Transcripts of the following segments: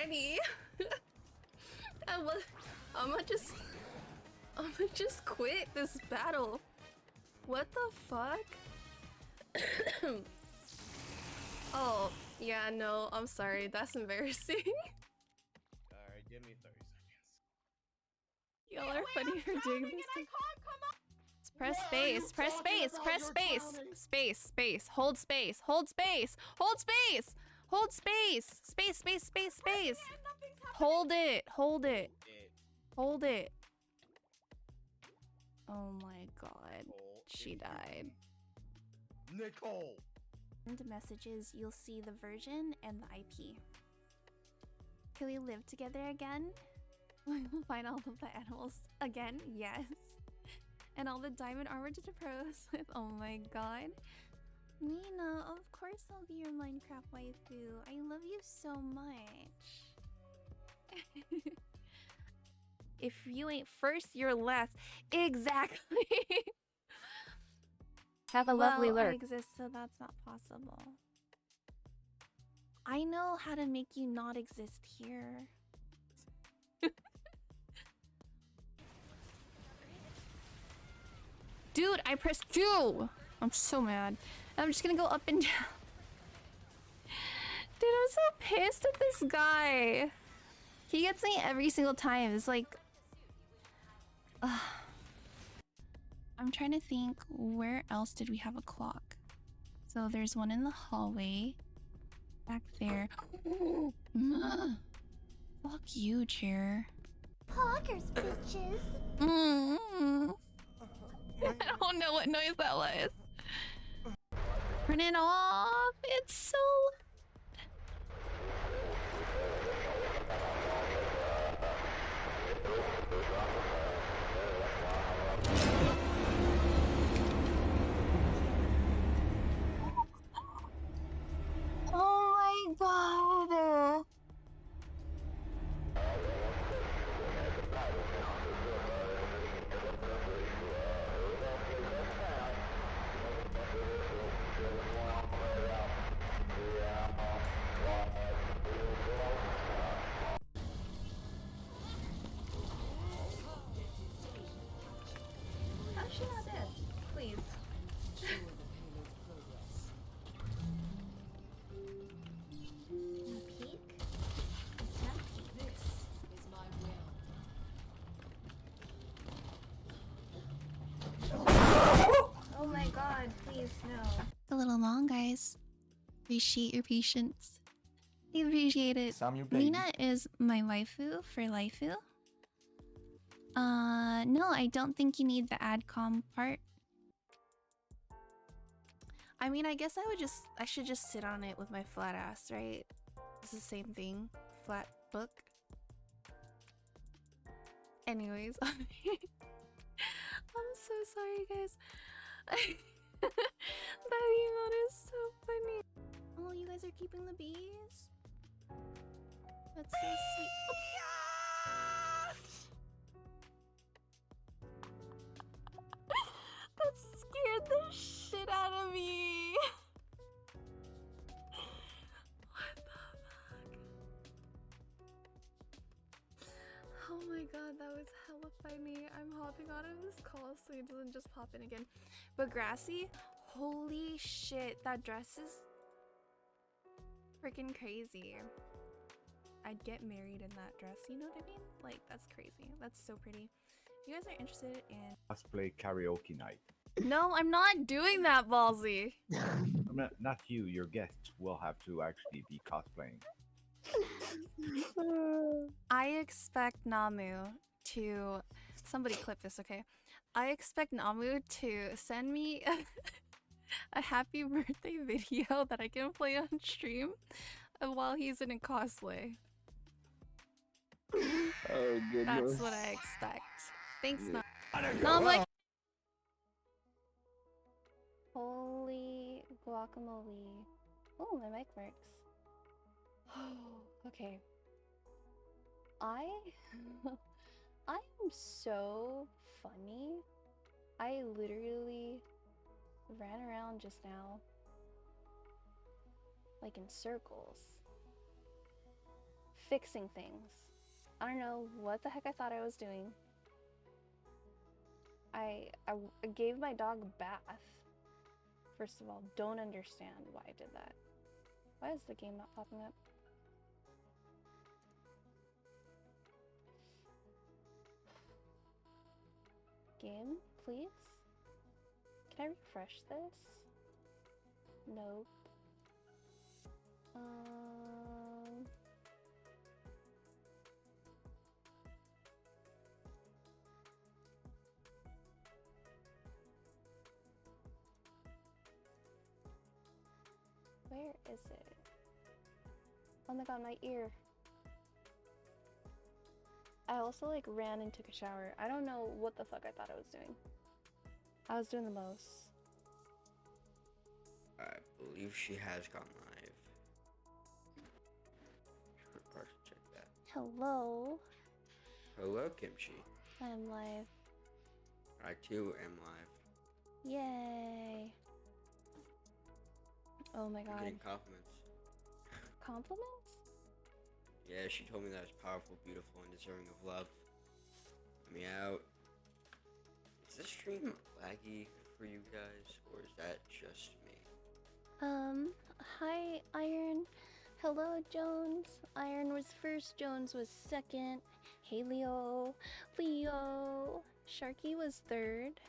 ready. I'ma just quit this battle. What the fuck? Oh, yeah, no, I'm sorry. That's embarrassing. Alright, give me 30 seconds. Y'all are funny for doing this. Press space, press space, press space. Space, space, hold space, hold space, hold space, hold space. Space, space, space, space. Hold it, hold it, hold it. Oh my god, she died. Nicole! Into messages, you'll see the version and the IP. Can we live together again? We'll find all of the animals again, yes. And all the diamond armor to the pros with, oh my god. Mina, of course I'll be your Minecraft waifu. I love you so much. If you ain't first, you're last. Exactly. Have a lovely I lurk. exist, so that's not possible. I know how to make you not exist here. Dude, I pressed Q! I'm so mad. I'm just gonna go up and down. Dude, I'm so pissed at this guy. He gets me every single time. It's like... I'm trying to think, where else did we have a clock? So there's one in the hallway. Back there. Fuck you, chair. Poggers, bitches. I don't know what noise that was. Turn it off. It's so... Oh my god. How's she not dead? Please. Peek. Oh my god, please, no. A little long, guys. Appreciate your patience. I appreciate it. Lena is my waifu for Laifu. No, I don't think you need the adcom part. I mean, I guess I should just sit on it with my flat ass, right? It's the same thing. Flat book. Anyways, I'm so sorry, guys. That emote is so funny. Oh, you guys are keeping the bees? That's so sweet. That scared the shit out of me. What the fuck? Oh my god, that was hella funny. I'm hopping out of this call so it doesn't just pop in again. But Grassy, holy shit, that dress is freaking crazy. I'd get married in that dress, you know what I mean? Like, that's crazy. That's so pretty. If you guys are interested in Cosplay karaoke night. No, I'm not doing that, Ballsy. Not you, your guests will have to actually be cosplaying. I expect Namu to... Somebody clip this, okay? I expect Namu to send me a happy birthday video that I can play on stream while he's in a cosplay. Oh goodness. That's what I expect. Thanks, Namu. Holy guacamole. Oh, my mic works. Okay. I am so funny. I literally ran around just now like in circles, fixing things. I don't know what the heck I thought I was doing. I gave my dog a bath. First of all, don't understand why I did that. Why is the game not popping up? Game, please? Can I refresh this? Nope. Where is it? Oh my god, my ear. I also like ran and took a shower. I don't know what the fuck I thought I was doing. I was doing the most. I believe she has gone live. Check that. Hello. Hello, Kimchi. I'm live. I too am live. Yay. Oh my I'm god. getting compliments. Compliments? Yeah, she told me that I was powerful, beautiful, and deserving of love. Let me out. Is this stream laggy for you guys, or is that just me? Hi, Iron. Hello, Jones. Iron was first, Jones was second. Hey, Leo. Leo. Sharky was third.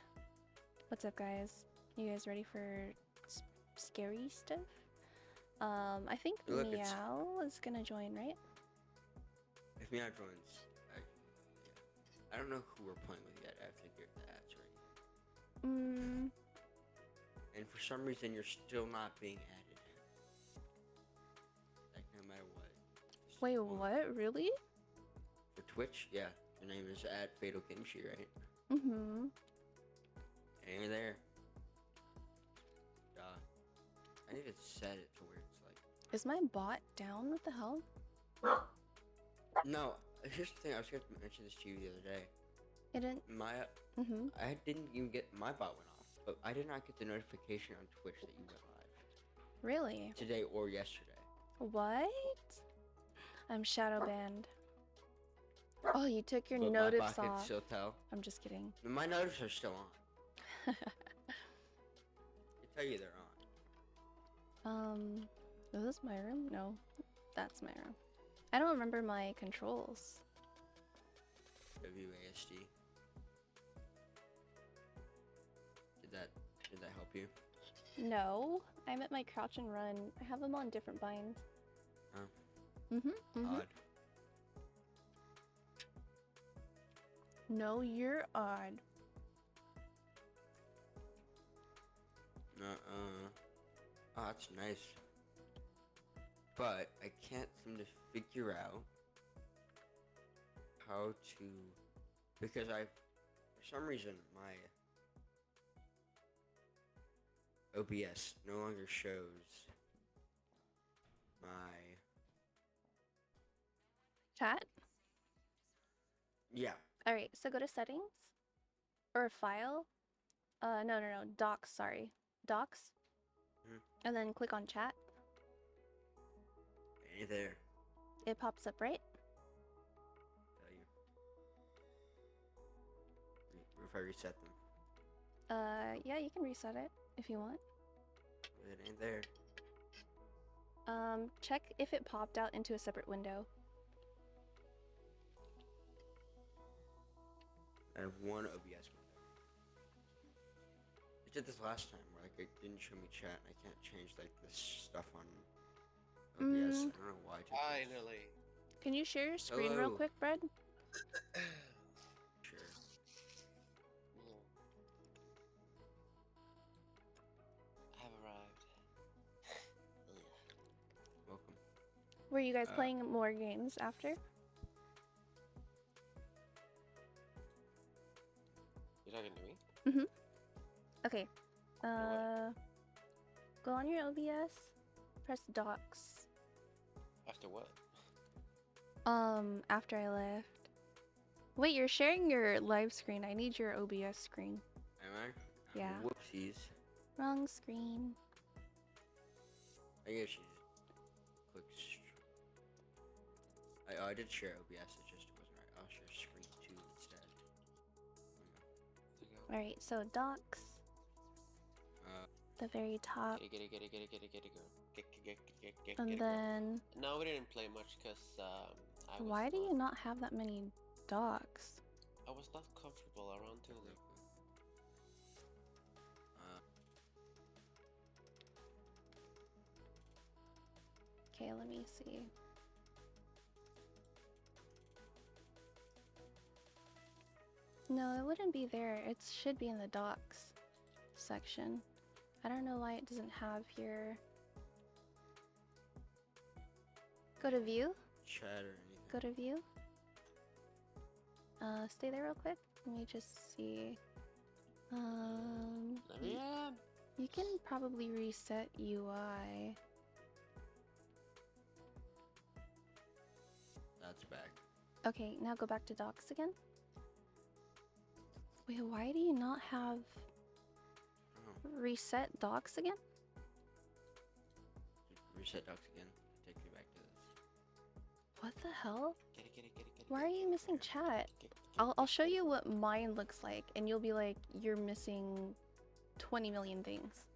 What's up, guys? You guys ready for scary stuff? I think Look, Meow is gonna join, right? If Meow joins, I don't know who we're playing with yet. I have to get the ads ready. And for some reason, you're still not being added. Like, no matter what. Wait, what? Really? For Twitch, yeah. Your name is at FatalKimchi, right? Mm-hmm. And you're there. I need to set it to where it's like... Is my bot down? What the hell? No, here's the thing. I was going to mention this to you the other day. It didn't... I didn't even get... My bot went off. But I did not get the notification on Twitch that you went live. Really? Today or yesterday. What? I'm shadow banned. Oh, you took your But notifs my bot can off. still tell. I'm just kidding. My notifs are still on. I tell you they're on. Is this my room? No, that's my room. I don't remember my controls. WASD. Did that help you? No, I'm at my crouch and run. I have them on different binds. Oh. Odd. No, you're odd. Oh, that's nice. But I can't seem to figure out how to, because for some reason, my OBS no longer shows my Chat? Yeah. Alright, so go to settings. Or file. No. Docs, sorry. Docs. And then click on chat. Hey there. It pops up, right? Tell you. If I reset them. Yeah, you can reset it if you want. It ain't there. Check if it popped out into a separate window. I have one OBS window. I did this last time where like it didn't show me chat and I can't change like this stuff on OBS. I don't know why. Finally. Can you share your screen real Hello. quick, Brad? Sure. I have arrived. Welcome. Were you guys playing more games after? You talking to me? Mm-hmm. Okay. Go on your OBS. Press docs. After what? After I left. Wait, you're sharing your live screen. I need your OBS screen. Am I? Yeah. Whoopsies. Wrong screen. I guess you click. I did share OBS, it just wasn't right. I'll share screen 2 instead. Alright, so docs, the very top, Get it, girl. Get and it, girl. then No, we didn't play much because I was why do you not, not have that many docs? I was not comfortable around two of them. Okay, let me see. No, it wouldn't be there. It should be in the docs section. I don't know why it doesn't have your... Go to view. Chat or anything. Go to view. Stay there real quick. Let me just see. You can probably reset UI. That's back. Okay, now go back to docs again. Wait, why do you not have Oh, reset docs again? reset docs again. Take me back to this. What the hell? Get it. Why are you missing chat? I'll show you what mine looks like, and you'll be like, you're missing 20 million things.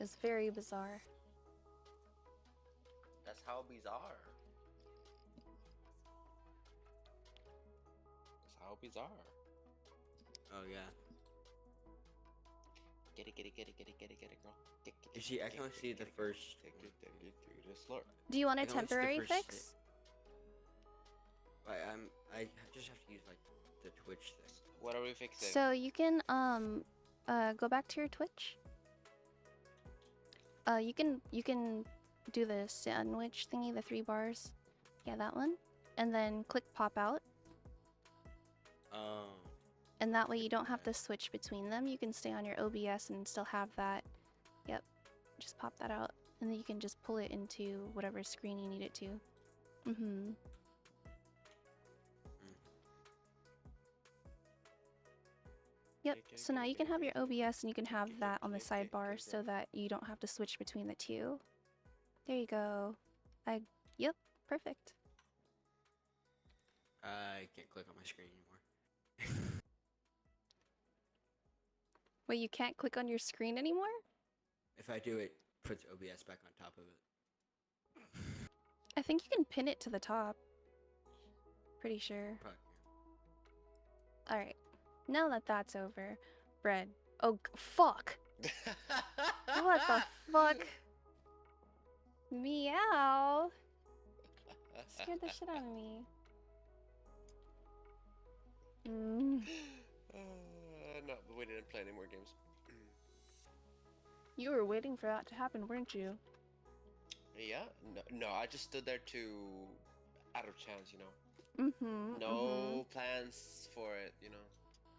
It's very bizarre. That's how bizarre. That's how bizarre. Oh yeah. Get it, girl. You see, I can only see the first. Get through this slur. Do you want a I can only see the temporary first fix? I just have to use like the Twitch thing. What are we fixing? So you can go back to your Twitch. You can do the sandwich thingy, the 3 bars. Yeah, that one. And then click pop out. Oh. And that way you don't have to switch between them. You can stay on your OBS and still have that. Yep. Just pop that out. And then you can just pull it into whatever screen you need it to. Mm-hmm. Yep, so now you can have your OBS and you can have that on the sidebar so that you don't have to switch between the two. There you go. Yep, perfect. I can't click on my screen anymore. Wait, you can't click on your screen anymore? If I do, it puts OBS back on top of it. I think you can pin it to the top. Pretty sure. Probably. Alright, now that that's over, bread. Oh, fuck! What the fuck? Meow! Scared the shit out of me. No, but we didn't play any more games. You were waiting for that to happen, weren't you? Yeah? No, I just stood there out of chance, you know. No plans for it, you know.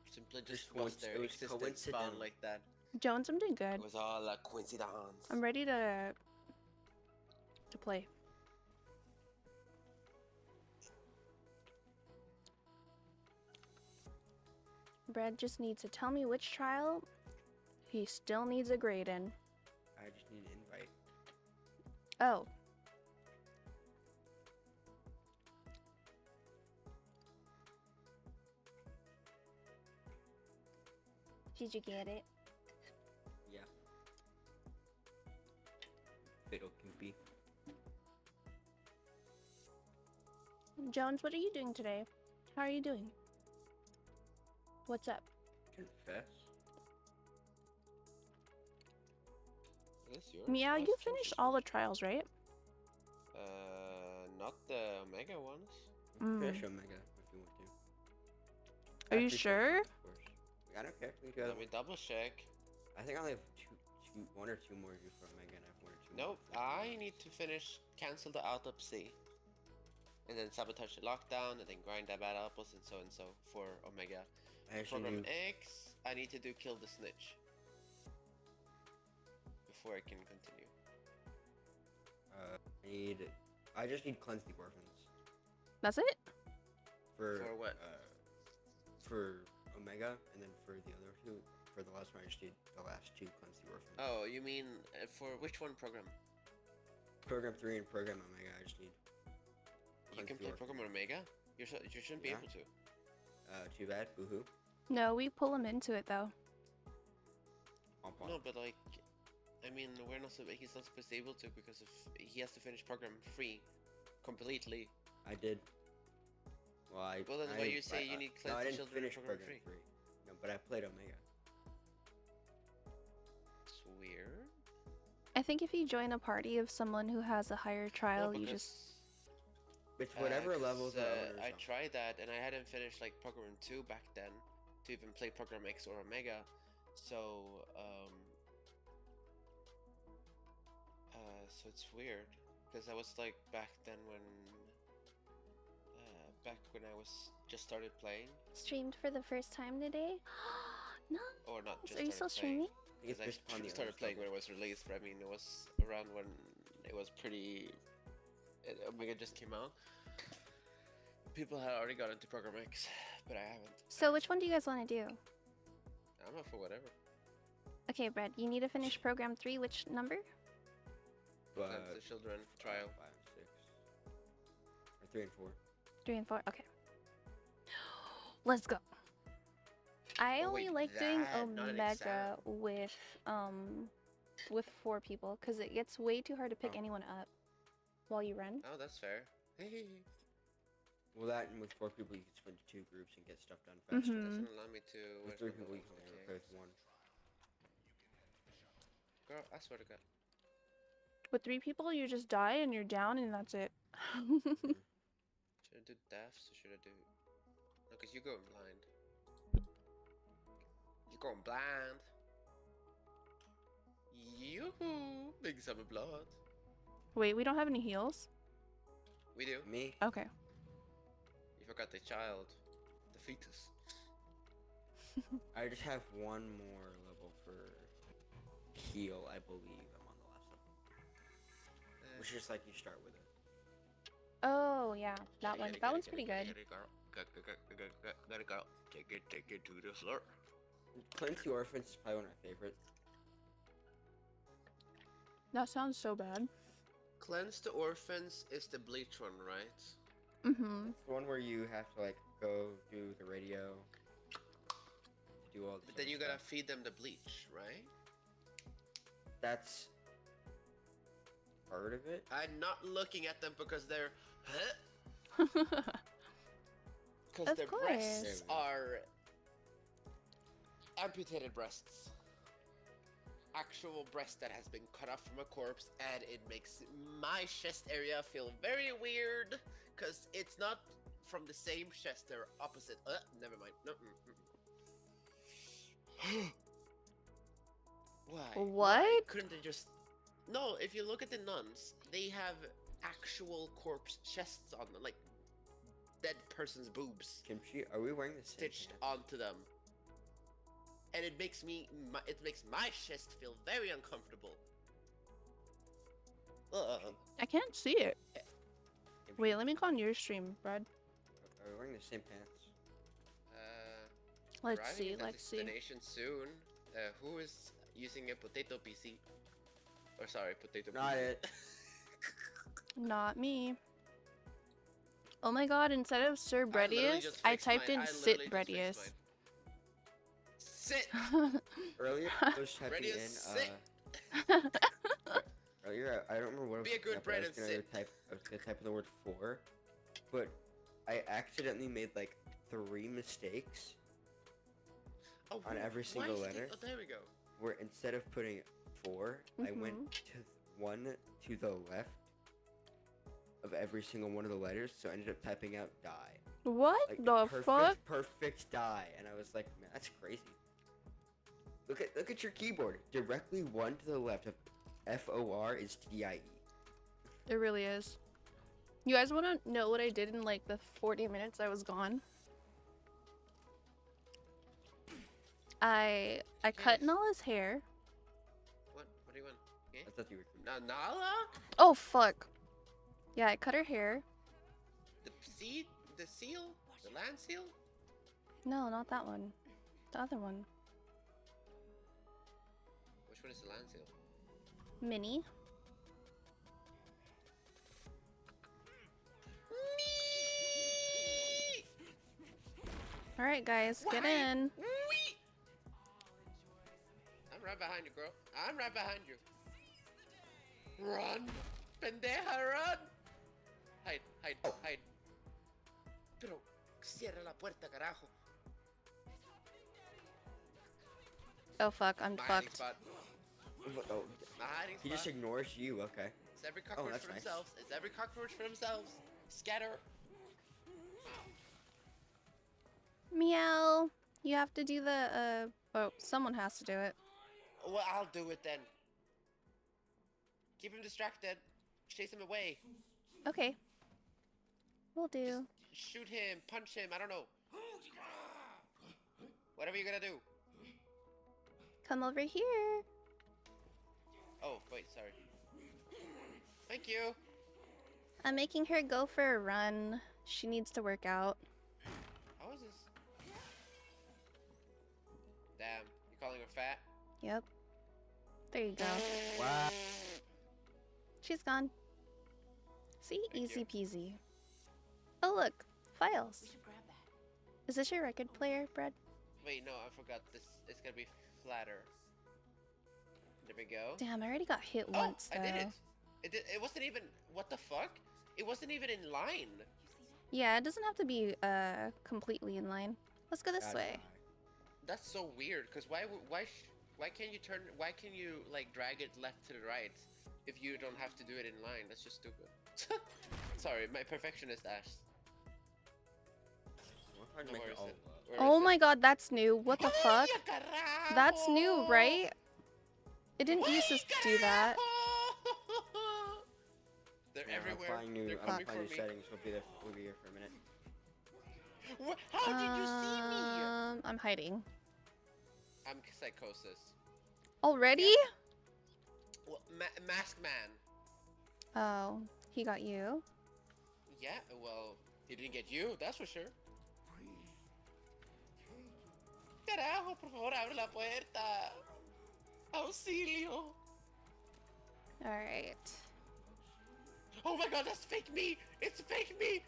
Simply just was there. It was Existed, coincidental. spawned like that. Jones, I'm doing good. It was all a coincidence. I'm ready to play. Brad just needs to tell me which trial he still needs a grade in. I just need an invite. Oh. Did you get it? Yeah. FatalKimchi. Jones, what are you doing today? How are you doing? What's up? Confess. Is this yours? Meow, Oh, you it's finished Josh's all the yours. trials, right? Not the Omega ones. Finish Omega if you want to. Are you After sure? of course. I don't care. We can do Let me double check. I think I only have one or two more to do for Omega, and I have one or two more Nope, for I Omega. need to finish, cancel the autopsy. And then sabotage the lockdown, and then grind the bad apples, and so for Omega. I actually Program do. X, I need to do kill the snitch. Before I can continue. I just need cleanse the orphans That's it? for what? For Omega, and then for the other two, for the last one, I just need the last two cleanse the orphans. Oh, you mean for which one program? Program 3 and Program Omega, I just need. You can cleanse the play orphan. Pokemon Omega? You shouldn't be Yeah. able to. Too bad. Boo-hoo. No, we pull him into it though. Womp womp. No, but like, I mean, he's not supposed to be able to because he has to finish program free, completely. I did. Well, Well, then why you say you need no, I Cleanse the didn't Children finish program program free? free. No, but I played Omega. It's weird. I think if you join a party of someone who has a higher trial, No, you because just It's whatever 'cause, levels the owners I on. tried that and I hadn't finished like Program 2 back then to even play Program X or Omega, so so it's weird because I was like back then when I was just started playing, streamed for the first time today. No, or not just are you started still playing. streaming? I think it's Because based upon the started owner's playing when level. it was released, but I mean it was around when it was Omega just came out. People had already got into Program X, but I haven't. So which one do you guys want to do? I'm up for whatever. Okay, Brad, you need to finish program 3. Which number? Cleanse the Children trial. 5 and 6. Or 3 and 4. 3 and 4. Okay. Let's go. I Oh, only wait, like doing that, not an Omega exam. with 4 people because it gets way too hard to pick Oh. anyone up while you run. Oh, that's fair. Well, that and with 4 people, you can split into 2 groups and get stuff done faster. Mhm. Doesn't allow me to. With where's 3 my people, you mobile? can only Okay. play with 1. Girl, I swear to God. With 3 people, you just die and you're down and that's it. Should I do deaths or should I do? No, because you're going blind. You're going blind. Yoo-hoo! Big summer blood. Wait, we don't have any heals? We do. Me? Okay. You forgot the child. The fetus. I just have 1 more level for heal, I believe. I'm on the last level. Which is like you start with it. Oh, yeah. That one. That one's pretty good. Get it, girl. Get it, girl. Take it to the slur. Cleanse the Orphans is probably one of my favorites. That sounds so bad. Cleanse the Orphans is the bleach one, right? Mm-hmm. It's the one where you have to like go do the radio, do all the But then you stuff. gotta feed them the bleach, right? That's part of it. I'm not looking at them because they're Of because their course. breasts are amputated breasts. Actual breast that has been cut off from a corpse, and it makes my chest area feel very weird because it's not from the same chest, they're opposite. Never mind. No. Why? Why What? couldn't they just? No, if you look at the nuns, they have actual corpse chests on them, like dead person's boobs Kimchi, are we wearing the same stitched pants? onto them, and it makes my chest feel very uncomfortable. I can't see it. Kimchi, Wait, let me go on your stream, Brad. are we wearing the same pants? Let's Arriving see, at the let's see. destination soon. Who is using a potato PC? Or sorry, potato. Not PC. it. Not me. Oh my god, instead of Sir I literally Bredius, just I fixed typed mine. in I Sit literally just Bredius. fixed mine. Sit. Earlier, I was typing Ready to in. sit. Earlier, I don't remember what I was Be a looking good up, but I bread was and gonna sit. type. I was gonna type in the word "for," but I accidentally made like 3 mistakes. Oh, On every why single is it letter? Oh, there we go. Where instead of putting 4, I went to 1 to the left of every single one of the letters, so I ended up typing out "die." What Like the fuck? perfect die, and I was like, man, that's crazy. Look at your keyboard. Directly 1 to the left of FOR is TIE. It really is. You guys want to know what I did in like the 40 minutes I was gone? I cut Yes. Nala's hair. What do you want? Yeah? I thought you were. Nala? Oh fuck. Yeah, I cut her hair. The seed? The seal? The land seal? No, not that one. The other one. Which one is the land seal? Minnie. All right, guys, get Why? in. Wee! I'm right behind you, girl. I'm right behind you. Run! Pendeja, run! Hide, hide, hide. Pero, cierra la puerta, carajo. Oh fuck, I'm My hiding fucked. spot. Oh, My hiding he just spot. ignores you. Okay. It's every cockroach that's for nice. themselves. It's every cockroach for themselves. Scatter. Meow. You have to do the oh, someone has to do it. Well, I'll do it then. Keep him distracted. Chase him away. Okay. Will do. Just shoot him, punch him, I don't know. Whatever you're gonna do. Come over here. Oh, wait, sorry. Thank you. I'm making her go for a run. She needs to work out. How is this? Damn, you calling her fat? Yep. There you go. Wow. She's gone. See? Thank Easy you. peasy. Oh, look. Files. Is this your record player, Brad? Wait, no, I forgot this. It's gonna be flatter. There we go. Damn, I already got hit Oh, once, though. I did it. It wasn't even. What the fuck? It wasn't even in line. Yeah, it doesn't have to be completely in line. Let's go this That's way. That's so weird. Cause why can't you turn? Why can you like drag it left to the right if you don't have to do it in line? That's just stupid. Sorry, my perfectionist ass. What if I No, make where it is all it? low? Where Oh is my it? god, that's new. What the fuck? Ay, carajo! That's new, right? It didn't Ay, used to do that. carajo! They're Yeah, everywhere. They're I'm coming applying new for me. settings. We'll be here for a minute. How did you see me? I'm hiding. I'm psychosis. Already? Well, Mask Man. Oh, he got you. Yeah, well, he didn't get you, that's for sure. Carajo, por favor, abre la puerta. Auxilio. Alright. Oh my god, that's fake me. It's fake me.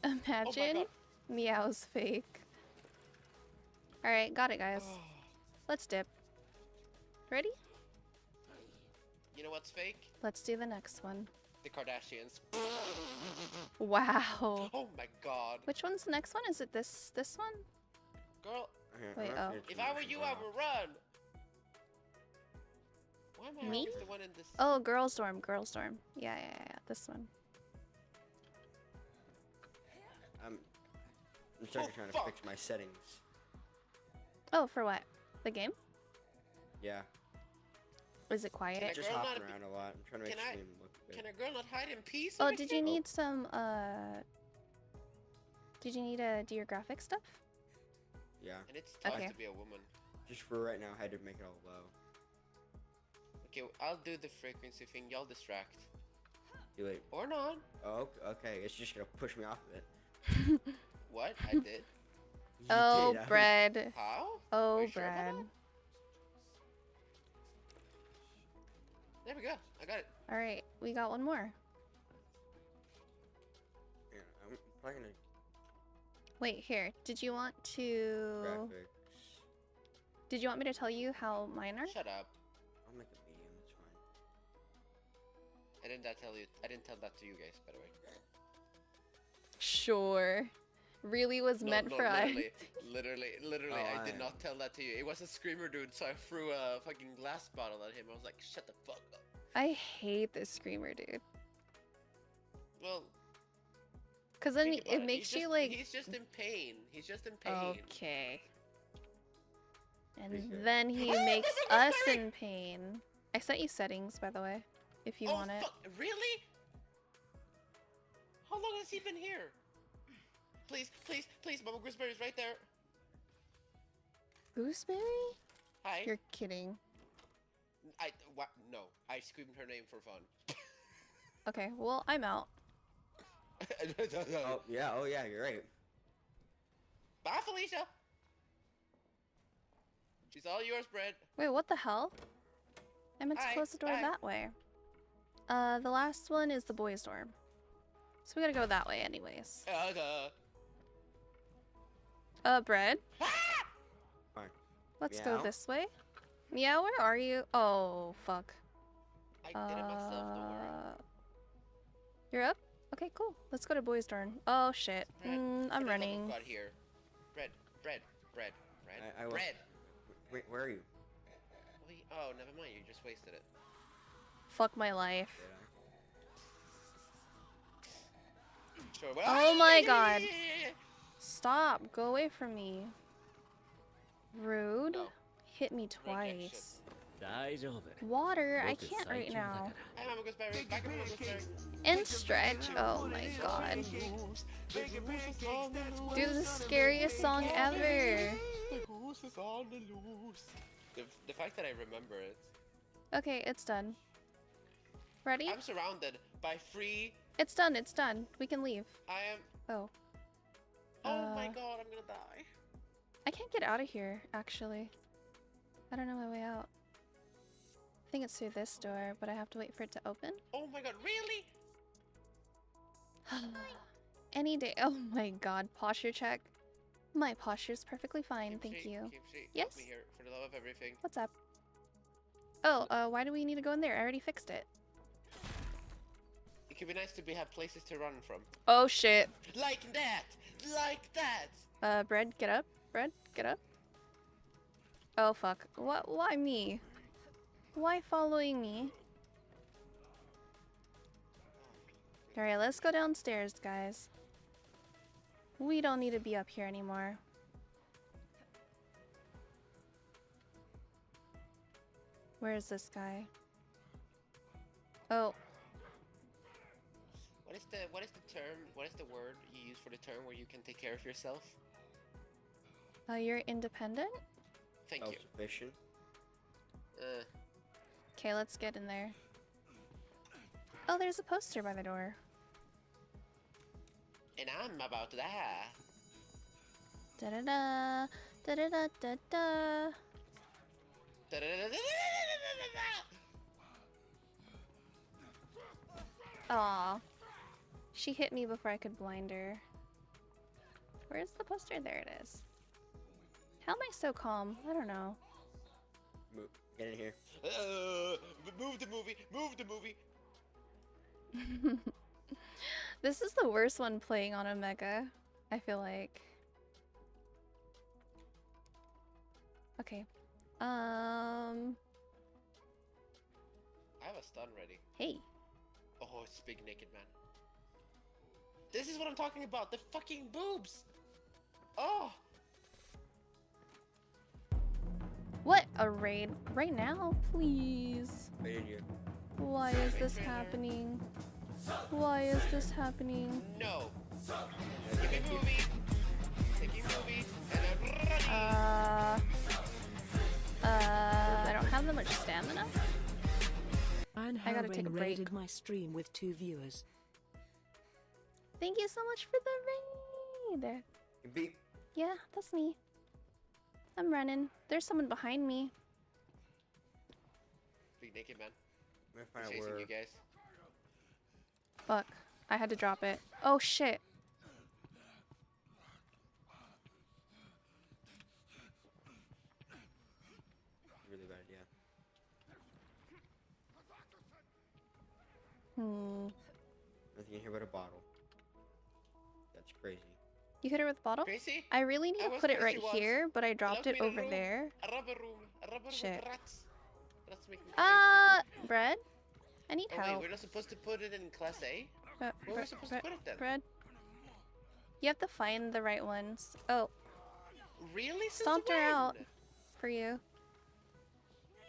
Imagine God. Meow's fake. Alright, got it, guys. Let's dip. Ready? You know what's fake? Let's do the next one. The Kardashians. Wow. Oh my god. Which one's the next one? Is it this one? Girl, Okay, Wait, I'm not oh. finished if I were motion you, going I off. would run. Why am I Me? always the one in this? Oh, Girls Dorm, Girls Dorm. Yeah, this one. I'm trying to fuck. fix my settings. Oh, for what? The game? Yeah, Is it quiet? Can I just girl hopping not- around a lot. I'm trying to make can I- stream look good. Can a girl not hide in peace? Oh, over did here? you need some, did you need to do your graphic stuff? Yeah, And it's tough Okay. to be a woman. just for right now, I had to make it all low. Okay, I'll do the frequency thing. Y'all distract. Do it. Or not. Oh, okay. It's just gonna push me off of it. What? I did. You Oh, did, I was- bread. How? Oh, Are you sure about bread. that? There we go. I got it. Alright, we got one more. Yeah, I'm probably gonna Wait, here. Did you want to... graphics. Did you want me to tell you how mine are? Shut up. I'll make it medium. It's fine. I didn't tell you. I didn't tell that to you guys, by the way. Sure. Really was meant for us. literally, Oh, I did I- not tell that to you. It was a screamer dude, so I threw a fucking glass bottle at him. I was like, shut the fuck up. I hate this screamer, dude. Well, Cause then think about it makes He's you just- like... He's just in pain. He's just in pain. Okay. And Okay. then he makes us in pain. I sent you settings, by the way, if you Oh, want it. fuck. Really? How long has he been here? Please, please, please, Mama Gooseberry's right there. Gooseberry? Hi. You're kidding. What? No, I screamed her name for fun. Okay, well, I'm out. Oh yeah, you're right. Bye, Felicia. She's all yours, Brett. Wait, what the hell? I meant to Hi, close the door hi. that way. The last one is the boys' dorm. So we gotta go that way anyways. Bread. Fine. Let's go Meow? this way. Meow, where are you? Oh, fuck. I did it myself, don't worry. You're up? Okay, cool. Let's go to Boys Dorm. Oh, shit. Bread, I'm for the love of running. God, here. Bread, bread, bread, bread, I will. bread. Wait, where are you? Wait, oh, never mind. You just wasted it. Fuck my life. Did I? Sure. Well, Oh my god. Stop. Go away from me. Rude. No. Hit me Rejection. twice. Water? I can't right now. Hi, Mama Gooseberry. Back up, Mama Gooseberry. And stretch. Oh my god. Dude, the scariest song ever. The fact that I remember it. Okay, it's done. Ready? I'm surrounded by free. It's done. It's done. We can leave. I am. Oh. Oh my god, I'm gonna die. I can't get out of here, actually. I don't know my way out. I think it's through this door, but I have to wait for it to open. Oh my god, really? Any day. Oh my god, posture check. My posture's perfectly fine, thank Kimchi, you. Kimchi, Yes? help me here, for the love of everything. What's up? Oh, why do we need to go in there? I already fixed it. It could be nice to have places to run from. Oh shit. Like that! Like that! Bread, get up. Bread, get up. Oh fuck. What? Why me? Why following me? Alright, let's go downstairs, guys. We don't need to be up here anymore. Where is this guy? Oh. What is the term, what is the word you use for the term where you can take care of yourself? You're independent? Thank you. Self-sufficient. Okay, let's get in there. Oh, there's a poster by the door. And I'm about to die. Da-da-da. Da-da-da-da-da. Aw. She hit me before I could blind her. Where's the poster? There it is. How am I so calm? I don't know. Move. Get in here. Move the movie! Move the movie! This is the worst one playing on a Mega, I feel like. Okay. I have a stun ready. Hey. Oh, it's Big Naked Man. This is what I'm talking about! The fucking boobs! Oh! What? A raid? Right now? Please. Right in here. Why is this happening? Why is this happening? No! Give me movie! Taking movie! And I'm I don't have that much stamina. I gotta take a break. Raided my stream with 2 viewers. Thank you so much for the raid. Beep. Yeah, that's me. I'm running. There's someone behind me. Big Naked Man. I'm gonna I'm find out chasing where. you guys. Fuck. I had to drop it. Oh shit. Really bad idea. Nothing in here but a bottle. That's crazy. You hit her with a bottle? Crazy? I really need I to was put it crazy right once. here, but I dropped it Lock me in a over room. there. A rubber room. A rubber Shit. with rats. Rats make me crazy. Bread? I need Oh wait, help. we're not supposed to put it in class A? Bre- Where are we supposed to put it then? bread? You have to find the right ones. Oh, Really? Since Stomped her when? out. for you.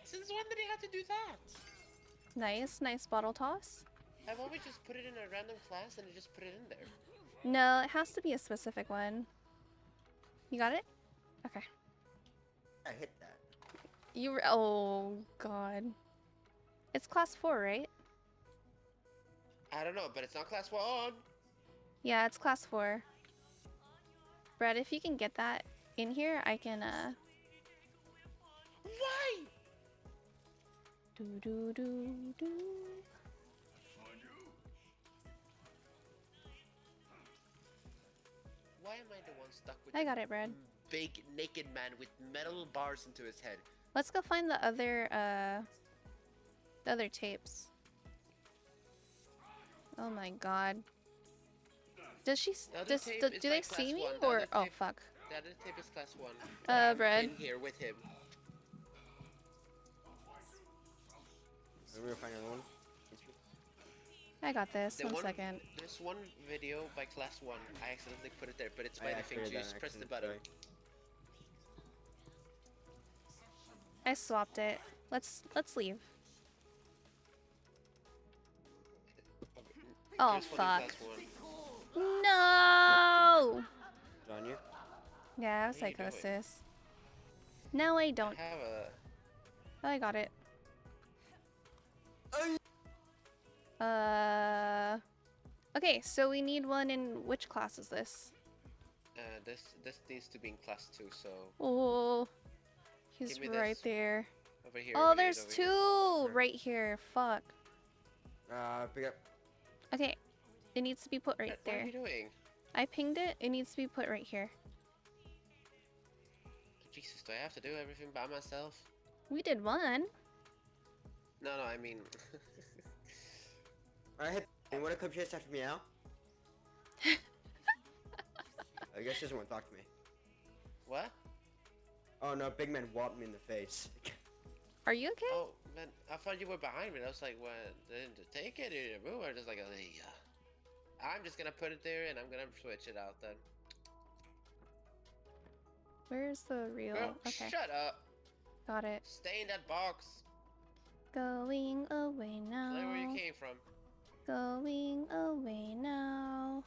Since when did he have to do that? Nice, nice bottle toss. I've always just put it in a random class and just put it in there. No, it has to be a specific one. You got it? Okay. I hit that. You were. Oh, God. It's class 4, right? I don't know, but it's not class 1. Yeah, it's class 4. Brett, if you can get that in here, I can, Why? Do do do do. Why am am I the one stuck with I the got it, Brad. big naked man with metal bars into his head? Let's go find the other tapes. Oh my god. Does she The other does tape do is they like see class me one. The or other oh tape- fuck. The other tape is class 1. Brad. In here with him. I'm gonna find another one. I got this. The One second. There's one video by class 1. I accidentally put it there, but it's I by the activated thing. You that just on press the accident, button. sorry. I swapped it. Let's leave. Oh Here's one in fuck. class 1. No. Is it on you? Yeah, I have What are you doing? psychosis. No, I don't. I have a. Oh, I got it. Okay, so we need one in which class is this? This needs to be in class 2. So Oh, he's Give me right this. there. over here. Oh, over here, there's over here. two right here. Fuck. Pick up. Okay, it needs to be put right What are there. you doing? I pinged it. It needs to be put right here. Jesus, do I have to do everything by myself? We did one. No, I mean. Alright, hey, you wanna come chase after me now? I guess she doesn't want to talk to me. What? Oh no, big man whopped me in the face. Are you okay? Oh man, I thought you were behind me. And I was like, what? Didn't take it? Did you move? I was just like, I'm just gonna put it there and I'm gonna switch it out then. Where's the real? Girl, Okay, shut up. got it. Stay in that box. Going away now. Play where you came from. Going away now.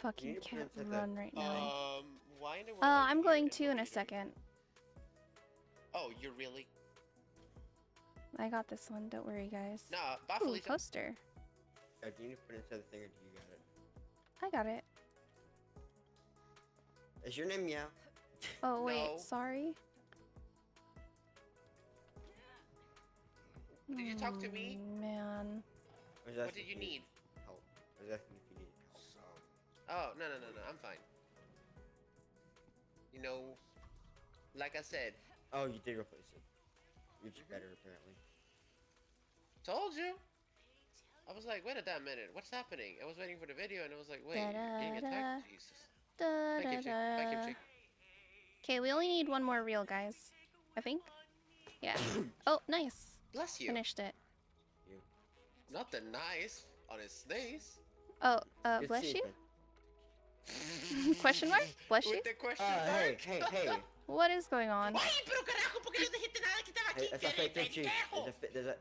Fucking need to can't put that- run right now. Why in the world? are you I'm here going and to what in are a you doing? second. Oh, you really? I got this one. Don't worry, guys. Nah, bye, Ooh, Felicia. poster. Do you need to put it inside the thing or do you got it? I got it. Is your name Meow? Oh wait, No. sorry. Did you talk to me? Man. Or is What that did if you need? Help. I was asking if you need help. Oh, no, I'm fine. You know, like I said, Oh, you did replace it. You're just better apparently. told you. I was like, wait a damn minute, what's happening? I was waiting for the video and I was like, wait, you're getting Da-da-da. attacked? Jesus. Da, Bye, da, Kimchi. Bye, da. Kimchi. Okay, we only need one more reel, guys. I think. Yeah. Oh, nice. Bless you. Finished it. Not the nice on his sneeze. Oh, Good bless sneeze, you? man. Question mark? Bless you? With the question Hey, mark. hey. What is going on? Ay, pero carajo, ¿por qué no dijiste nada que estaba Hey, aquí? that's a fake kimchi. Pendejo. There's a.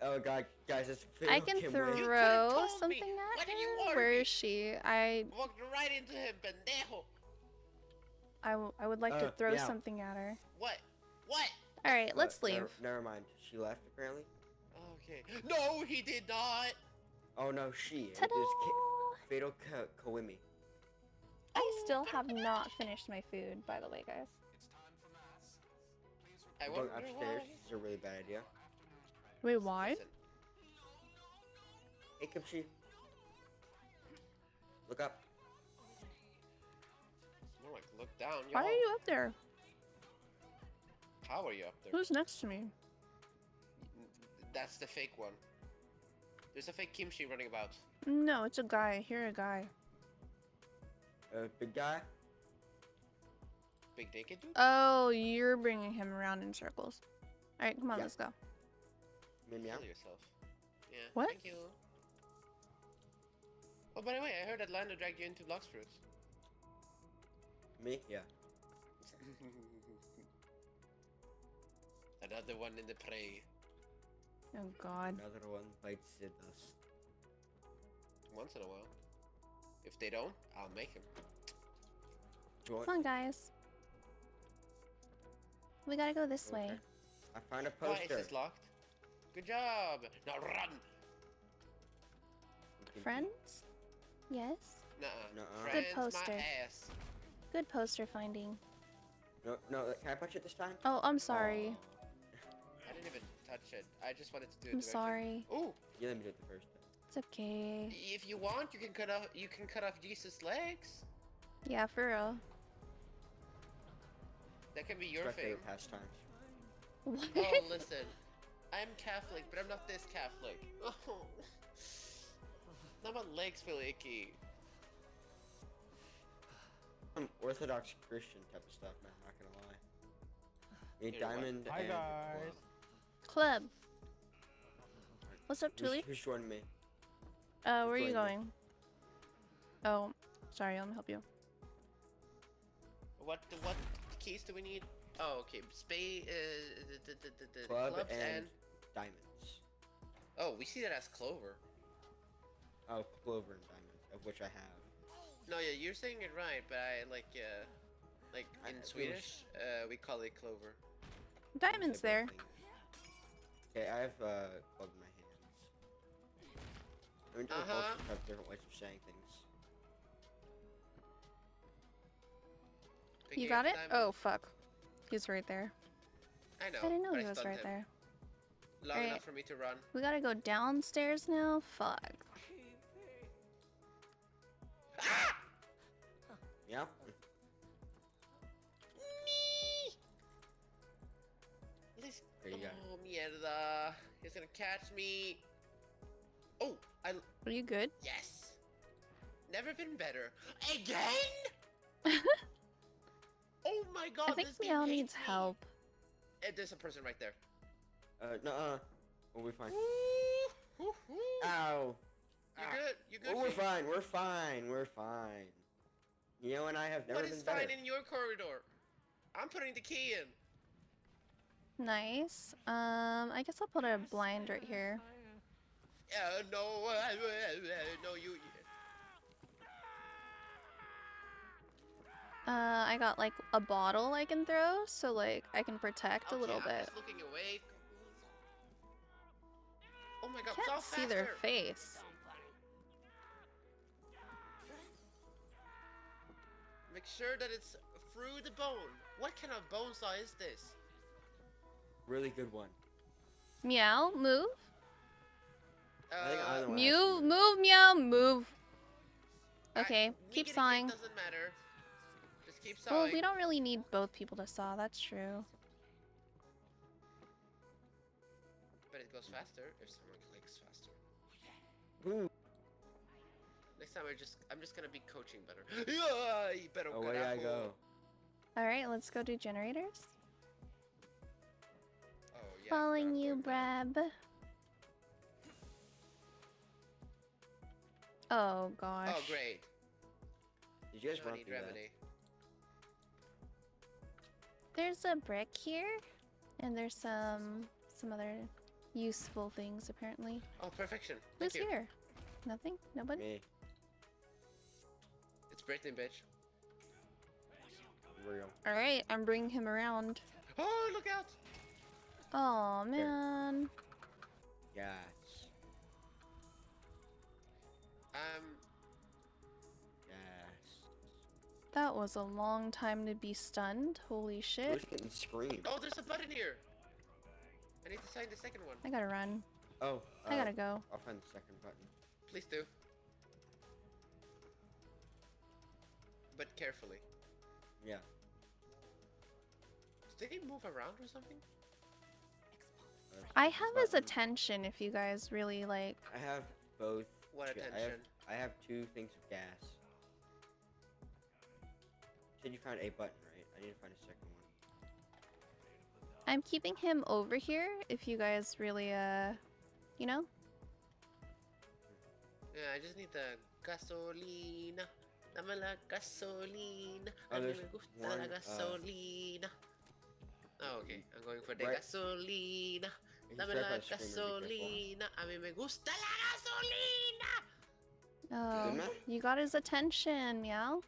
Oh god, guys, it's I can Kim throw Wing. You could've told me. something Why at did you her. warn Where me? is she? I Walked right into him, pendejo. I would like to throw yeah. something at her. What? What? All right, let's What? leave. Never mind. She left apparently. Okay. No, he did not. Oh no, she. It Ta-da! is Fatal Kawimi. I still have not finished my food, by the way, guys. I Going wonder upstairs. why. This is a really bad idea. Wait, why? Listen, Hey Kimchi. Look up. more like look down, Why y'all. are you up there? How are you up there? Who's next to me? That's the fake one. There's a fake kimchi running about. No, it's a guy. I hear a guy. Big guy. Big naked dude? Oh, you're bringing him around in circles. All right, come on, Yeah. let's go. Meow. Kill yourself. Yeah. What? Thank you. Oh, by the way, I heard that Lando dragged you into Blox Fruits. Me? Yeah. Another one in the prey. Oh God. Another one bites the dust. Once in a while. If they don't, I'll make him. Do you want- Come on, guys. We gotta go this way. Okay. I found a Why is poster. this locked? Good job. Now run. Friends? Yes. Nuh-uh. Nuh-uh. Friends, Good poster. my ass. Good poster finding. No, can I punch it this time? Oh, I'm sorry. I didn't even touch it. I just wanted to do it. I'm directly. sorry. Ooh. You let me do it the first time. It's okay. If you want, you can cut off Jesus' legs. Yeah, for real. That can be It's your my fate. favorite pastime. What? Oh, listen. I'm Catholic, but I'm not this Catholic. Oh. Now my legs feel icky. Some Orthodox Christian type of stuff, man. Not gonna lie. Need You know what? diamond Hi, and guys. Club. What's up, Who's, Tuli? who's joining me? Where are you joining me? going? Oh, sorry, let me help you. What keys do we need? Oh, okay. Spade, Club clubs and diamonds. Oh, we see that as clover. Oh, clover and diamonds, of which I have. No, yeah, you're saying it right, but I like in it Swedish, we call it clover. Diamond's there. Okay, I have club in my hands. I mean, different cultures have different ways of saying things. Picking You got up it? diamond. Oh, fuck. He's right there. I know. I didn't know but he I was stunned right him. there. Long Alright. enough for me to run. We gotta go downstairs now? Fuck. Ah! Yeah. Please. There you go. Oh, mierda. He's gonna catch me. Oh, Are you good? yes. Never been better. Again? Oh my god, I think this game Meow hates needs me. help. There's a person right there. Nuh-uh. We'll be fine. Ooh, ooh, ooh. Ow. You good? You good? Oh, we're Fee? fine. We're fine. We're fine. You and I have never What been is better. fine in your corridor? I'm putting the key in. Nice. I guess I'll put a blind right here. No, no, you. I got like a bottle I can throw, so like I can protect a little I'm bit. just looking away. Oh my god, Can't so see their faster. face. Make sure that it's through the bone. What kind of bone saw is this? Really good one. Meow, move. I think either one has Mew, to move, meow, move. Okay, me keep getting sawing. hit doesn't matter. Just keep sawing. Well, we don't really need both people to saw, that's true. But it goes faster if someone clicks faster. Ooh. Next time I'm just gonna be coaching better. Yeah, you better Oh, way I go. Alright, let's go do generators. Oh yeah. Following I'm you, going down. Brab. Oh gosh. Oh great. Did you guys No run need through that? remedy. There's a brick here, and there's some other useful things apparently. Oh perfection. Who's Thank you. here? Nothing? Nobody? Me. It's Brittany, bitch. Real. Alright, I'm bringing him around. Oh look out! Oh man. Yes. Yes. That was a long time to be stunned. Holy shit. Who's getting screamed? Oh, there's a button here. I need to sign the second one. I gotta run. Oh. I gotta go. I'll find the second button. Please do. But carefully. Yeah. Did he move around or something? There's I the have his button. attention if you guys really like. I have both. What two- attention? I have 2 things of gas. Said you found a button, right? I need to find a second one. I'm keeping him over here if you guys really, you know? Yeah, I just need the gasolina. Dame la gasolina. Oh, A mí there's me gusta one, la gasolina. Oh, okay. I'm going for the Right. gasolina. He's Dame right la by the screen, be careful. gasolina. A mí me gusta la gasolina. Oh, Didn't I? you got his attention, meow.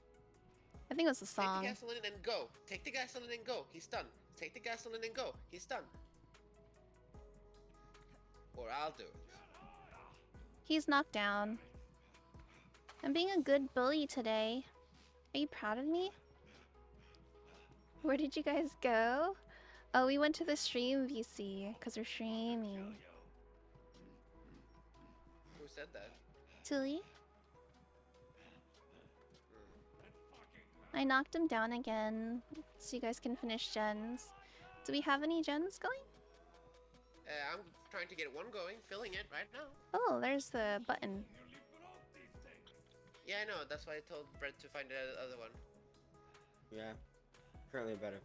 I think it was the Take the song. gasoline and go. Take the gasoline and go. He's done. Take the gasoline and go. He's done. Or I'll do it. He's knocked down. I'm being a good bully today. Are you proud of me? Where did you guys go? Oh, we went to the stream VC because we're streaming. Who's said that. Tilly? I knocked him down again, so you guys can finish gens. Do we have any gens going? I'm trying to get one going, filling it right now. Oh, there's the button. Yeah, I know. That's why I told Brett to find the other one. Yeah. Currently better.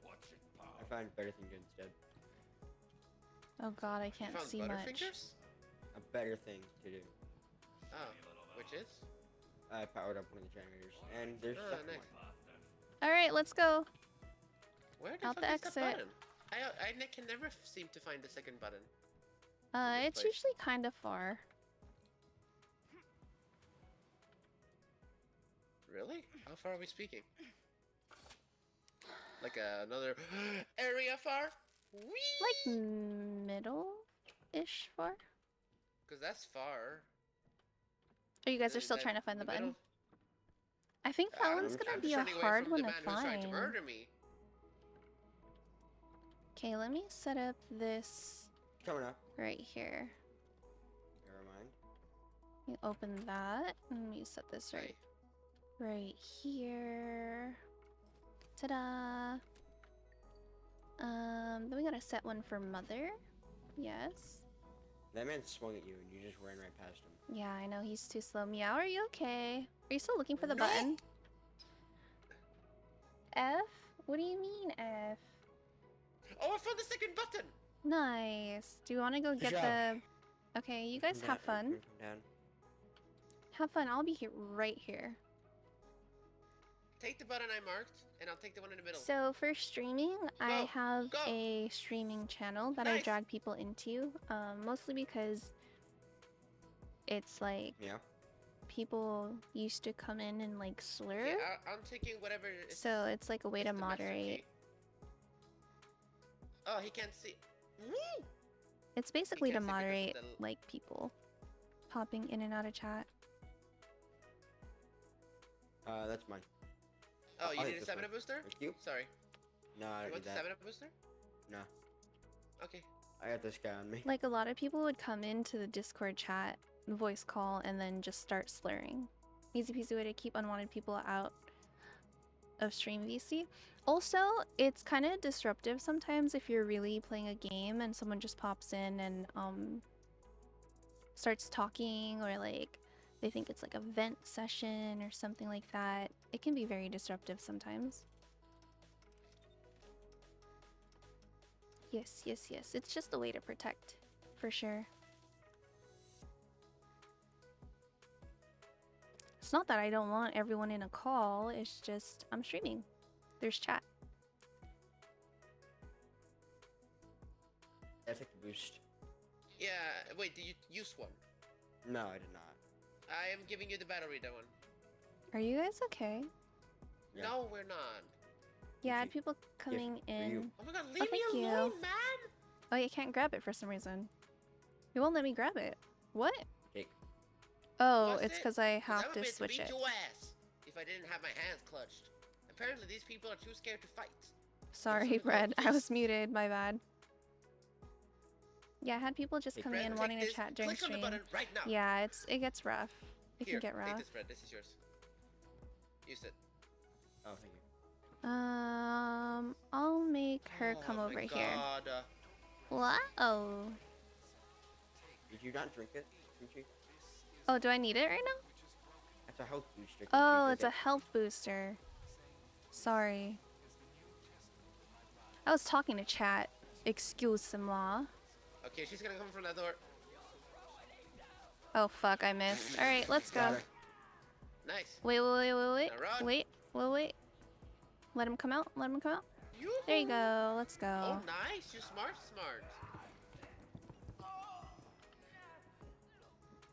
I find better thing instead. Oh god, I You can't found see much. Butterfingers? A better thing to do. Oh, which is? I powered up one of the generators, and there's a Oh, second nice. one. Alright, let's go. Where the Out fuck the is that exit. button? I can never seem to find the second button. It's place. usually kind of far. Really? How far are we speaking? Like another area far? Whee! Like middle-ish far? Because that's far. Oh, you guys are And still that- trying to find the button? middle- I think that one's I'm gonna I'm be just a running away hard from one the to man who's trying to find. murder me. Okay, let me set up this Coming up. right here. Never mind. Let me open that. Let me set this right here. Ta-da! Then we gotta set one for mother. Yes. That man swung at you, and you just ran right past him. Yeah, I know, he's too slow. Meow, are you okay? Are you still looking for the No. button? F? What do you mean, F? Oh, I found the second button! Nice. Do you want to go get job. the... Okay, you guys Come have down, fun. come down. Have fun. I'll be here right here. Take the button I marked, and I'll take the one in the middle. So for streaming, I Go, have go. a streaming channel that I Nice. drag people into, mostly because it's like Yeah. people used to come in and like slur, Okay, I'm taking whatever is so it's like a way is to the best, moderate. okay? Oh, he can't see. Woo! It's basically to can't see because of moderate the like people popping in and out of chat. That's mine. Oh, you I'll need take a this stamina one. booster? Thank you. Sorry. No, I You don't want need the that. stamina booster? No, Okay. I got this guy on me. Like a lot of people would come into the Discord chat, voice call, and then just start slurring. Easy peasy way to keep unwanted people out of stream VC. Also, it's kind of disruptive sometimes if you're really playing a game and someone just pops in and starts talking, or like they think it's like a vent session or something like that. It can be very disruptive sometimes. Yes, yes, yes. It's just a way to protect, for sure. It's not that I don't want everyone in a call, it's just I'm streaming. There's chat. I took the boost. Yeah, wait, did you use one? No, I did not. I am giving you the battery, that one. Are you guys okay? Yeah. No, we're not. Yeah, I had Gift people coming for you. in. Oh my god, leave me thank you. alone, man! Oh, you can't grab it for some reason. You won't let me grab it. What? Cake. Oh, Was it's it? because I 'Cause have would to be switch beat it. your ass if I didn't have my hands clutched. Apparently, these people are too scared to fight. Sorry, something called Brad. I was fists. muted. My bad. Yeah, I had people just Hey, coming Fred, in take wanting to this, chat during click on the stream. button right now. Yeah, it gets rough. It Here, can get take rough. this, Fred. This is yours. Use it. Oh, thank you. I'll make her Oh come my over here. God. Wow. Did you not drink it, Kimchi? Oh, do I need it right now? That's a health booster. Kimchi. Oh, Drink it's a it. health booster. Sorry. I was talking to chat. Excuse-moi. Okay, she's gonna come from that door. Oh fuck, I missed. Alright, let's go. Got her. Nice. Wait. Now run. Wait. Let him come out. There you go. Let's go. Oh, nice. You're smart.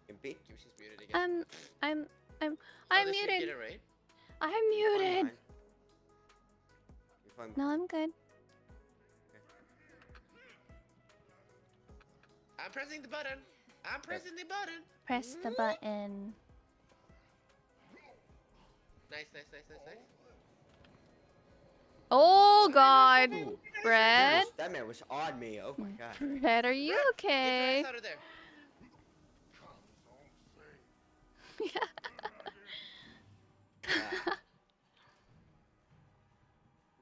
Kimchi? She's muted again. I'm Oh, did she muted. Get it right? I'm You're fine, muted. fine. You're fine. No, I'm good. I'm pressing the button. I'm pressing the button. Press the button. Nice. Oh god. Ooh, Brett? that man was on me. Oh my god. Brett, are you Brett, okay? Get your ass out of there. Ah,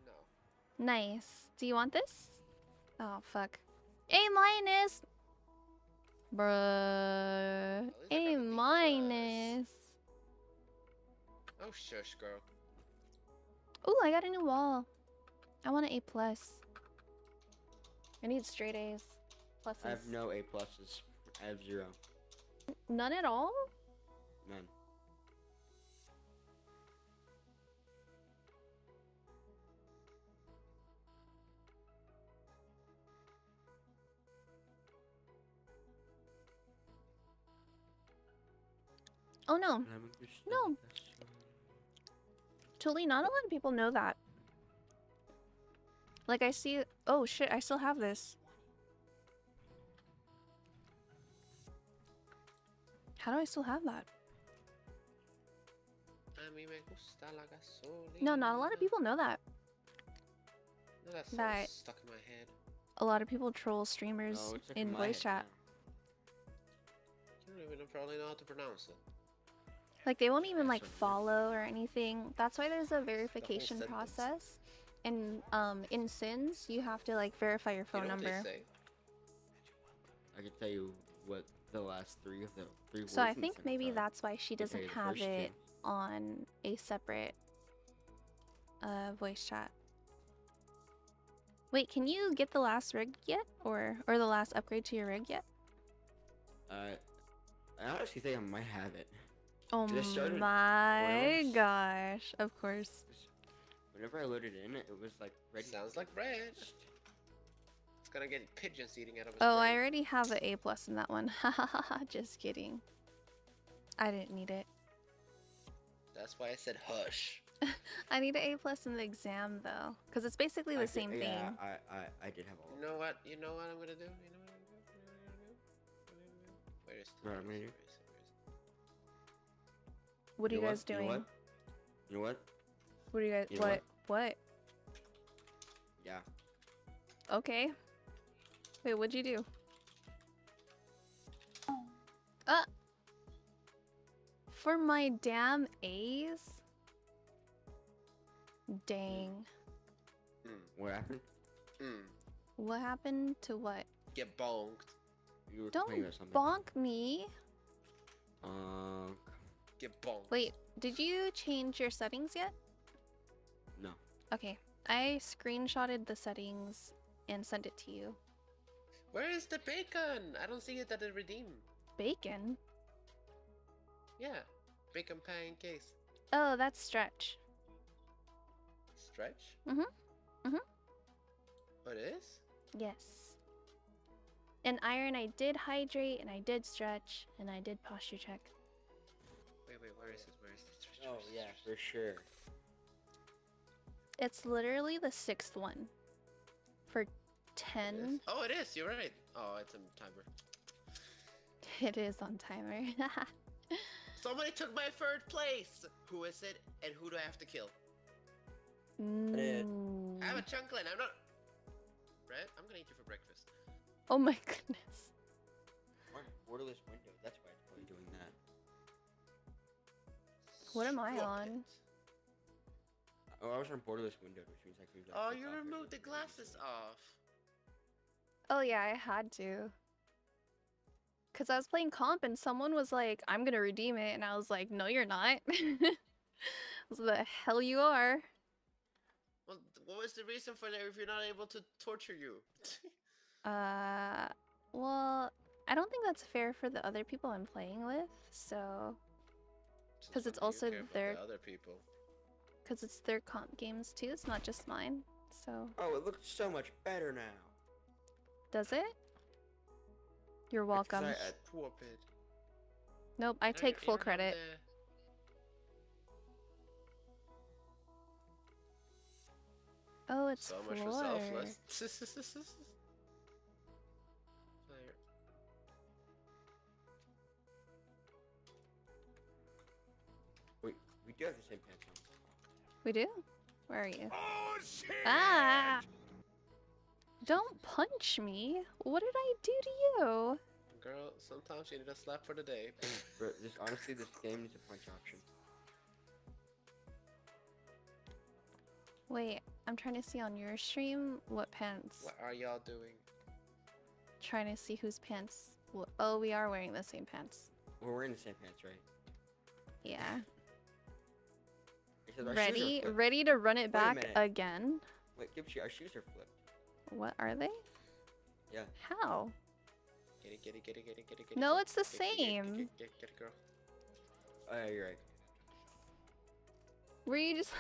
No. Nice. Do you want this? Oh, fuck. A minus! Bruh. At least I got A a D+. minus. Oh, shush, girl. Ooh, I got a new wall. I want an A plus. I need straight A's. Pluses. I have no A pluses. I have 0. None at all? None. Oh no. No. Totally not a lot of people know that. Like I see, oh shit, I still have this. How do I still have that? A mí me gusta la gasolina. No, not a lot of people know that. No, that song's that- stuck in my head. A lot of people troll streamers No, it's like in my voice head chat. You don't even probably know how to pronounce it. Like they won't even Yeah, like so- follow or anything. That's why there's a verification sentence. process. And in Sins, you have to like verify your phone You know what number. they say? I can tell you what the last 3 of the 3 words So I in the think sentence maybe are. that's why she I can tell doesn't you the have first it 2. on a separate voice chat. Wait, can you get the last rig yet? Or the last upgrade to your rig yet? I honestly think I might have it. Oh 'Cause I started my Wales. gosh. Of course. Whenever I loaded in, it was like ready. Sounds like bread. It's gonna get pigeons eating out of his Oh, I brain. already have an A plus in that one. Just kidding. I didn't need it. That's why I said hush. I need an A plus in the exam though, because it's basically the same thing. Yeah, I did have all. You know what? You know what I'm gonna do? You know what I'm gonna do? Where is What I'm gonna do? What are you know guys doing? You know what? What are you guys? You know What? What? Yeah. Okay. Wait, what'd you do? For my damn A's? Dang. What happened? What happened to what? Get bonked. You were Don't complaining about something. bonk me. Get bonked. Wait, did you change your settings yet? No. Okay, I screenshotted the settings and sent it to you. Where is the bacon? I don't see it at the redeem. Bacon? Yeah. Bacon pancakes. Oh, that's stretch. Stretch? Mhm. Mhm. Oh, it is? Yes. And iron, I did hydrate, and I did stretch, and I did posture check. Wait, where is it? Where is the stretch? Oh Where is the yeah, stretch? for sure. It's literally the 6th one. For It 10. is? Oh, it is. You're right. Oh, it's a timer. It is on timer. Somebody took my third place. Who is it? And who do I have to kill? did. Mm. I'm a chunkling. I'm not. Red, I'm gonna eat you for breakfast. Oh my goodness. We're on borderless window. That's why it's probably doing that. What am I Stop on? it. Oh, I was on borderless window, which means I can. Like, Oh, click you off it removed the and glasses off. Oh yeah, I had to. Cause I was playing comp and someone was like, I'm gonna redeem it, and I was like, no you're not. The hell you are. Well, what was the reason for that if you're not able to torture you? Well, I don't think that's fair for the other people I'm playing with, so... Since 'Cause it's when do you also care about their- the other people. Because it's their comp games too, it's not just mine, so... Oh, it looks so much better now. Does it? You're welcome. Poor bit. Nope, I take full credit. Oh, it's So much for floor. selfless. Wait, we do have the same pants on. We do? Where are you? Oh, shit! Ah! Don't punch me! What did I do to you? Girl, sometimes you need a slap for the day. Bro, honestly, this game needs a punch option. Wait, I'm trying to see on your stream what pants. What are y'all doing? Trying to see whose pants. Oh, we are wearing the same pants. We're wearing the same pants, right? Yeah. Because our shoes are Ready? flipped. Ready to run it Wait a back minute. again? Wait, Kimchi, our shoes are flipped. What are they? Yeah. How? Get it, get it, get it, get it, get it, get it. No, get it, it's the get it, get it, same. get it, girl. Oh, yeah, you're right. Were you just...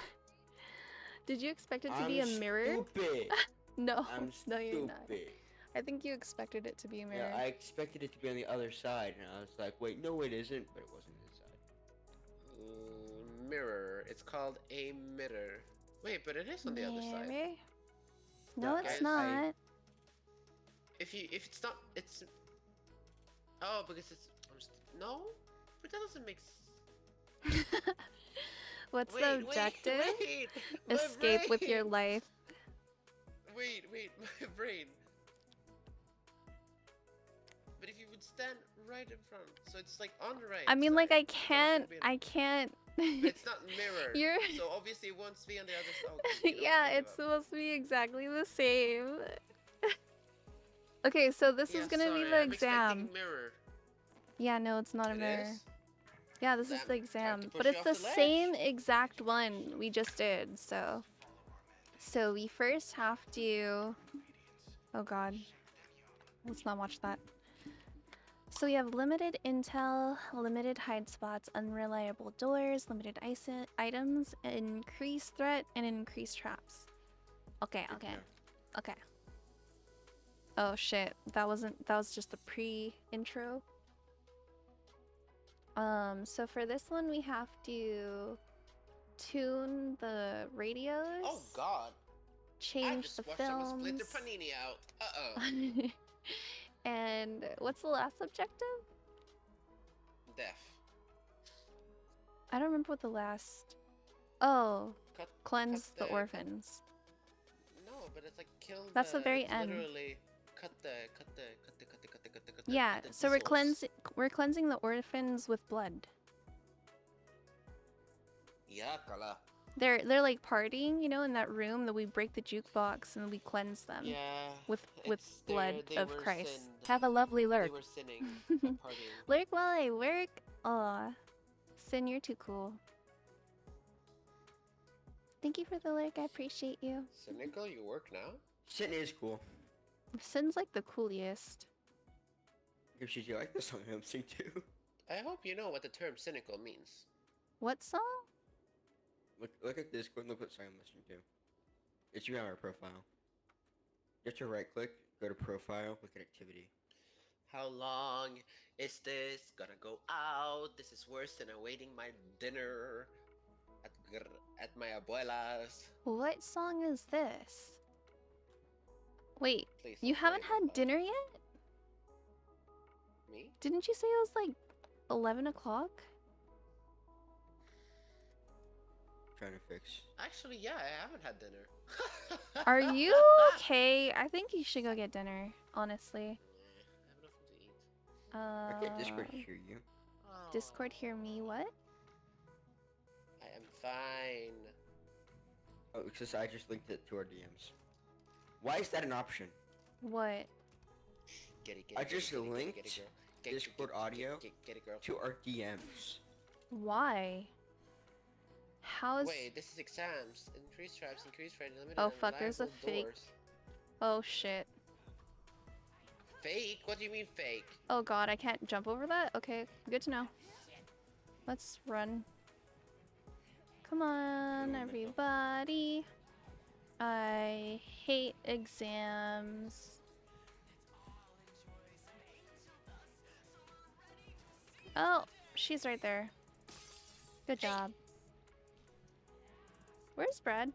Did you expect it to be a I'm mirror? Stupid. No. I'm No, you're not. stupid. I think you expected it to be a mirror. Yeah, I expected it to be on the other side, and I was like, wait, no, it isn't, but it wasn't this side. Mirror. It's called a mirror. Wait, but it is on the other side. Mirror? No, Yeah, it's guys, not. If it's not, it's. Oh, because it's. No, but that doesn't make. What's Wait, the wait, objective? wait, my Escape with your brain. life. Wait, my brain. But if you would stand right in front, so it's like on the right. I mean, like, side, I can't. so it should be I can't. But it's not mirror. You're. So obviously it won't be on the other side. Okay, you know Yeah, what, I give it's up. supposed to be exactly the same. Okay, so this Yeah, is gonna be sorry, the I'm expecting exam. mirror. Yeah, no, it's not a It mirror. is? Yeah, this is Damn, the time exam, to but push it's you the off the ledge. same exact one we just did. So we first have to. Oh God, let's not watch that. So we have limited intel, limited hide spots, unreliable doors, limited items, increased threat, and increased traps. Okay, Good to okay, know. okay. Oh shit, that was just the pre-intro. So for this one we have to tune the radios. Oh God! I Change just the watched someone split films. their panini out. And what's the last objective? Deaf. I don't remember what the last. Oh, Cut. cleanse cut the orphans. No, but it's like kill. That's the very it's end. Literally, cut the. Yeah, cut the so we're souls. cleansing the orphans with blood. Yakala. They're like partying, you know, in that room that we break the jukebox and we cleanse them Yeah. with it's blood they of were Christ. sinned. Have a lovely They lurk. were sinning. by partying. Lurk while I work. Aw, Sin, you're too cool. Thank you for the lurk. I appreciate you. Cynical, you work now? Sitting is cool. Sin's like the coolest. Kimchi, do you like the song I'm singing too? I hope you know what the term cynical means. What song? Look at Discord and look what song I'm listening to. It should be on our profile. You have to right click, go to profile, look at activity. How long is this gonna go out? This is worse than awaiting my dinner at my abuela's. What song is this? Wait, Please you don't haven't play had with dinner yet? me? Didn't you say it was like 11 o'clock? Trying to fix. Actually, yeah, I haven't had dinner. Are you okay? I think you should go get dinner, honestly. I have nothing to eat. Okay, Discord hear you. Oh, Discord hear me, what? I am fine. Oh, it's just I just linked it to our DMs. Why is that an option? What? Get it, I just linked girl. Discord audio Get it, girl. to our DMs. Why? How is... Wait, this is exams. Increase traps, increase range, limited. Oh, fuck, there's a unreliable fake. doors. Oh, shit. Fake? What do you mean fake? Oh god, I can't jump over that? Okay, good to know. Let's run. Come on, everybody. I hate exams. Oh, she's right there. Good job. Where's Brad?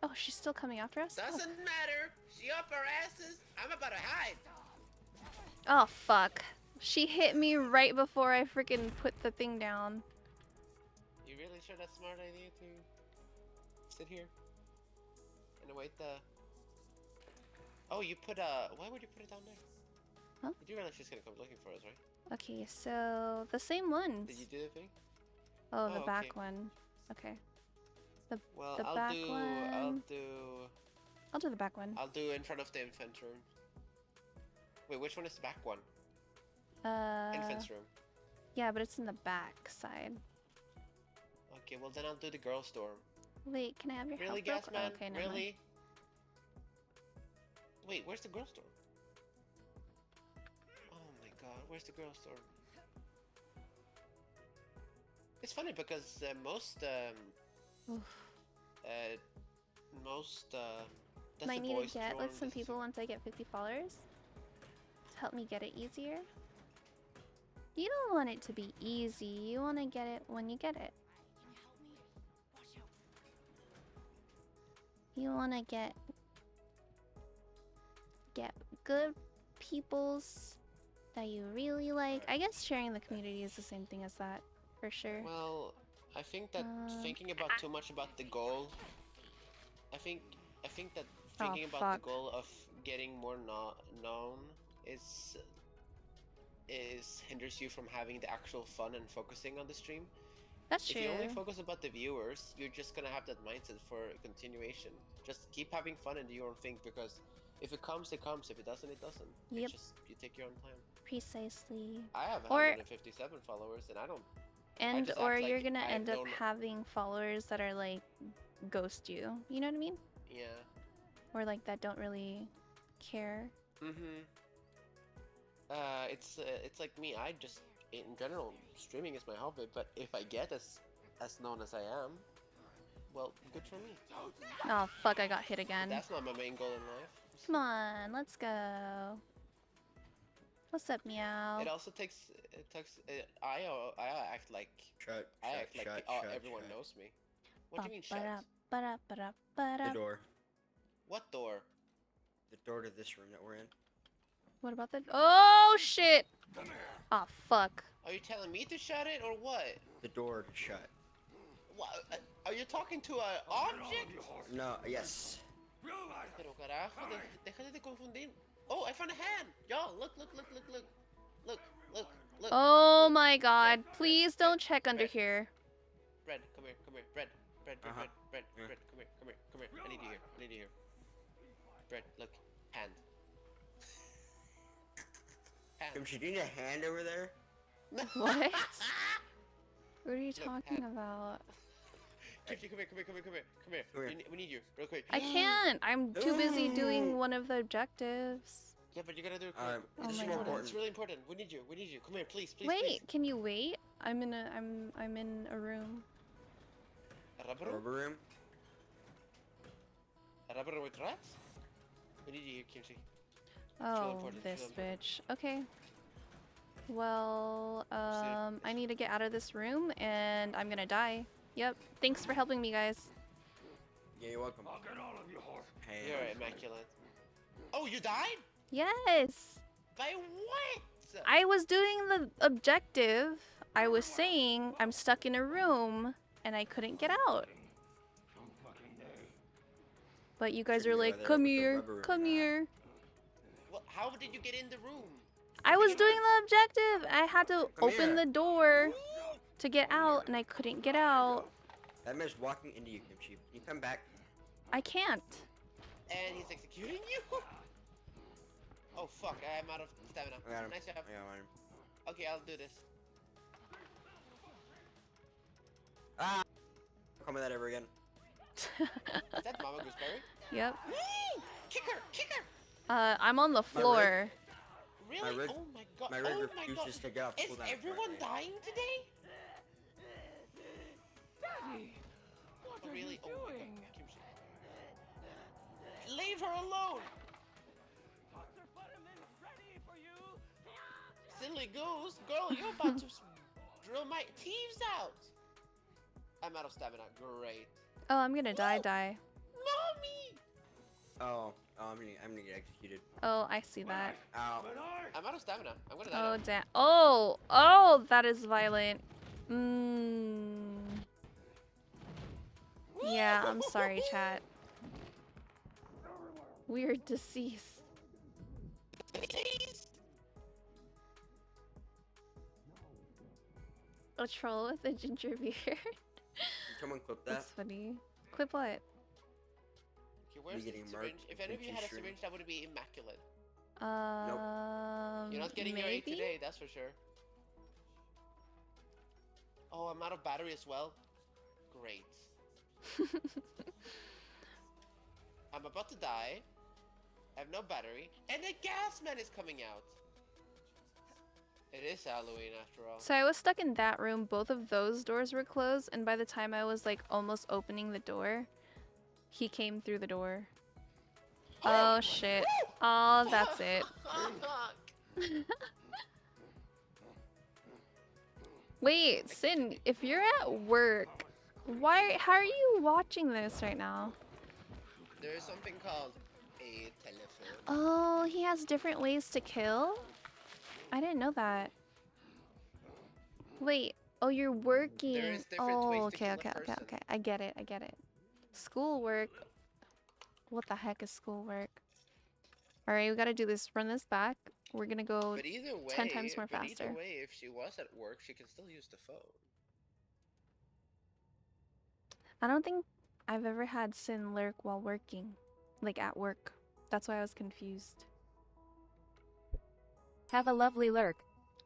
Oh, she's still coming after us? Oh. Doesn't matter. She up our asses. I'm about to hide. Oh, fuck. She hit me right before I freaking put the thing down. You really sure that's a smart idea to sit here and await the... Oh, you put why would you put it down there? Huh? You do realize she's gonna come looking for us, right? Okay, so the same ones. Did you do the thing? Oh, Oh, the back okay. one. Okay. Well, The I'll back do. one. I'll do the back one. I'll do in front of the infant room. Wait, which one is the back one? Infant's room. Yeah, but it's in the back side. Okay, well then I'll do the girls' dorm. Wait, can I have your Really, help? gas man? Okay, never mind. Really? Wait, where's the girls' dorm? Oh my god, where's the girls' dorm? It's funny because most Oof. that's Might the need boys' to get dorm, with some this is- people once I get 50 followers to help me get it easier. You don't want it to be easy. You want to get it when you get it. You want to get good peoples that you really like. I guess sharing the community is the same thing as that, for sure. Well, I think that thinking about too much about the goal. I think that thinking about fuck. the goal of getting more known is hinders you from having the actual fun and focusing on the stream. That's If true. you only focus about the viewers, you're just gonna have that mindset for continuation. Just keep having fun and do your own thing, because if it comes, it comes. If it doesn't, it doesn't. Yep. It's just you take your own time. Precisely. I have Or- 157 followers, and I don't. And just or act like you're gonna I end up don't- having followers that are like ghost you. You know what I mean? Yeah. Or like that don't really care. Mm-hmm. It's like me. I just, in general, streaming is my hobby. But if I get as known as I am, well, good for me. Oh fuck! I got hit again. That's not my main goal in life. Come on, let's go. What's up, meow? It also takes. I act like. Shut. I Shut. act like Shut. oh, shut, everyone shut. knows me. What do you mean shut? The door. What door? The door to this room that we're in. What about the? Oh shit! Oh fuck! Are you telling me to shut it or what? The door to shut. What? Are you talking to an object? No. Yes. Pero carajo, déjate de confundir. Oh, I found a hand! Y'all, look. Oh look. my god! Red, Please red, don't check under red. here. Bread, come here. Bread, Uh-huh. bread, Yeah. come here. I need you here. Bread, look. Hand. Hand. Kimchi, do you need a hand over there? What? What are you Look, talking hand. about? Kimchi, come here. Come here. We need you, real quick. I can't. I'm too busy doing one of the objectives. Yeah, but you gotta do it Alright, quick. this is more God. important. It's really important. We need you. Come here, please. Wait, can you wait? I'm in a room. A rubber room? Rubber room. A rubber room with rats? We need you here, Kimchi. Oh, important, this it's really bitch. Okay. Well, See, I need to get out of this room and I'm gonna die. Yep. Thanks for helping me, guys. Yeah, you're welcome. Hand. You're immaculate. Oh, you died? Yes. By what? I was doing the objective. I was saying I'm stuck in a room and I couldn't get out. But you guys Figured are you like, were there come with the here, rubber room come hat. here. Well, how did you get in the room? I was begin doing with? the objective. I had to Come open here. the door to get out and I couldn't get out. That man's walking into you, Kimchi. Can you come back? I can't. And he's executing you? Oh, fuck. I'm out of stamina. I got him. Nice job. I got him. Okay, I'll do this. Ah! Don't call me that ever again. Is that Mama Gooseberry? Yep. Kick her! I'm on the floor. Really? rig- Oh my god. My rig oh my god. refuses to get off Is cooldown. everyone apparently. dying today? Oh, really? Oh my god. Kimchi. Leave her alone! Silly goose! Girl, you're about to drill my teeth out! I'm out of stamina. Great. Oh, I'm gonna die. Mommy! Oh, I'm gonna get executed. Oh, I see that. Ow. I'm out of stamina. I'm gonna die. Oh, now. damn. Oh, that is violent. Yeah, I'm sorry, chat. Weird deceased. Please! A troll with a ginger beard. Can someone clip that? That's funny. Clip what? Okay, where's the getting syringe? marked If any of you had a stream. syringe, that would be immaculate. Um, You're not getting your A maybe? today, that's for sure. Oh, I'm out of battery as well. Great. I'm about to die. I have no battery, and the gas man is coming out. It is Halloween after all. So I was stuck in that room. Both of those doors were closed, and by the time I was like almost opening the door, he came through the door. Oh shit. Oh, that's it. Wait, Sin, if you're at work, how are you watching this right now? There is something called a telephone. Oh, he has different ways to kill? I didn't know that. Wait, oh, you're working. There is different ways Oh, to okay, kill a okay, okay, person. okay. I get it, I get it. Schoolwork. What the heck is schoolwork? Alright, we gotta do this. Run this back. We're gonna go But either way, 10 times more faster. Either way, if she was at work, she can still use the phone. I don't think I've ever had Sin lurk while working. Like at work. That's why I was confused. Have a lovely lurk.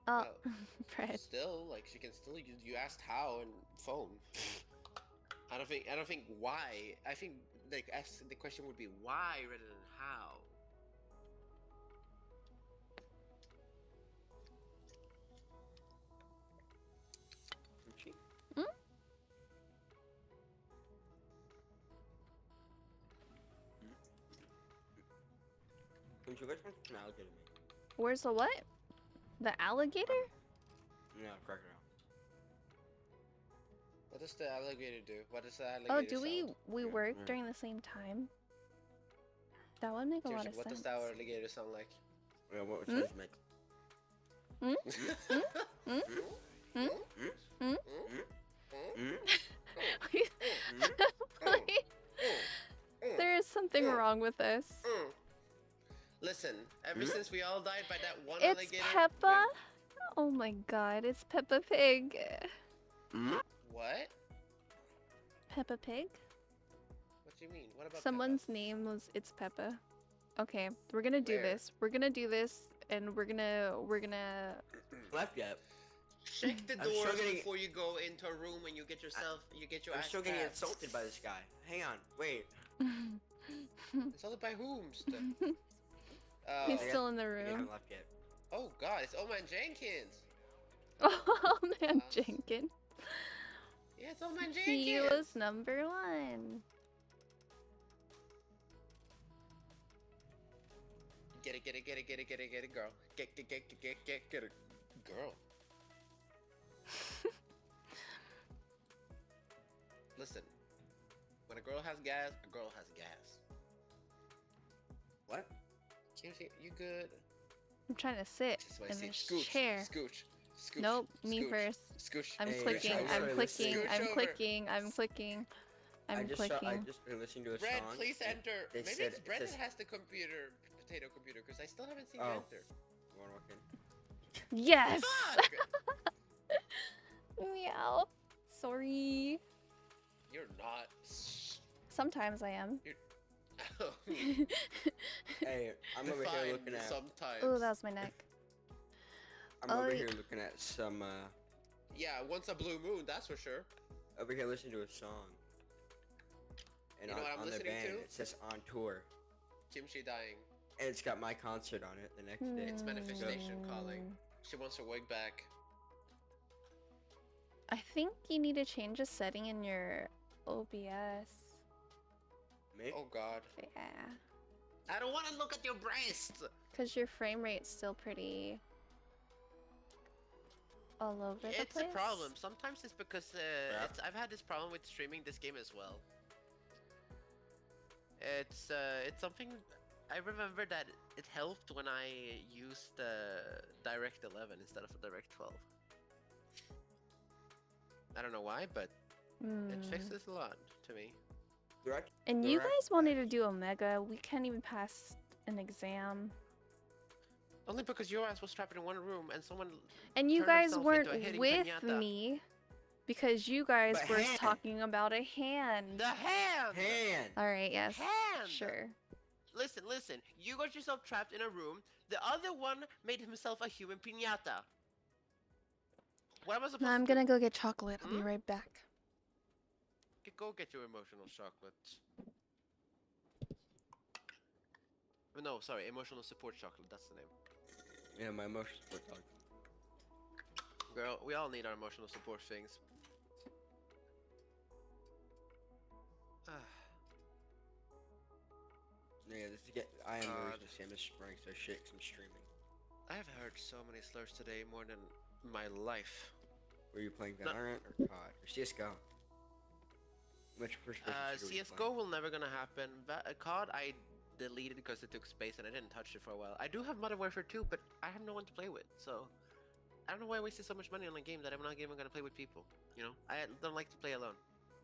Oh, Well, Fred. Still, like she can still use. You asked how and phone. I don't think why. I think like the question would be why rather than how. Kimchi? Kimchi, which one's an alligator meat? Where's the what? The alligator? No, crocodile. What does the alligator do? What does the alligator Oh, do sound? we Yeah, work mm. during the same time? That would make a lot Seriously, of what sense. does the alligator sound like? Yeah, what Hmm? sounds make? Hmm? Hmm? Hmm? Hmm? Wait, there is something wrong with this. Listen, ever since we all died by that one It's alligator. Peppa? Oh my god, it's Peppa Pig. What? Peppa Pig? What do you mean? What about Someone's name was It's Peppa. Okay, we're gonna do Where? this. We're gonna do this, and we're gonna Left yet. Check the I'm still doors getting- before you go into a room and you get your I'm ass still getting tapped. insulted by this guy. Hang on, wait. Insulted by whomst? He's Oh. still in the We room. haven't left yet. Oh god, it's Old Man Jenkins. Oh man, Yes. Jenkins. Yeah, it's Old Man Jenkins. He was number 1. Get it, girl. Get it, girl. Listen, when a girl has gas, a girl has gas. What? Kimchi, you good? I'm trying to sit Just want in to see this scooch, chair. scooch. Nope, me scooch, first. Scooch. I'm Hey, clicking, I'm I'm sorry, clicking, listen. I'm Scooch over. clicking, I'm clicking. I I'm just clicking. been listening to a Brett, song. please and enter. they Maybe said- it's it Brett that says- has the potato computer, because I still haven't seen Oh. you enter. You wanna walk in? Yes! Fuck! Meow. Sorry. You're not. Sometimes I am. Hey, I'm over here Define looking at. sometimes. Oh, that was my neck. I'm Oh, over yeah. here looking at some. Yeah, once a blue moon, that's for sure. Over here listening to a song. And You know on, what I'm on the listening band to? it says on tour, Kimchi dying. and it's got my concert on it the next day. It's manifestation calling. Hmm. She wants her wig back. I think you need to change a setting in your OBS. Me? Oh god. Yeah. I don't want to look at your breasts! Because your frame rate's still pretty all over the It's place. a problem. Sometimes it's because Yeah. I've had this problem with streaming this game as well. It's something I remember that it helped when I used Direct 11 instead of Direct 12. I don't know why, but it Hmm. fixes a lot to me. Direct- And you Direct guys wanted to Pass. do Omega. We can't even pass an exam. Only because your ass was trapped in one room and someone. And you turned guys himself weren't into a hitting with piñata. me because you guys But were hand. talking about a hand. The hand. Hand. All right, yes. Hand. Sure. Listen. You got yourself trapped in a room. The other one made himself a human piñata. What am I supposed Now I'm to gonna go get chocolate. I'll be Hmm? right back. do? Go get your emotional chocolate. No, sorry, emotional support chocolate. That's the name. Yeah, my emotions were dog. Girl, we all need our emotional support things. Yeah, this is I am the God. reason Sam is spraying so shit 'cause I'm streaming. I have heard so many slurs today, more than my life. Were you playing No. Valorant or COD or CS:GO? Which first person shooter were you CS:GO playing? will never gonna happen. COD I deleted because it took space and I didn't touch it for a while. I do have Modern Warfare 2, but I have no one to play with, so I don't know why I wasted so much money on a game that I'm not even gonna play with people. You know, I don't like to play alone.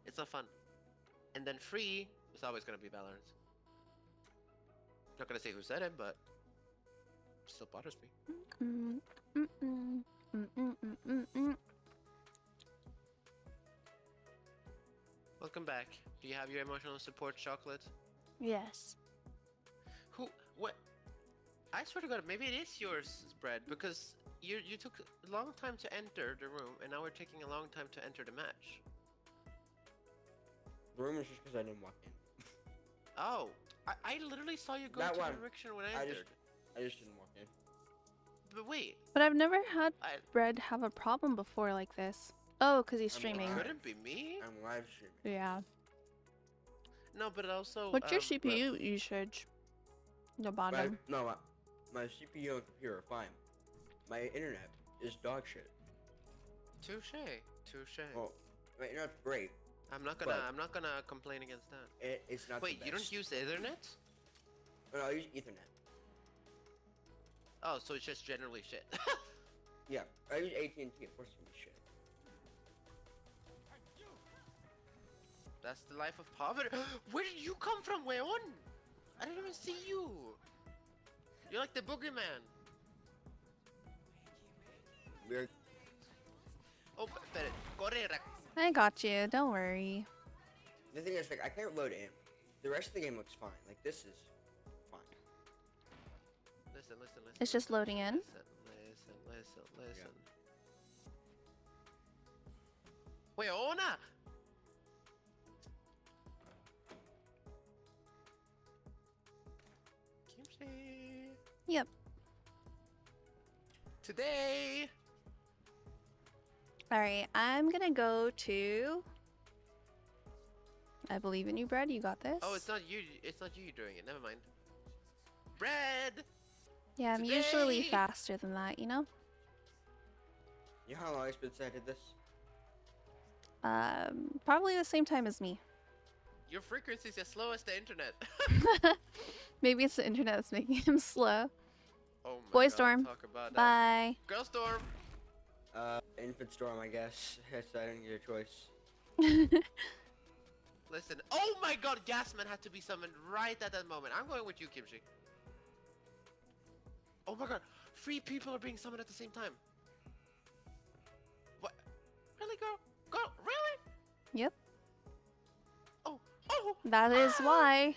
It's not fun. And then free is always gonna be Valorant. Not gonna say who said it, but it still bothers me. Mm, mm, mm, mm, mm, mm, mm, mm. Welcome back. Do you have your emotional support chocolate? Yes. Who? What? I swear to God, maybe it is yours, Bread, because you took a long time to enter the room, and now we're taking a long time to enter the match. The room is just because I didn't walk in. Oh, I literally saw you go That to one. the direction when I I entered. just didn't walk in. But wait, But I've never had I Bread have a problem before like this. Oh, because he's I'm streaming. alive. couldn't be me. I'm live streaming. Yeah. No, but also. What's your but- CPU usage? The bottom. My CPU and computer are fine. My internet is dog shit. Touche. Well, my internet's great. I'm not gonna complain against that. It's not. Wait, the you don't best. use Ethernet? No, I use Ethernet. Oh, so it's just generally shit. Yeah, I use AT&T. Of course, it's gonna be shit. That's the life of poverty. Where did you come from, weón? I didn't even see you. You're like the boogeyman. Weird. Oh, espera. Corre, I got you. Don't worry. The thing is, like, I can't load in. The rest of the game looks fine. Like, this is fine. Listen. It's just loading in. Listen. Weona! Kimchi. Yep. Today. All right. I'm gonna go to. I believe in you, Bread. You got this. Oh, it's not you. It's not you doing it. Never mind. Bread. Yeah, I'm usually today. faster than that, you know? You know how long it's been since I did this? Probably the same time as me. Your frequency is as slow as the internet. Maybe it's the internet that's making him slow. Oh my Boy God, Storm. talk about that. Bye. Girl Storm. Infant Storm, I guess. Yes, I didn't get a choice. Listen. Oh my God, Gasman had to be summoned right at that moment. I'm going with you, Kimchi. Oh my God, 3 people are being summoned at the same time. What? Really, girl? Girl, really? Yep. Oh. That is why.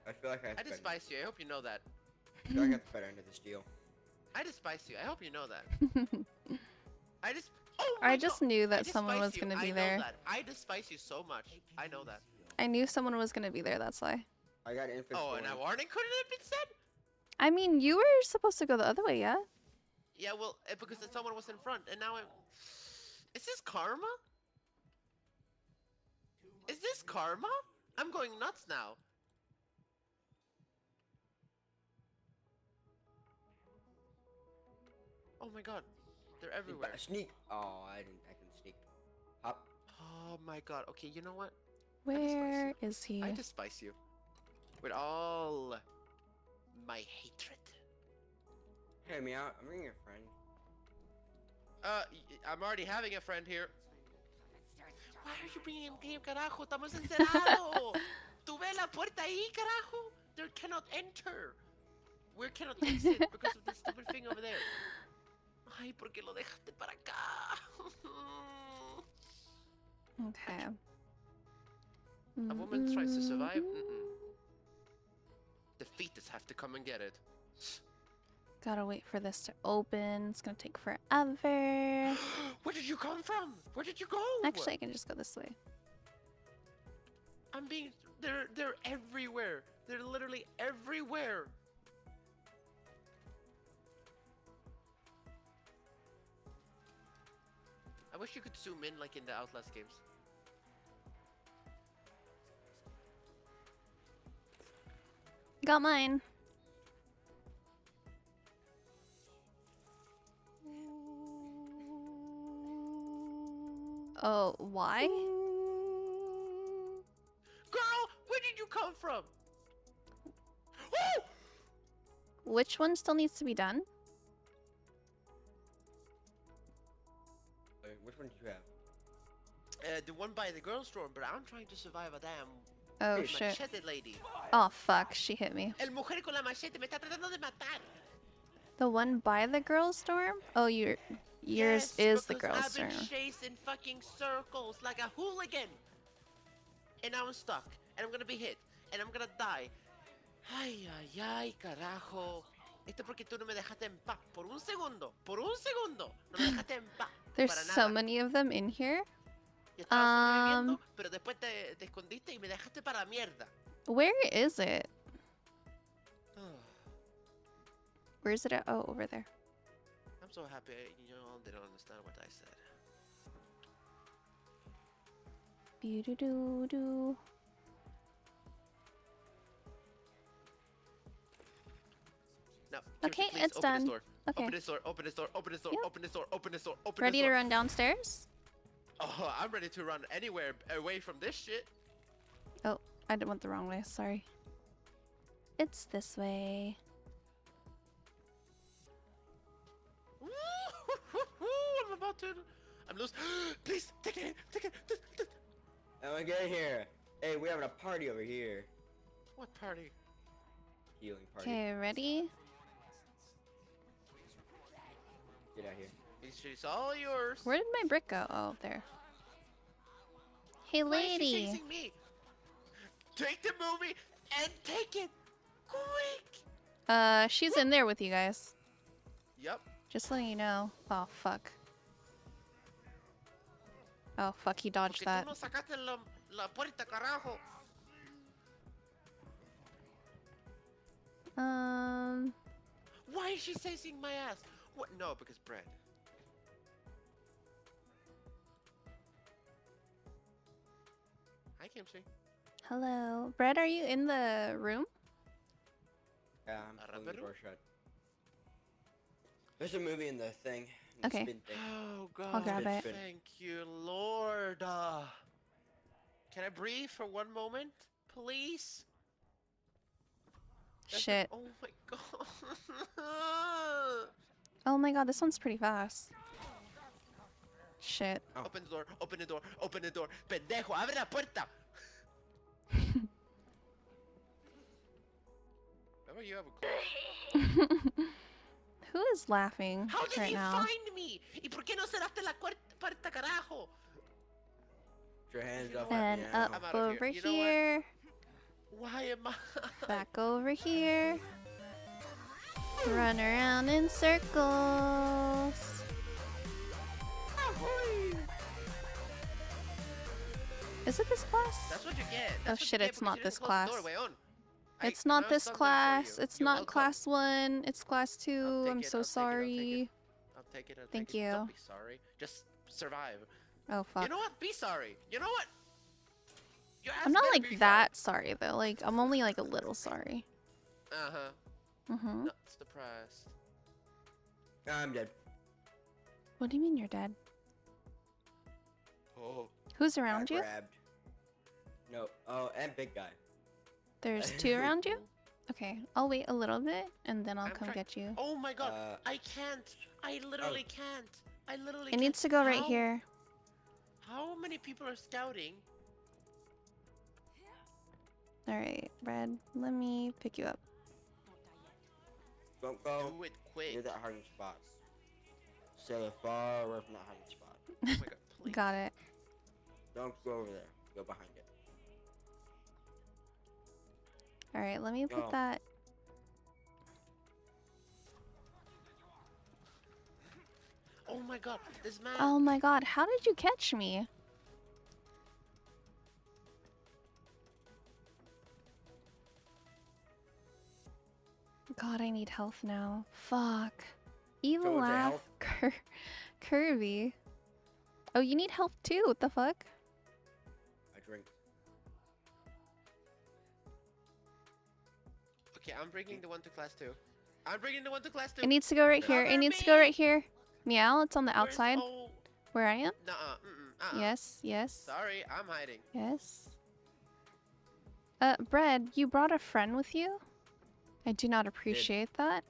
I feel like I despise you. I hope you know that. I feel like I got the better end of this deal. I despise you. I hope you know that. Oh my I just God. knew I that someone despise was you. gonna I be know there. that. I despise you so much. I know that. I knew someone was gonna be there, that's why. I got Infant Oh, Storm. and a warning couldn't have been said? I mean, you were supposed to go the other way, yeah? Yeah, well, because then someone was in front, and now I'm... Is this karma? Is this karma? I'm going nuts now. Oh my God. They're everywhere. Sneak. Oh, I can sneak. Hop. Oh my God. Okay, you know what? Where is he? I despise you. With all my hatred. Hey, me out. I'm bringing a friend. I'm already having a friend here. Why are you bringing him, carajo? Estamos encerrados. Tú ves la puerta ahí, carajo. They cannot enter. We cannot exit because of this stupid thing over there. Ay, ¿por qué lo dejaste para acá? Okay. A woman tries to survive? The fetus have to come and get it. Gotta wait for this to open. It's gonna take forever. Where did you come from? Where did you go? Actually, I can just go this way. I'm being... They're everywhere. They're literally everywhere. I wish you could zoom in like in the Outlast games. Got mine. Oh, why? Girl, where did you come from? Woo! Which one still needs to be done? Wait, which one did you have? The one by the girls' dorm, but I'm trying to survive a damn Oh shit. machete lady. Oh fuck, she hit me. El mujer con la machete me está tratando de matar. The one by the girls' dorm? Oh, yours Yes, is the because girls' I've been dorm. chased in fucking circles like a hooligan. And now I'm stuck. And I'm gonna be hit. And I'm gonna die. Ay, ay, ay, carajo. Esto porque tú no me dejaste en paz. Por un segundo. Por un segundo. No me dejaste en paz. There's para so nada. many of them in here. Y estaba sobreviviendo, pero después te escondiste y me dejaste para la mierda. Where is it? Where is it at? Oh, over there. I'm so happy you all didn't understand what I said. Doo-doo-doo-doo. Now, Okay, please it's open done. This door. Okay. Open this door, open this door, open this door, Yep. open this door, open this door, open Ready this to door. run downstairs? Oh, I'm ready to run anywhere away from this shit. Oh, I went the wrong way. Sorry. It's this way. I'm about to... I'm loose. Please, take it, take it. Oh, I get here. Hey, we're having a party over here. What party? Healing party. Okay, ready? Get out here. She's all yours. Where did my brick go? Oh, there. Hey, Why is she lady. chasing me? Take the movie and take it quick. She's in there with you guys. Yep. Just letting you know. Oh, fuck. Oh, fuck, he dodged Porque that. tú no sacaste la puerta, carajo. Why is she chasing my ass? What? No, because bread. Hi, Kimchi. Hello. Brett, are you in the room? Yeah, I'm pulling the Araperu? door shut. There's a movie in the thing. in the Okay. spin thing. Oh God! I'll grab it. Thank you, Lord. Can I breathe for one moment, please? Shit. Oh my God! Oh my god, this one's pretty fast. Shit. Oh. Open the door! Open the door! Open the door! Pendejo, abre la puerta! Remember, you have a crush. Who is laughing How did right you now? find me? ¿Y por qué no cerraste la puerta, carajo? Put your hands up. And yeah. up I'm out of over here. You know what? here. Why am I? Back over here. Run around in circles. Is it this class? That's what you get. Oh That's what shit, you get it's because not you this didn't close the class. doorway on. It's I not now this sung them for class. you. It's You're not welcome. class 1. It's class 2. I'll I'm take it, so I'll take it, I'll take sorry. it. I'll take it. I'll Thank take it. you. Don't be sorry. Just survive. Oh fuck. You know what? Be sorry. You know what? Your ass I'm not better be like that sorry though. Like I'm only like a little sorry. Sorry. Uh-huh. Mhm. Not surprised. I'm dead. What do you mean you're dead? Oh. Who's around you? Grabbed. No. Oh, and big guy. There's 2 around you? Okay, I'll wait a little bit and then I'll I'm come trying- get you. Oh my God! Uh, I can't. I literally can't. I literally. It needs to go right here. How many people are scouting? Alright, Red, let me pick you up. Don't go Do it quick. near that hiding spot. Stay far away from that hiding spot. Oh my god, please. Got it. Don't go over there. Go behind it. All right, let me put Go. that. Oh my god, this man. Oh my god, how did you catch me? God, I need health now. Fuck. Evil Someone say laugh. health. Kirby. Oh, you need health too. What the fuck? I drink. Okay, I'm bringing the one to class 2. I'm bringing the one to class 2. It needs to go right here. It Cover needs to go me! right here. Meow, it's on the Where's- outside. Oh, Where I am? nuh-uh. Yes, yes, Sorry, I'm hiding. yes. Bread, you brought a friend with you? I do not appreciate that.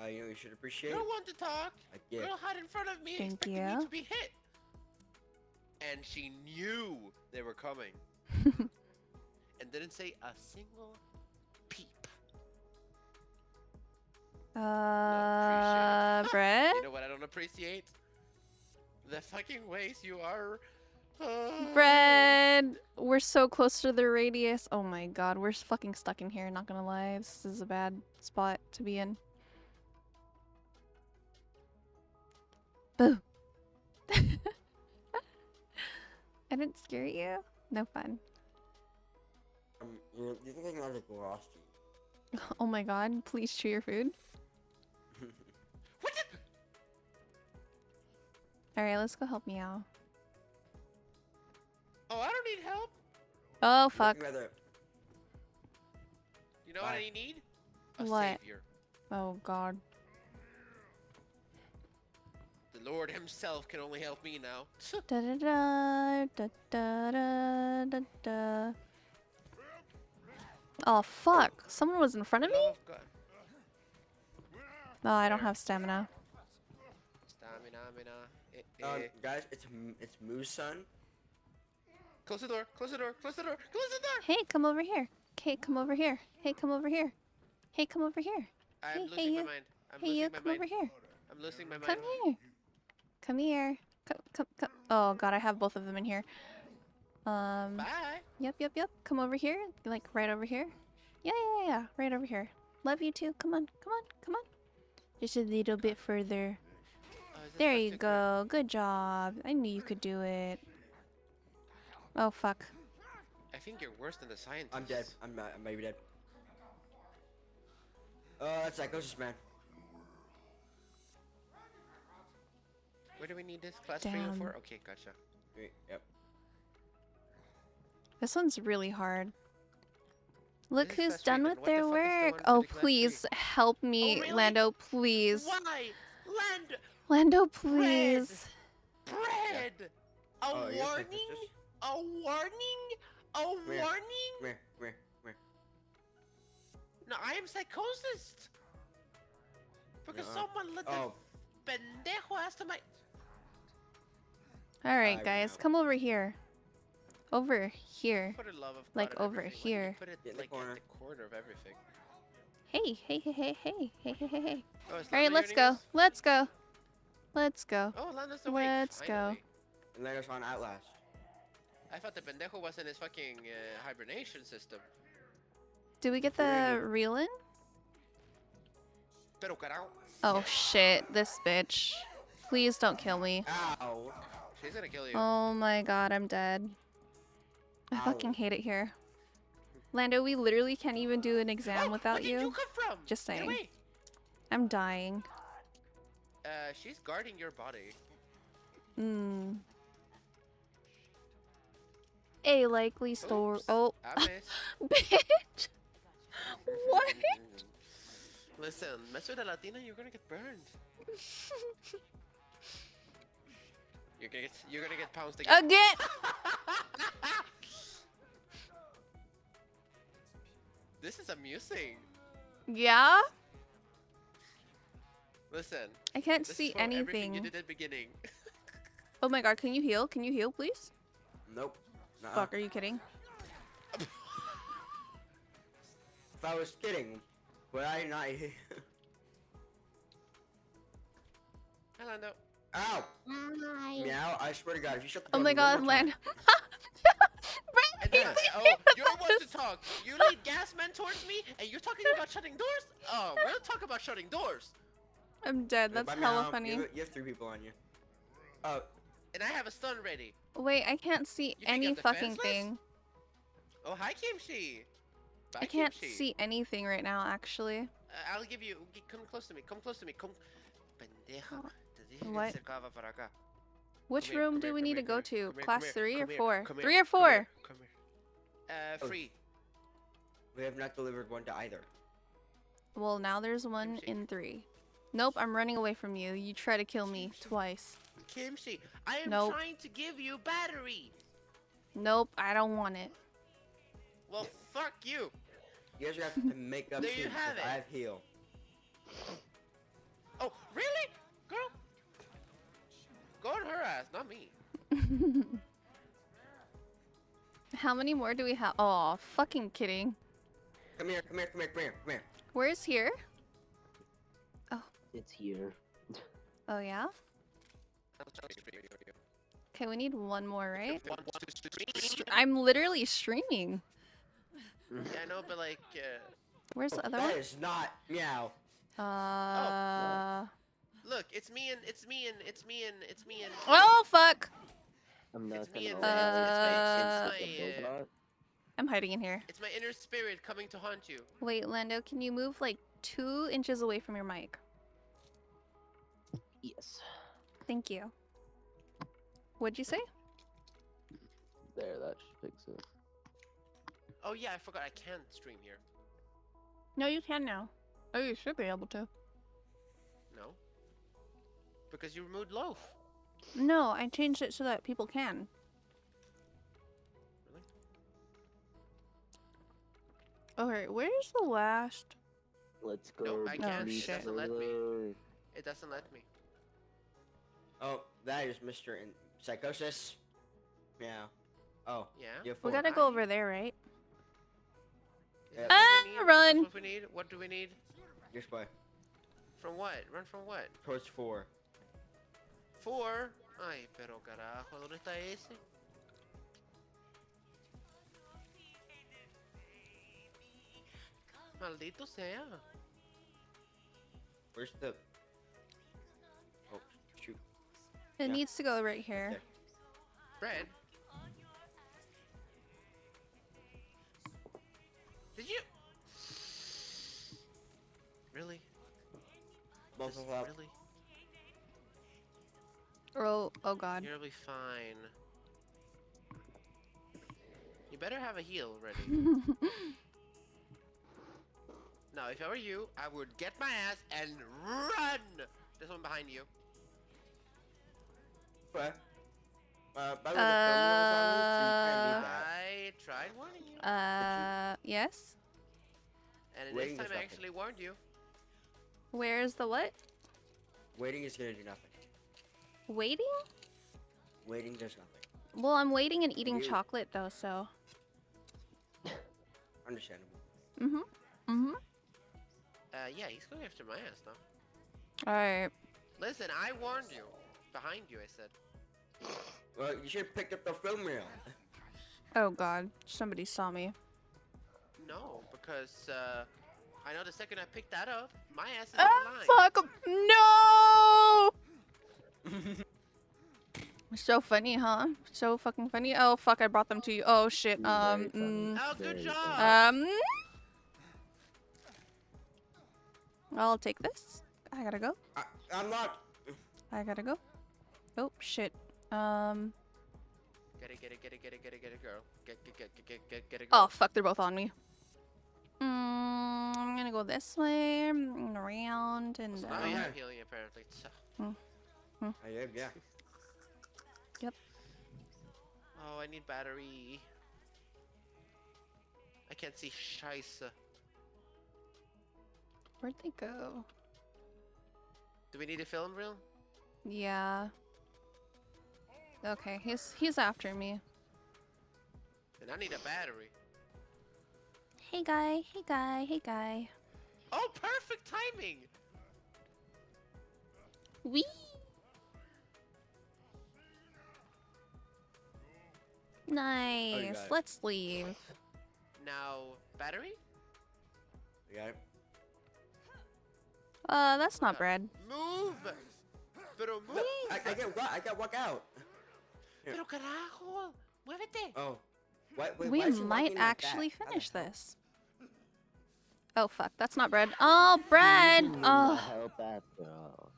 You know you should appreciate. You don't want to talk. I get. Girl hide in front of me, Thank expecting me you. to be hit. And she knew they were coming. And didn't say a single peep. appreciate it. Bread? You know what I don't appreciate? The fucking ways you are. Bread! We're so close to the radius. Oh my god, we're fucking stuck in here, not gonna lie. This is a bad spot to be in. Boo! I didn't scare you? No fun. You think I can have lost you? Oh my god, please chew your food. What the? Alright, let's go help Meow. Oh, I don't need help. Oh fuck. Rather, You know what Bye. I need? A What? savior. Oh god. The Lord himself can only help me now. Da da da da da da da da. Oh fuck! Someone was in front of me? Love of God. Oh, I don't have stamina. Stamina, mina. guys, it's Moo's son. Close the door. Close the door. Close the door. Close the door. Hey, come over here. Hey, come over here. Hey, come over here. Hey, come over here. I'm Hey, losing hey, my you. mind. I'm Hey, losing you, my come mind. over here. I'm losing my mind. Come here. Come here. Come. Oh god, I have both of them in here. Bye. Yep. Come over here. Like, right over here. Yeah. Right over here. Love you too. Come on. Just a little bit further. Oh, is this There first you secret? go. Good job. I knew you could do it. Oh, fuck. I think you're worse than the scientist. I'm dead. I'm maybe dead. That's Psychosis Man. Where do we need this? Class 3 or Damn. 4? Okay, gotcha. Wait, yep. This one's really hard. Look This is who's class three, done then with what the their fuck is the work. one Oh, for the class please three? help me, really? Lando, please. Why? Land Lando, please. bread. A Oh, you're warning. Psychosis? A warning. A Where? warning. Where? No, I am psychosis. Because Uh-uh. someone let Oh. the pendejo ass to my. All right, I guys, know. come over here. Over here. For the love of God Like and over everything, why do you here. Put it Get in the like corner. at the corner of everything. Hey. Oh, is All right, Lando let's joining go. us? Let's go. Oh, Lando's awake. Let's go. finally. And then it's on Outlast. I thought the pendejo was in his fucking hibernation system. Did we get Really? the reel in? Pero carajo. Oh shit, this bitch. Please don't kill me. Ow. She's gonna kill you. Oh my god, I'm dead. I Ow. fucking hate it here. Lando, we literally can't even do an exam Oh, without where did you. you come from? Just Get saying. away. I'm dying. She's guarding your body. A likely store. Oops, Oh, I missed. bitch. What? Listen, mess with a Latina, you're gonna get burned. You're gonna get pounced again. Again. This is amusing. Yeah. Listen. I can't This see is for everything you anything. did at the beginning. Oh my god, can you heal? Can you heal, please? Nope. Nuh-uh. Fuck, are you kidding? If I was kidding, would I not? Hi, Lando. Ow! Hi. Meow, I swear to God, if you shut the Oh door my one god, more time- Land. And Brandon, then, oh, you're the one to talk. You lead gas men towards me, and you're talking about shutting doors? Oh, we'll talk about shutting doors. I'm dead. That's Bye, hella Meow. funny. You have 3 people on you. Oh, And I have a stun ready. Wait, I can't see You think any I'm fucking defenseless? thing. Oh, hi, Kimchi. Bye, I can't Kimchi. see anything right now, actually. I'll give you. Come close to me. Come close to me. Come. Pendeja. Te dije que What? se acaba para acá. Which Come here, room come do here, we come need here, to go come to? here, come here, Class come 3 here, or come 4? here, come 3 here, or 4? Come here. Oh. 3. we have not delivered one to either. Well, now there's one Kimchi. in 3. Nope, I'm running away from you. You try to kill me Kimchi. twice. Kimchi, I am Nope. trying to give you battery. Nope, I don't want it. Well, fuck you. You guys are gonna have to make up There you soon, have because it. I have heal. Oh, really? Girl? Go on her ass, not me. How many more do we have? Oh, fucking kidding. Come here, come here, come here, come here, come here. Where's here? It's here. Oh, yeah? Okay, we need one more, right? One, two, three. I'm literally streaming. Yeah, I know, but like, Where's the other That one? is not Meow. look, it's me and it's me and it's me and it's me and. Oh, fuck! I'm not It's me gonna and lie. it's The my robot. I'm hiding in here. it's my inner spirit coming to haunt you. Wait, Lando, can you move like 2 inches away from your mic? Yes. Thank you. What'd you say? There, that should fix it. Oh yeah, I forgot I can't stream here. No, you can now. Oh, you should be able to. No. Because you removed loaf. No, I changed it so that people can. Really? Alright, where's the last? Let's go. Nope, I can't. It doesn't let me. further. It doesn't let me. Oh, that is Mr. In Psychosis. Meow. Oh, Yeah. you have We 4. gotta go over there, right? Is that Yeah. what we need? Run. Is this what we need? What do we need? This way. From what? Run from what? Towards 4. 4. Ay, pero carajo, ¿dónde está ese? Maldito sea. Where's the... Oh, shoot. It Yeah. needs to go right here. There. Bread. Did you? Really? Both Just of them. really? Oh god. You'll be fine. You better have a heal ready. Now, if I were you, I would get my ass and run! There's one behind you. Okay. By the way, the film was on me, so you can't leave that. I tried warning you. Yes? And Waiting this is time I nothing. actually warned you. Where's the what? Waiting is gonna do nothing. Waiting? Waiting does nothing. Well, I'm waiting and eating You- chocolate though, so. Understandable. Yeah, he's going after my ass now. Alright. Listen, I warned you. Behind you, I said. Well, you should have picked up the film reel. Oh god. Somebody saw me. No, because, I know the second I picked that up, my ass is on the line. Fuck! No! So funny, huh? So fucking funny. Oh fuck! I brought them to you. Oh shit. Very funny. Oh, good Very job! funny. I'll take this. I gotta go. I'm not. I gotta go. Oh shit. Get it, girl. Get it, girl. Oh fuck! They're both on me. I'm gonna go this way, and around, and. So now Oh, you yeah. have healing, apparently. Yeah. Yep. Oh, I need battery. I can't see Scheisse. Where'd they go? Do we need a film reel? Yeah. Okay, he's after me. And I need a battery. Hey guy, hey guy, hey guy. Oh, perfect timing! Wee. Nice. it. Let's leave. Now, battery? You got it? That's not God. bread. Move! Pero move! I got walk out. Pero carajo! Muévete! Oh. Wait, We why is he might walking like actually that? How the finish hell? this. Oh fuck, that's not bread. Oh, bread! You need my Oh, help after all.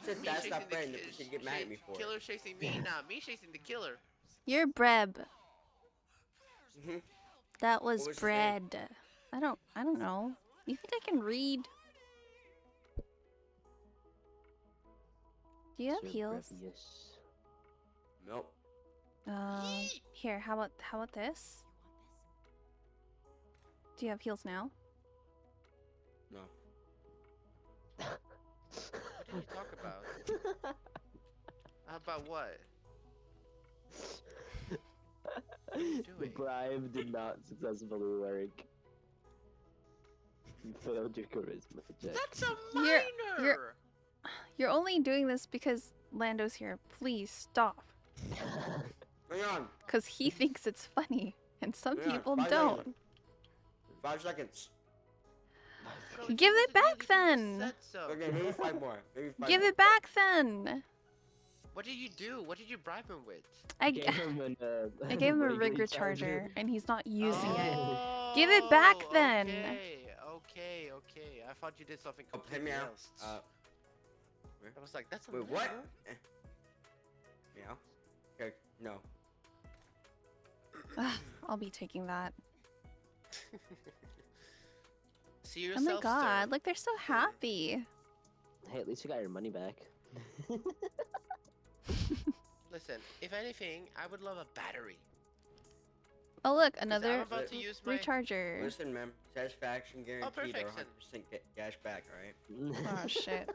Said Me that's chasing not the bread. ki- You should get mad at me for it. Killer chasing me? Nah, me chasing the killer. you're breb. Mhm. That was was his name? bread. I don't know. You think I can read? Do you have Sir heels? Brevious. Nope. Here, how about this? Do you have heels now? No. What did you talk about? About what? What are you The doing? bribe did not successfully work. You failed your charisma check. That's a You're- minor! You're only doing this because Lando's here. Please stop. Hang on. Because he thinks it's funny, and some Yeah, people 5 don't. seconds. 5 seconds. Bro, Give you it wanted to back leave, you just then. said so. Okay, maybe 5 more. Maybe 5 Give more. it back then. What did you do? What did you bribe him with? I Gave him I gave him a rig recharger, and he's not using it. Give it back then. Okay. I thought you did something Oh, hey, completely meow. else. I was like, that's a Wait, what? minor? Meow. Okay, no. Ugh, I'll be taking that. See Oh yourself, my god, sir. look, they're so happy. Hey, at least you got your money back. Listen, if anything, I would love a battery. Oh look, 'Cause I'm another about to use my... recharger. Listen, man. Satisfaction guaranteed or perfection. 100% cash back, alright? Oh shit.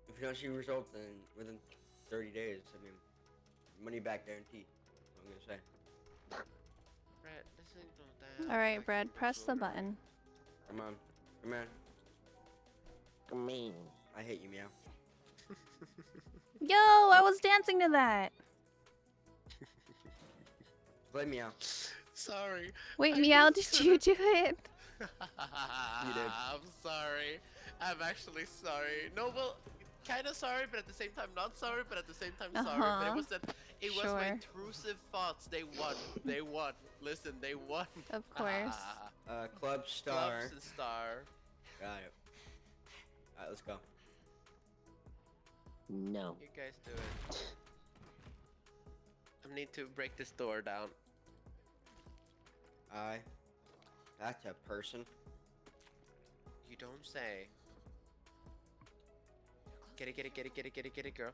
If you don't see results in within 30 days, I mean, money back guarantee. That's what I'm gonna say. Brett, this ain't no damn Alright, fucking Brad, press the disorder. button. Come on. Come on. Come in. I hate you, meow. Yo, I was dancing to that. Play meow. Sorry. Wait, I Meow, just did you do it? I'm sorry. I'm actually sorry. No, well, kind of sorry, but at the same time not sorry, but at the same time sorry. But Uh-huh. it was that it was my Sure. intrusive thoughts. They won. They won. Listen, they won. Of course. Club star. Clubs and star. Got it. Alright, let's go. No. You guys do it. I need to break this door down. That's a person. You don't say. Get it, girl. Get it, girl.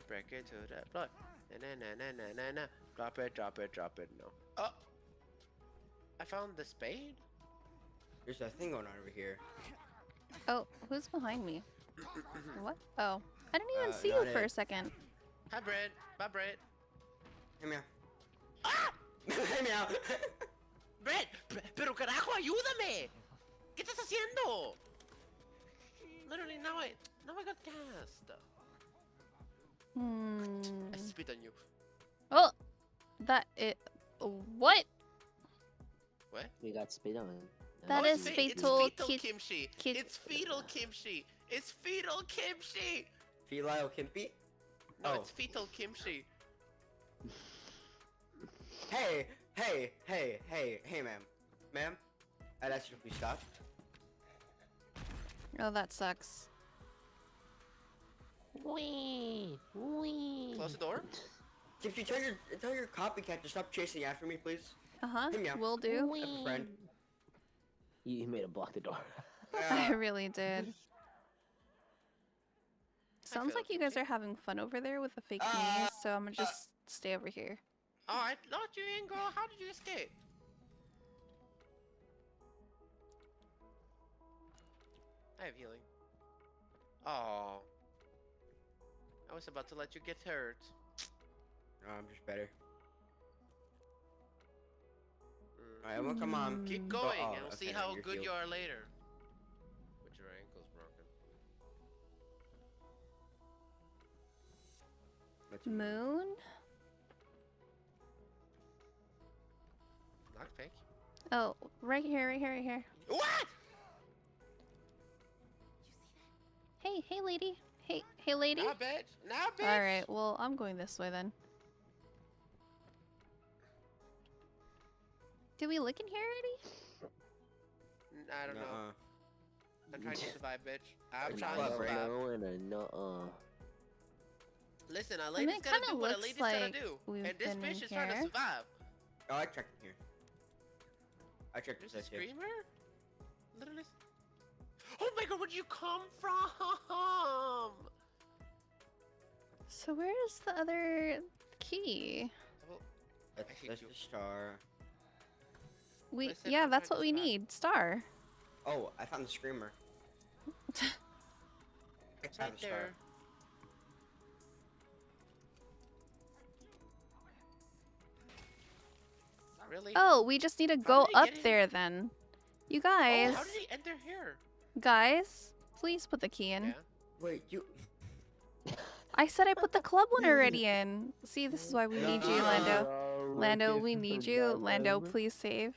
Break it to the blood. Na. Drop it, no. Oh! I found the spade? There's a thing going on over here. Oh, who's behind me? What? Oh, I didn't even see you not for it. a second. Hi, Brett. Bye, Brett. Hey, meow. Ah! Hey, meow. Brett, pero carajo, ayúdame! ¿Qué estás haciendo? Literally, now I got gassed. I spit on you. Oh, that it. What? What? We got spit on. That it's is it's fatal fetal kimchi. kid- It's fetal kimchi. It's fetal kimchi. Filial Kimpy? No, Oh. it's fetal kimchi. Hey, ma'am. Ma'am? I'd ask you to please stop. Oh, that sucks. Wee. Close the door. If you tell your copycat to stop chasing after me, please. Uh huh. Hey, meow. Will do. I have a friend. You made him block the door. I really did. Sounds feel like you okay. guys are having fun over there with the fake me, so I'm gonna just stay over here. Oh, I let you in, girl. How did you escape? I have healing. Oh. I was about to let you get hurt. No, I'm just better. Mm. Alright, well, come on. Keep going, Oh, and we'll see okay, how you're good healed. you are later. With your ankle Moon? Lockpick. Oh, right here, right here, right here. What? Hey, hey, lady. Hey, lady. Now, bitch. Now, bitch. All right. Well, I'm going this way then. Did we look in here already? I don't know. Nuh-uh. I'm trying to survive, bitch. I'm It's trying clever. to survive. No and a no. Listen, a I lady's mean, it gotta kinda do what a looks lady's gotta like do. we've And this been in bitch is trying to here. survive. Oh, I checked in here. I checked There's this a too. screamer? Literally. Oh my god, where'd you come from? So where's the other key? Oh, That's, I hate that's you. the star. We I said yeah, I'm that's trying what to we survive. need. Star. Oh, I found the screamer. It's found right the star. there. Really? Oh, we just need to How go did he up get in? there then. You Oh, guys, how did he enter here? guys, please put the key in. Yeah. Wait, you. I said I put the club one already in. See, this is why we need you, Lando. Lando, we need you. Lando, please save.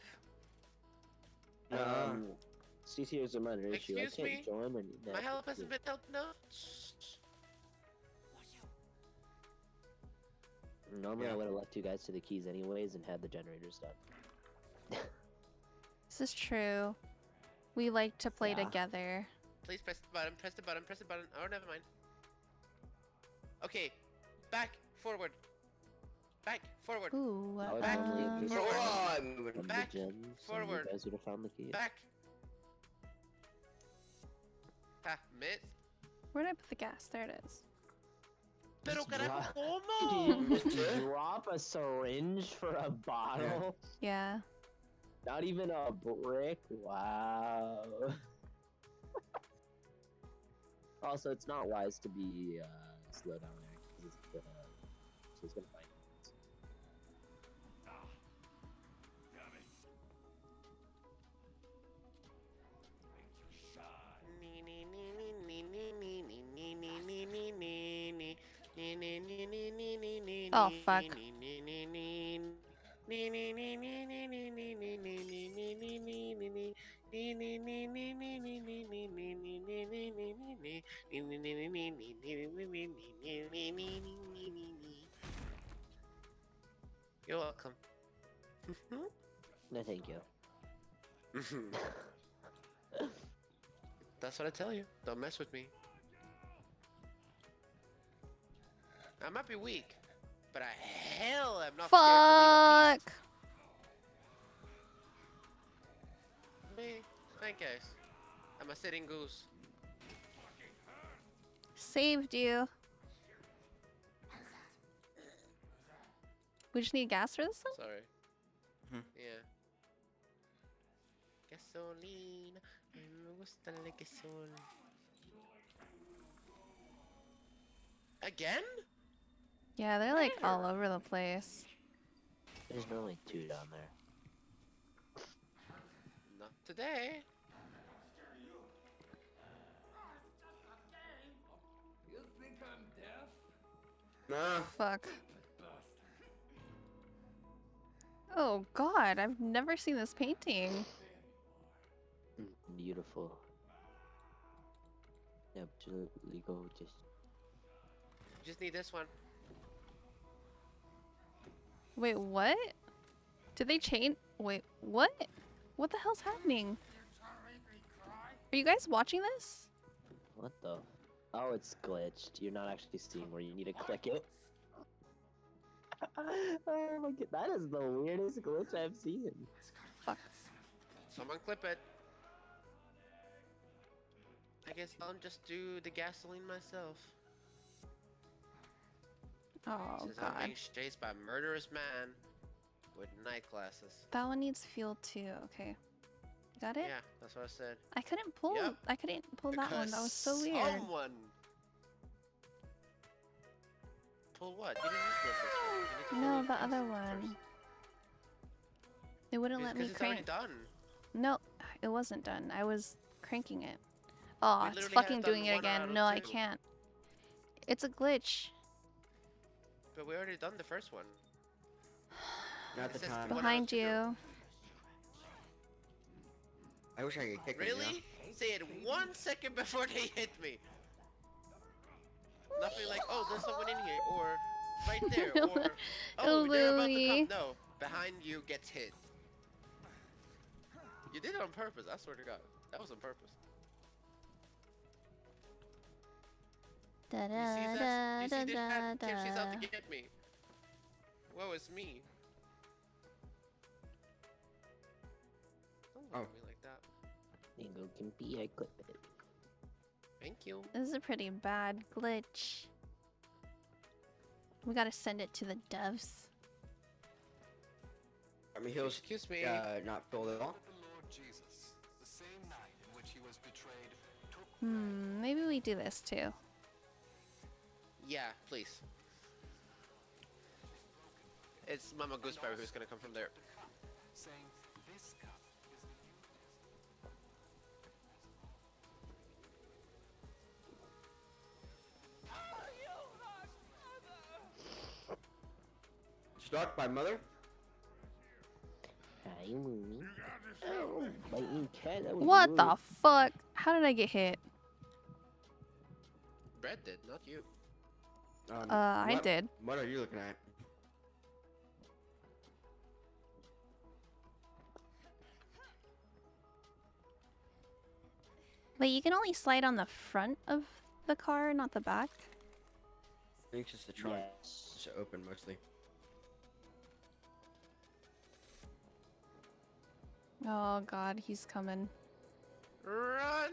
CC, here's a minor issue. I Excuse can't me? join when you My help hasn't been helped enough. Normally, Yeah. I would have left you guys to the keys anyways and had the generators done. This is true. We like to play Yeah. together. Please press the button, press the button, press the button. Oh, never mind. Okay. Back, forward. Back, forward. Ooh. I would Back, have just forward. Oh, from the Back, gems, and forward. you guys would have found the keys. Back. Ha, miss. Where did I put the gas? There it is. Pero Just carajo, Did ¿cómo? you just drop a syringe for a bottle? Yeah. Not even a brick? Wow. Also, it's not wise to be slow down there because it's gonna find you. Oh, fuck. You're welcome. No, thank you. That's what I tell you. Don't mess with me. I might be weak, but I hell am not scared Fuck! to leave a piece. Me, thank guys. I'm a sitting goose. Saved you. We just need gas for this thing? Sorry. Mhm. Yeah. Gasolina. Me gusta la gasol. Again? Yeah, they're like Where? all over the place. There's only 2 down there. Not today. Nah. Fuck. Oh god, I've never seen this painting. Beautiful. Yep, legal, Just need this one. Wait, what? Did they change? Wait, what? What the hell's happening? Are you guys watching this? What the? Oh, it's glitched. You're not actually seeing where you need to click it. Oh my god, that is the weirdest glitch I've seen. Fuck. Someone clip it. I guess I'll just do the gasoline myself. Oh Since I'm god. being chased by a murderous man with night glasses. That one needs fuel too. Okay. Got it? Yeah, that's what I said. I couldn't pull. Yep. I couldn't pull that one. That was so weird. Someone. Pull what? You didn't need to pull this one. You need to No, pull the other piece one. first. It wouldn't let me Because it's already crank. done. No, it wasn't done. I was cranking it. Oh, We it's literally had fucking done doing it 1 out again. of No, I 2. can't. It's a glitch. But we already done the first one. Not the It says time. one out of Behind two. you. I wish I could kick him, you know? Really? Say it 1 second before they hit me. Nothing like, oh, there's someone in here, or right there, or oh, they're about to come. No, behind you gets hit. You did it on purpose. I swear to God, that was on purpose. Da You da see da that? You da see this da hat? Kim, she's out da. to get me. Whoa, it's me. Don't look at me like that. There you go, Kimpy. I clipped it. Thank you. This is a pretty bad glitch. We gotta send it to the devs. I mean, he'll Excuse me. not filled at all. Maybe we do this too. Yeah, please. It's Mama Gooseberry who's gonna come from there. Stalked by mother? Hi, Mooney. Oh, biting cat. That was What rude. the fuck? How did I get hit? Brett did, not you. I did. What are you looking at? Wait, you can only slide on the front of the car, not the back? I think it's just the trunk. Yes. It's open mostly. Oh god, he's coming. Run!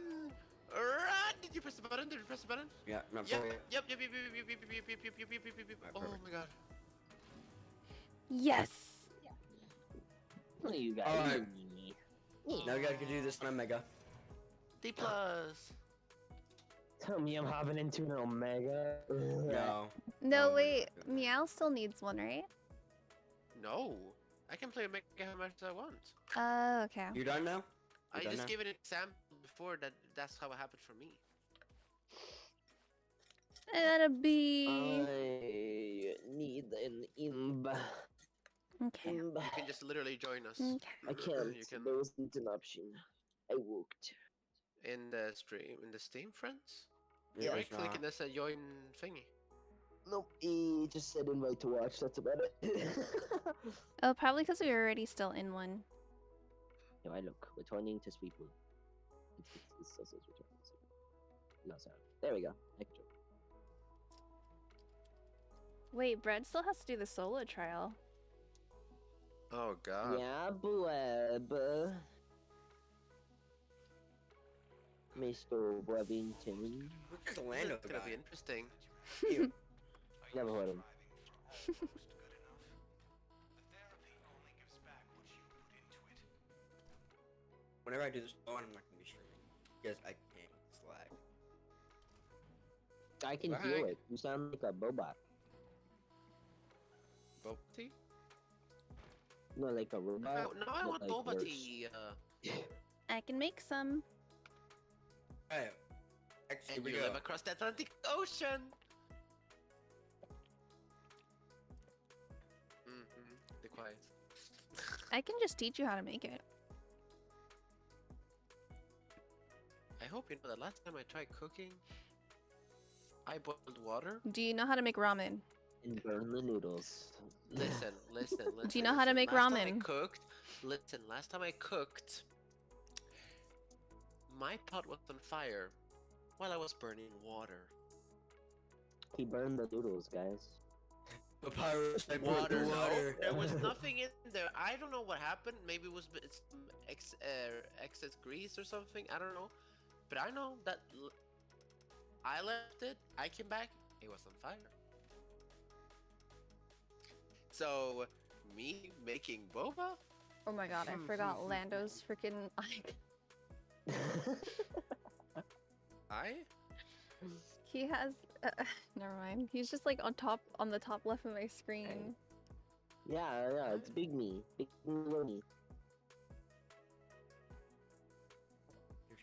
Run! Did you press the button? Did you press the button? Yeah, not Yep, fully. yep, yep, yep, yep, yep, yep, yep, yep, yep, yep, yep, yep. Oh Perfect. my god. Yes! What are you guys? Alright. Yeah. Now we gotta do this on Mega. D plus. Tell me I'm hopping into an Omega. No. No, Oh, wait. we're not doing Meow still needs one, right? No. I can play Mega how much I want. Oh, okay. You done now? I You done just now? gave it an example before that's how it happened for me. That'll be... I need an imba. Okay. Imba. You can just literally join us. Okay. I can't. You can There wasn't an option. I walked. in the stream, in the Steam friends. Yeah, Right it's click not. and that's a join thingy. Nope. He just said invite to watch. That's about it. Oh, probably because we were already still in one. No, I look. Returning to sweep room. It says it's returning to sweep room. No, sorry. There we go. Extra. Wait, Bread still has to do the solo trial. Oh god. Yeah, Blab. Mr. Webington. Look at the This Lando is gonna guy. be interesting. Never heard him. Whenever I do this one, I'm not gonna be streaming because I can't Slack. I can Whack. feel it. You sound like a Boba. Boba tea? No, like a robot. No, I but, want like, boba worse. tea. I can make some. Hey, actually, And we you go. live across the Atlantic Ocean. The quiet. I can just teach you how to make it. I hope you know that last time I tried cooking, I boiled water. Do you know how to make ramen? And burn the noodles. Listen. Do you know how to make last Time I ramen? cooked. Listen, last time I cooked, my pot was on fire while I was burning water. He burned the noodles, guys. Papyrus, I put Water, the no. water. There was nothing in there. I don't know what happened. Maybe it was some excess grease or something. I don't know. But I know that I left it. I came back. It was on fire. So, me making boba? Oh my god, I forgot Lando's freaking icon. I? He has. Never mind. He's just like on the top left of my screen. Yeah, it's Big Me. Big Me.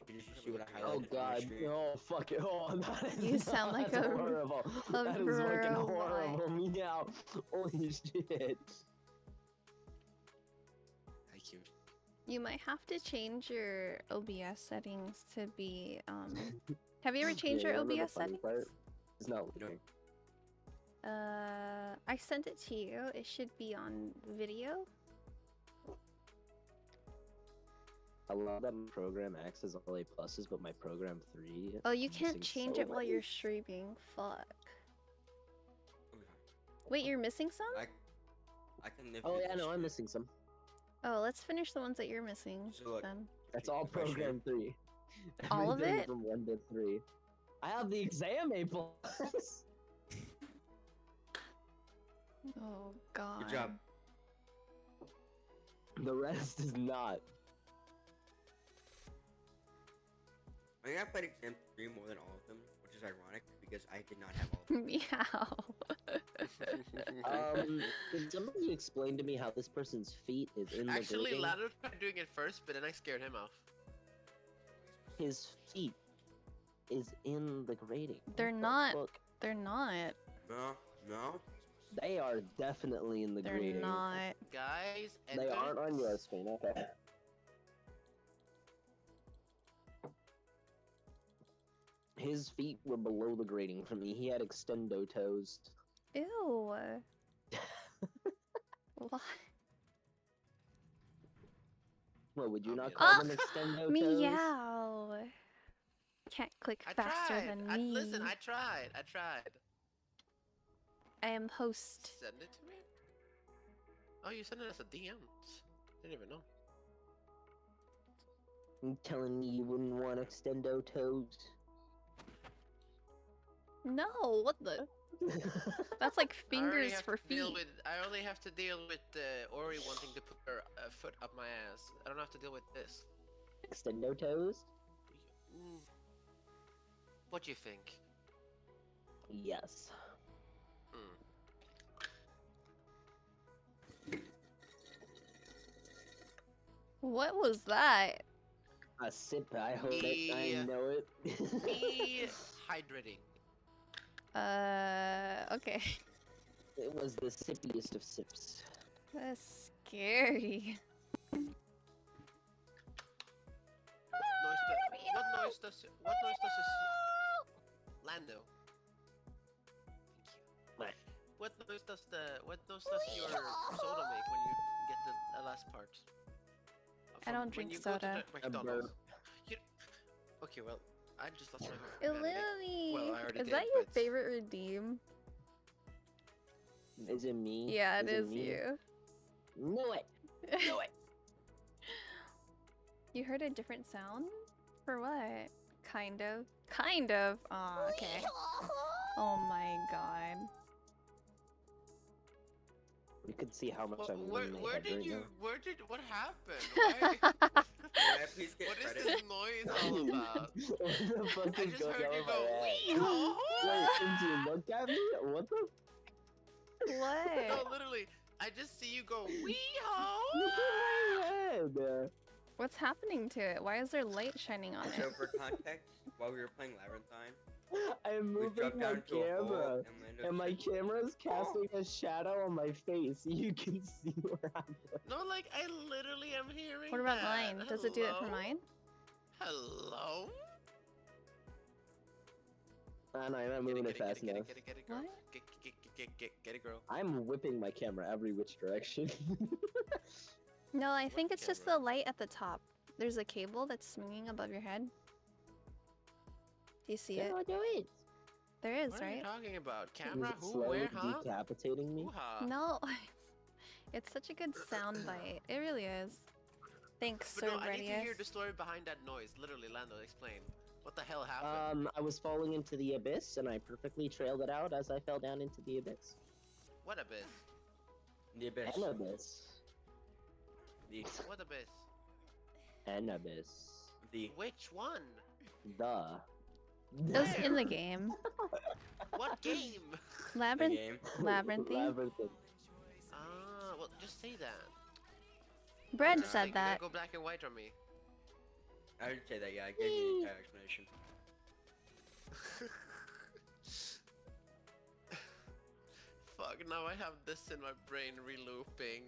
Did you see what I highlighted Oh on my god. screen? Oh fuck it. Oh, that is, You sound like that's a- horrible. a That is fucking robot. horrible. Meow. Holy shit. Hi, Kim. You might have to change your OBS settings to be have you ever changed Yeah, your remember the OBS funny settings? part? It's not No. working. I sent it to you. It should be on video. I love that my program X has all A pluses, but my program 3. Oh, you is can't missing change so it while many. you're streaming. Fuck. Okay. Wait, you're missing some? I can live Oh with yeah, this no, I'm shit. missing some. Oh, let's finish the ones that you're missing So, look, then. That's all Question. program 3. All of Everything it? from 1 to 3. I have the exam A plus. Oh god. Good job. The rest is not. I think I played Exam 3 more than all of them, which is ironic because I did not have all of them. Meow. Can somebody explain to me how this person's feet is in the Actually, grating? Lando tried doing it first, but then I scared him off. His feet is in the grating. What They're the not. fuck? They're not. No. They are definitely in the They're grating. not. Guys, They enter. aren't on your screen. Okay. His feet were below the grating for me. He had extendo toes. Ew. What? Well, would you Oh, not yeah. call them extendo toes? Meow. Can't click I faster tried. than me. Listen, I tried. I am host. Send it to me. Oh, you sent it as a DM. Didn't even know. You telling me you wouldn't want extendo toes? No, what the? That's like I already fingers have for to deal feet. with. I only have to deal with Ori wanting to put her foot up my ass. I don't have to deal with this. Extendo toes? Mm. What do you think? Yes. Mm. What was that? A sip, I hope it. Me- I know it. Me hydrating. Okay. It was the sippiest of sips. That's scary. What noise does this Lando? Thank you. What? What noise does your soda make when you get the last part? I don't When drink you go to soda. the A McDonald's. burp. Okay, well, I just lost my hope. for humanity. Illumi! Well, I already Is did, that your but- favorite redeem? Is it me? Yeah, it is me? you. No way. No way. You heard a different sound? For what? Kind of. Kind of. Aw, okay. Oh my god. You can see how much I'm Where in my head right now. what happened? Why, Can I please get what is credit? this noise all about? What the fuck I is just going heard on you with go, my wee ass? ho Wait, Cindy, look at me? What the What? No, literally, I just see you go, wee ho Look at my head! What's happening to it? Why is there light shining on So it? for context, while we were playing Labyrinthine, I'm we moving dropped my down to a hole camera. and landed And my straight- camera's casting a shadow on my face. You can see where I'm No, like, I literally am hearing What about that. mine? Does it do it for Hello? mine? Hello? I'm not moving it fast enough. Get it, girl. What? Get it, girl. I'm whipping my camera every which direction. No, I What think it's just camera? the light at the top. There's a cable that's swinging above your head. Do you see it? do it. There is, What are you right? talking about? Is Camera? it Who? slowly Where? Huh? decapitating me? Hoo-ha. No. It's such a good sound bite. It really is. Thanks, But Sir no, I need to hear Bredius. the story behind that noise. Literally, Lando, explain. What the hell happened? I was falling into the abyss, and I perfectly trailed it out as I fell down into the abyss. What abyss? The abyss. An abyss. The What abyss? An abyss. the Which one? The. It was in the game. What game? the Labyrinth. game. Labyrinthine. Labyrinthine. Ah, well, just say that. Bread Just said like, you gotta that. Go black and white on me. I would say that, yeah, I gave you the entire explanation. Fuck, now I have this in my brain relooping.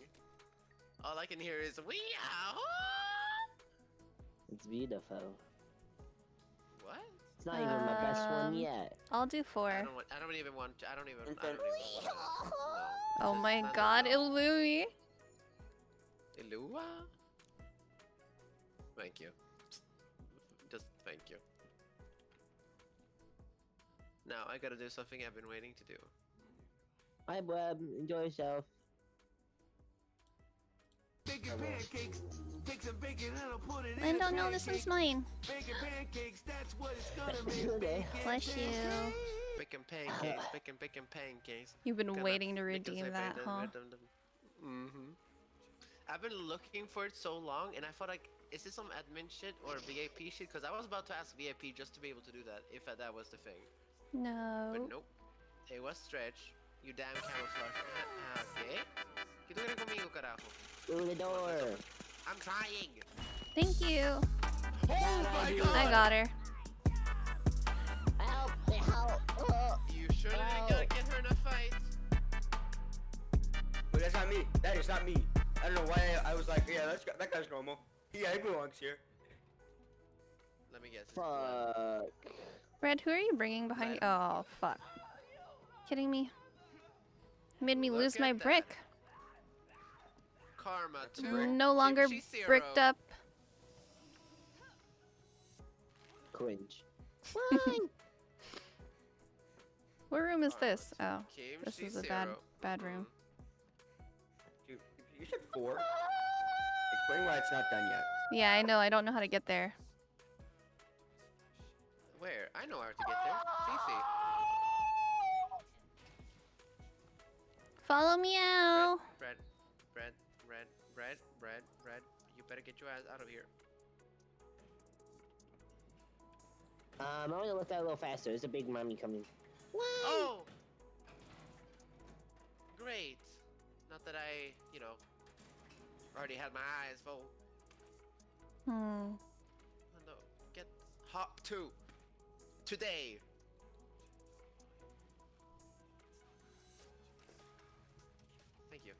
All I can hear is wee-ow! It's beautiful. What? It's not even my best one yet. I'll do 4. I don't even want to. I don't even know. Oh Just my let it god, go. Ilui. Ilua? Thank you. Just thank you. Now I gotta do something I've been waiting to do. Hi, Web. Enjoy yourself. Bacon pancakes, take some bacon and I'll put it I in a don't know, this one's mine. Bacon pancakes, that's what it's gonna be. Okay. Bless you. Bacon pancakes, bacon pancakes. You've been Gonna waiting to make us redeem a that, bacon huh? with them. I've been looking for it so long, and I thought like, is this some admin shit or VIP shit? Because I was about to ask VIP just to be able to do that, if that was the thing. No. But nope. It was stretch. You damn camouflage. Okay. Quito que conmigo, carajo. Through the door. I'm trying. Thank you. Oh my god! I got her. Help! Help! You sure didn't gotta get her in a fight? But that's not me. That is not me. I don't know why I was like, yeah, that guy's normal. Yeah, he belongs here. Let me guess. it's Glenn. Fuck. Red, who are you bringing behind you? Oh, fuck. Kidding me? Made me Look lose at my that. brick. Karma 2. No longer Kimchi 0. bricked up. Cringe. What room is Karma this? 2. Oh, this Kimchi is a 0. bad room. Dude, you said 4. Explain why it's not done yet. Yeah, I know. I don't know how to get there. Where? I know how to get there. Fifi. Follow me out. Red. You better get your ass out of here. I'm gonna look that a little faster. There's a big mommy coming. Oh! Great. Not that I, already had my eyes full. Hmm. Oh, no. Get hop 2. Today. Thank you.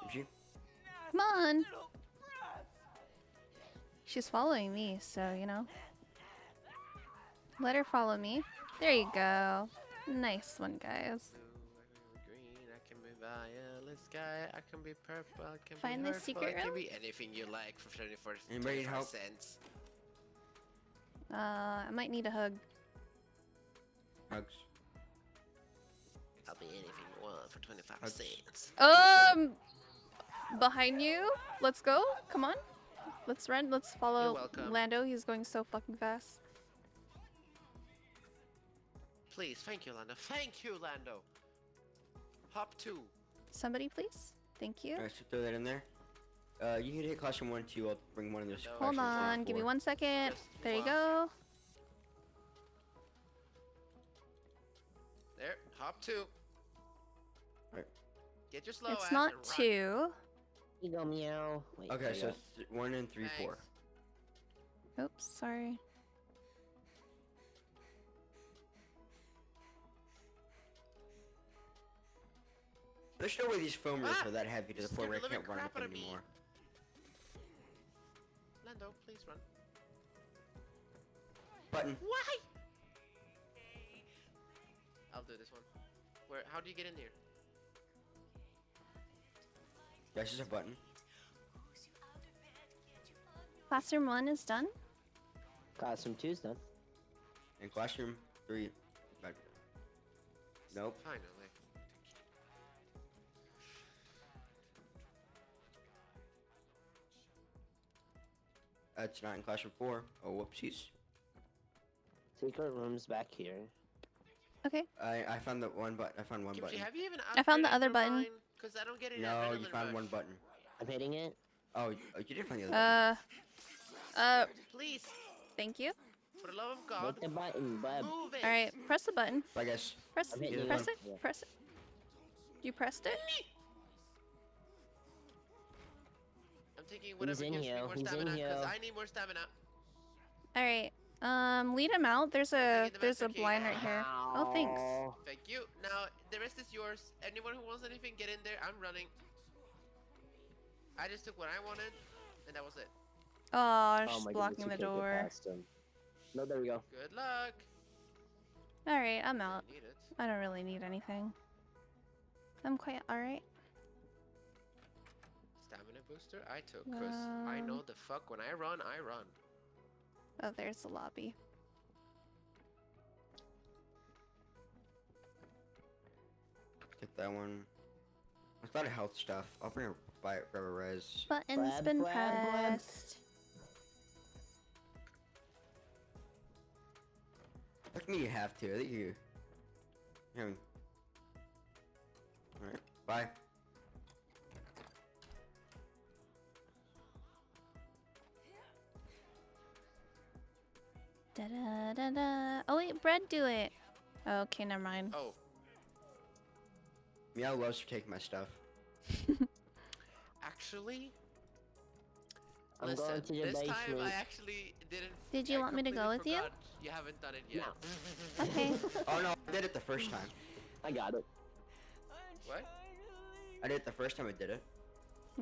Did you? Come on. She's following me, so, Let her follow me. There you go. Nice one, guys. Blue, I can be green, I can be violet sky, I can be purple, I can Find be the hurtful, secret I can room? be anything you like for 24 Anybody need help? cents. I might need a hug. Hugs. I'll be anything you want for 25 Hugs. cents. Behind you. Let's go. Come on. Let's run. Let's You're follow welcome. Lando. He's going so fucking fast. Please, thank you, Lando. Thank you, Lando. Hop 2. Somebody, please. Thank you. Alright, so throw that in there. You can hit classroom 1, 2. I'll bring one of those. No, Hold classroom 3 on. and Give me 4. 1 second. Just There you walk. go. There, hop 2. Right. Get your slow It's ass not and run. 2. You go meow. Wait, Okay, there so you go. it's 1 and 3, 4. Thanks. Oops, sorry. There's no way these foam roofs Ah! are that heavy to the You point where I scared the can't run living up crap them out of me. anymore. Lando, please run. Button. Why? I'll do this one. Where? How do you get in here? That's just a button. Classroom 1 is done. Classroom 2's done. And classroom 3. Back. Nope. Finally. It's not in classroom 4. Oh, whoopsies. Secret room's back here. Okay. I found the one button. I found one Kimchi, button. have you even I found the upgraded other your button. mine? 'Cause I don't get it. No, you found one button. I'm hitting it. Oh, you did find the other button. Uh, Please, thank you. For the love of God, Hit the button, bub. move it. All right, press the button. Bye, guys. Press, I'm hitting you. press it. Yeah. Press it. You pressed it? I'm taking whatever in gives me here, more he's in stamina because here. I need more stamina. All right. Lead him out. There's a taking the Master Key. blind right here. Oh, thanks. Thank you. Now the rest is yours. Anyone who wants anything, get in there. I'm running. I just took what I wanted, and that was it. Oh, Oh she's my blocking goodness, the you can't get door. past him. No, there we go. Good luck. All right, I'm out. I need it. I don't really need anything. I'm quite all right. Stamina booster I took because I know the fuck when I run, I run. Oh, there's the lobby. Get that one. There's a lot of health stuff. I'll bring grab a res. Button's Blab, been blab, blab. pressed. Look me, you have to. I think you. Alright. Bye. Da da da da. Oh wait, bread do it. Okay, never mind. Oh, Meow loves to take my stuff. actually, I'm listen. going to the This time basement. I actually didn't. Did you I want me to go completely with you? forgot You haven't done it yet. No. Okay. Oh no, I did it the first time. I got it. What? I did it the first time I did it.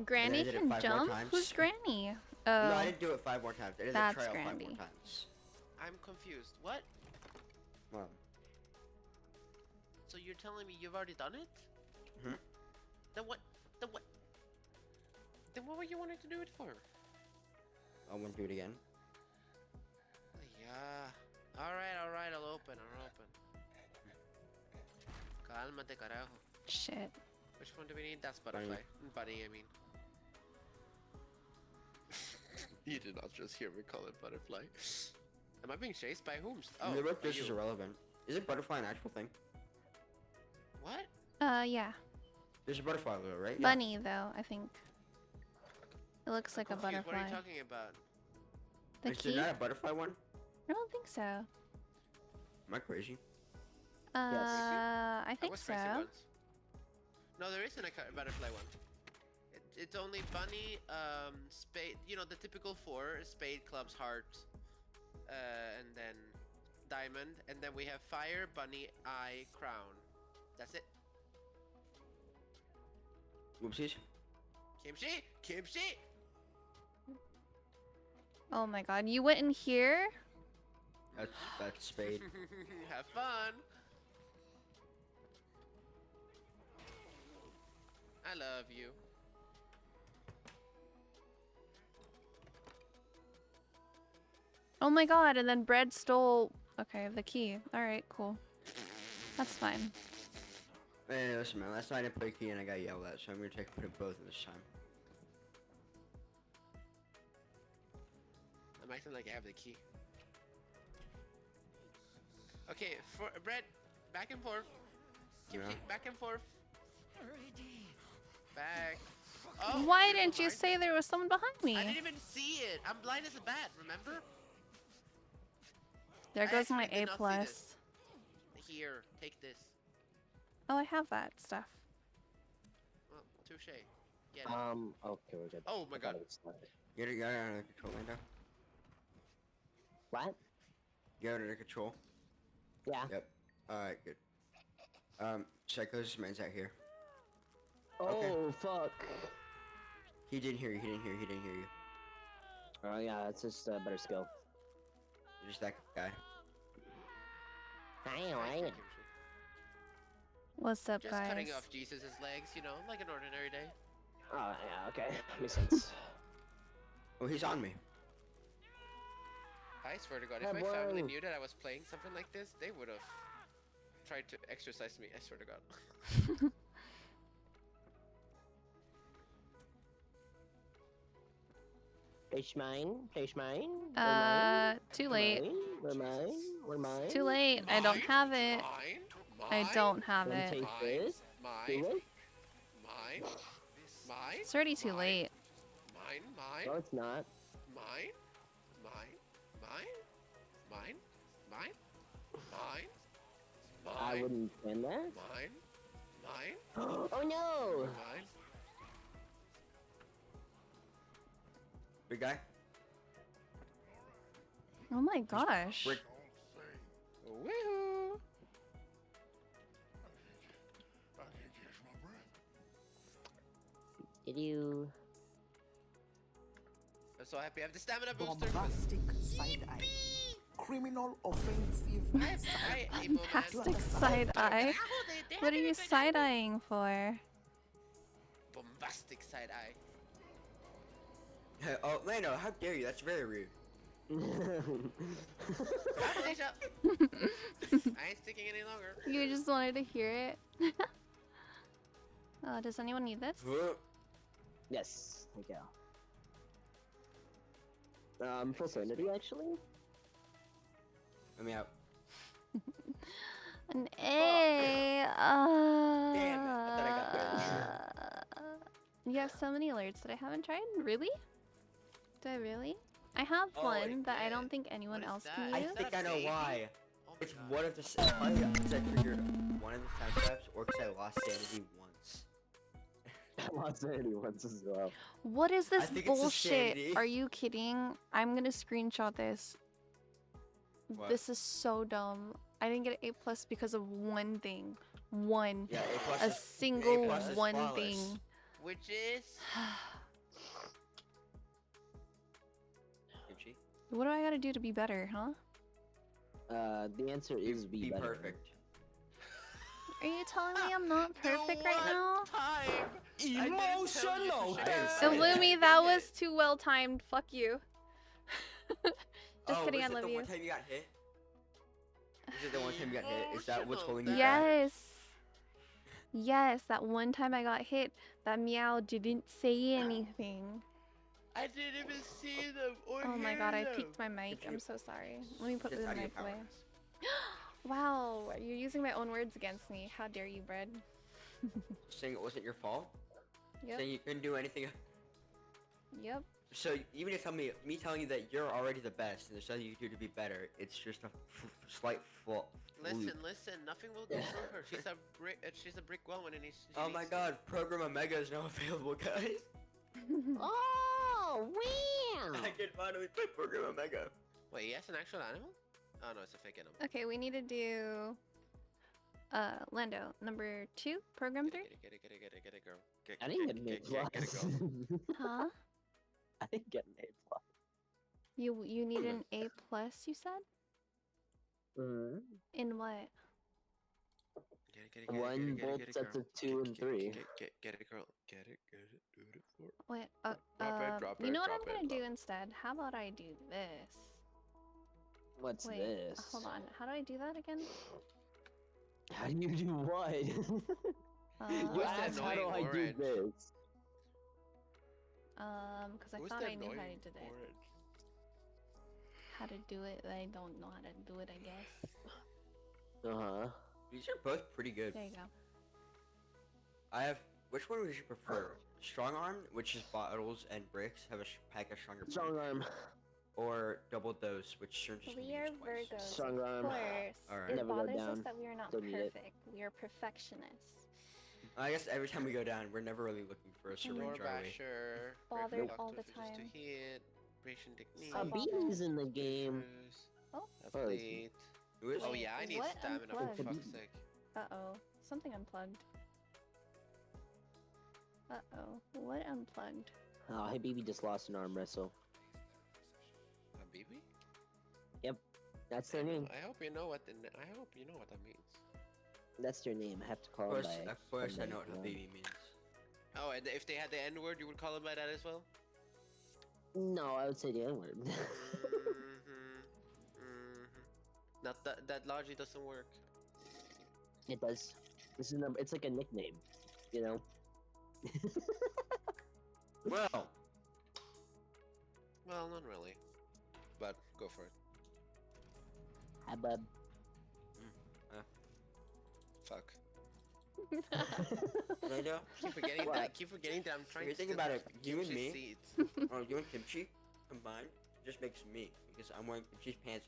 Granny did it can 5 more jump? times. Who's Granny? No, Oh, I didn't do it 5 more times. I did That's the trial 5 Grandy. more times. I'm confused. What? Well, So you're telling me you've already done it? Mhm. Then what? Then what? Then what were you wanting to do it for? I won't do it again. Yeah. Alright, I'll open. Cálmate, carajo. shit. Which one do we need? That's Bunny. butterfly. Bunny, I mean. You did not just hear me call it butterfly. Am I being chased by whom? Oh, They're both by just as you. irrelevant. Isn't butterfly an actual thing? What? Yeah. There's a butterfly though, right? Bunny though, I think. It looks like a Confused. butterfly. What are you talking about? The Is key? there not a butterfly one? I don't think so. Am I crazy? I think was so. crazy once. No, there isn't a butterfly one. It's only bunny, spade. You know the typical 4: spade, clubs, heart, and then diamond, and then we have fire, bunny, eye, crown. That's it. Whoopsies. Kimchi. Oh my god, you went in here? That's spade. Have fun. I love you. Oh my god, and then Bread stole... Okay, the key. Alright, cool. That's fine. Hey, listen, man. Last night I didn't play key and I got yelled at, so I'm gonna put them both in this time. I'm acting like I have the key. Okay, for Brett, back and forth. Kimchi, Yeah. back and forth. Back. Oh, Why you're didn't you behind say there was someone behind me? I didn't even see it. I'm blind as a bat. Remember? There I goes my actually A did not see plus. this. Here, take this. Oh, I have that stuff. Well, touche. Get it. Okay, we're good. Oh my I thought god. it was not. You got it under control, Linda. What? You got it under control. Yeah. Yep. Alright, good. Psychosis man's out here. Oh, Okay. fuck. He didn't hear you. He didn't hear you. Oh, yeah, that's just a better skill. You're just that guy. Hey, Thank you, wait. Kimchi. What's up, Just guys? cutting off Jesus' legs, you know, like an ordinary day. Oh, yeah, okay. Makes sense. Oh, he's on me. I swear to God, Yeah, if my family bro. knew that I was playing something like this, they would have tried to exorcise me. I swear to God. Fish mine. Too late. We're mine. Too late. I don't have it. I don't have Wanna it. taste this? Mine. Do it? Mine. Mine. It's already too late. Mine. No, it's not. Mine. Mine. Mine. Mine. Mine. I Mine. wouldn't stand there. Mine. Mine. Oh no! Mine. Big guy. Oh my gosh. Brick. Woohoo! Did you? I'm so happy I have the stamina booster. Bombastic side eye. Criminal offensive. Fantastic side eye. What are you side eyeing for? Bombastic side eye. Oh, Lando, how dare you? That's very rude. Felicia. I ain't sticking any longer. You just wanted to hear it. Does anyone need this? Yes. Thank you. Full sanity actually. Let me out. An A. Damn it, I thought I got You have so many alerts that I haven't tried. Really? Do I really? I have Oh, one that I yeah. don't think anyone What is else that? can I use. think that I a know baby? why. Oh my It's God. one of the probably because I triggered one of the time traps, or because I lost sanity once. I lost sanity once as well. What is this think it's the bullshit? sanity. Are you kidding? I'm gonna screenshot this. What? This is so dumb. I didn't get an A+ because of one thing. One. Yeah, A plus. A is- single A plus is one flawless. thing. Which is Kimchi, What do I gotta do to be better, huh? The answer is be better. perfect. Are you telling me I'm not the perfect right one now? time I didn't tell you to Emotional shake dance. it. Illumi, I that did was it. too well timed. Fuck you. Just kidding, I was it love the you. one time you got hit? Was it the one time you got hit? Is that what's Emotional holding you back? Yes. Yes, that one time I got hit, that meow didn't say anything. I didn't even see them or Oh my hear god, I them. peeked my mic. If you- I'm so sorry. Let me put It's the out of your mic away. power. Wow, you're using my own words against me. How dare you, Bread? Saying it wasn't your fault? Yep. Saying you couldn't do anything? Yep. So even if me telling you that you're already the best and there's nothing you can do to be better, it's just a slight flaw. Listen, nothing will destroy her. She's a brick wall when it needs. Oh my god, Program Omega is now available, guys. Oh, wow! I can finally play Program Omega. Wait, yes, an actual animal? Oh no, it's a fake animal. Okay, we need to do Lando, number 2, program 3. Get it, girl. I didn't get an A+. Get it, girl. Huh? I didn't get an A+. You need an A+, you said? Mm. In what? Get it, One both sets of 2 and 3. Get it, girl. Get it. Do it for. Wait, Drop you it, know what drop I'm gonna it, do drop. instead? How about I do this? What's Wait, this? hold on. How do I do that again? How do you do what? You Who's the asked how do annoying I do orange? this? Because I Who's thought the I knew how to annoying do it. orange? How to do it, but I don't know how to do it, I guess. Uh-huh. These are both pretty good. There you go. I have. Which one would you prefer? Strong Arm, which is bottles and bricks, have a pack of stronger. Strong bricks, arm. or double dose, which turns just We are twice. Virgos, Strong of arm. course. Alright. It Never go bothers us down. that we are not Don't need it. perfect. We are perfectionists. I guess every time we go down, we're never really looking for a Door syringe, are we? basher. Bothered break all the doctor switches time. To hit. Ration technique. So bothered. Beanie's in the game. Oh. Athlete. Who is? Oh Wait, yeah, I need what stamina for unplugged? fuck's sake. Uh-oh. Something unplugged. Uh-oh. What unplugged? Oh, hey, baby just lost an arm wrestle. A baby? That's their name. I hope you know what. I hope you know what that means. That's their name. I have to call Of him by. course I by know what name. baby means. Oh, and if they had the N word, you would call them by that as well? No, I would say the N word. Not that logic doesn't work. It does. This is number. It's like a nickname, you know. Well, Well, not really. But go for it. Hi, bub. Fuck. Lando, Keep forgetting that I'm trying If you to think about it, you and kimchi me- seeds. you and Kimchi combined just makes me, because I'm wearing Kimchi's pants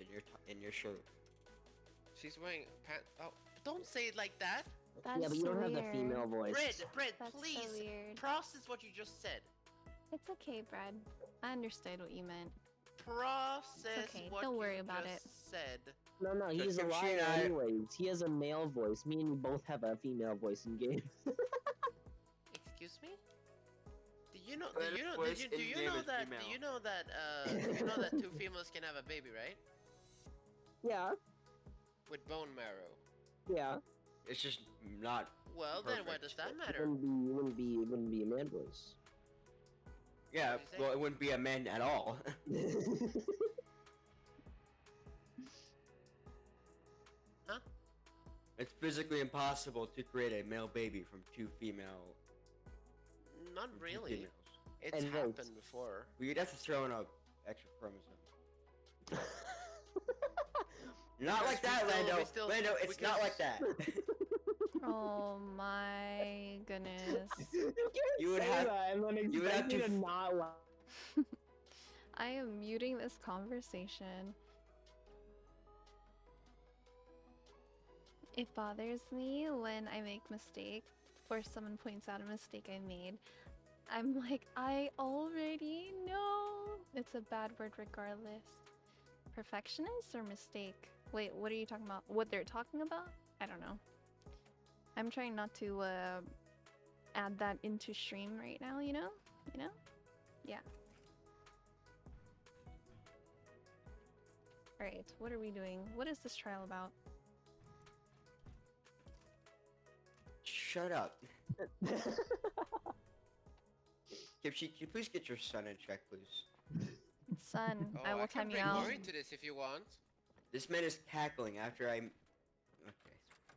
and your shirt. She's wearing pants. Oh, don't say it like that. That's yeah, but you don't have the weird. female voice. Bread, That's so please weird. process what you just said. It's okay, Brad. I understood what you meant. Process okay, what don't worry you about just it. said. No, he's a Kimchi liar and I- anyways. He has a male voice. Me and you both have a female voice in game. Excuse me? Do you know? But Do you know? voice Do in you game know is that? female. Do you know that? You know that two females can have a baby, right? Yeah, With bone marrow. yeah. It's just not. Well, then why Perfect. does that It matter? wouldn't be a man voice. Yeah, What did you say? well, it wouldn't be a man at all. Huh? It's physically impossible to create a male baby from two female. Not from two really. females. It's And happened votes. before. Well, you'd have to throw in a extra chromosome. Not Because like that, we Lando. still- Lando, it's not like that. Oh my goodness. You would Say have- that and then you would have expect me to to f- not laugh. I am muting this conversation. It bothers me when I make mistake or someone points out a mistake I made. I'm like, I already know. It's a bad word regardless. Perfectionist or mistake? Wait, what are you talking about? What they're talking about? I don't know. I'm trying not to add that into stream right now, you know? You know? Yeah. Alright, what are we doing? What is this trial about? Shut up. Kimchi, can you please get your son in check, please? Son, Oh, I will can time you bring out. more into this if you want. This man is cackling after I. Okay.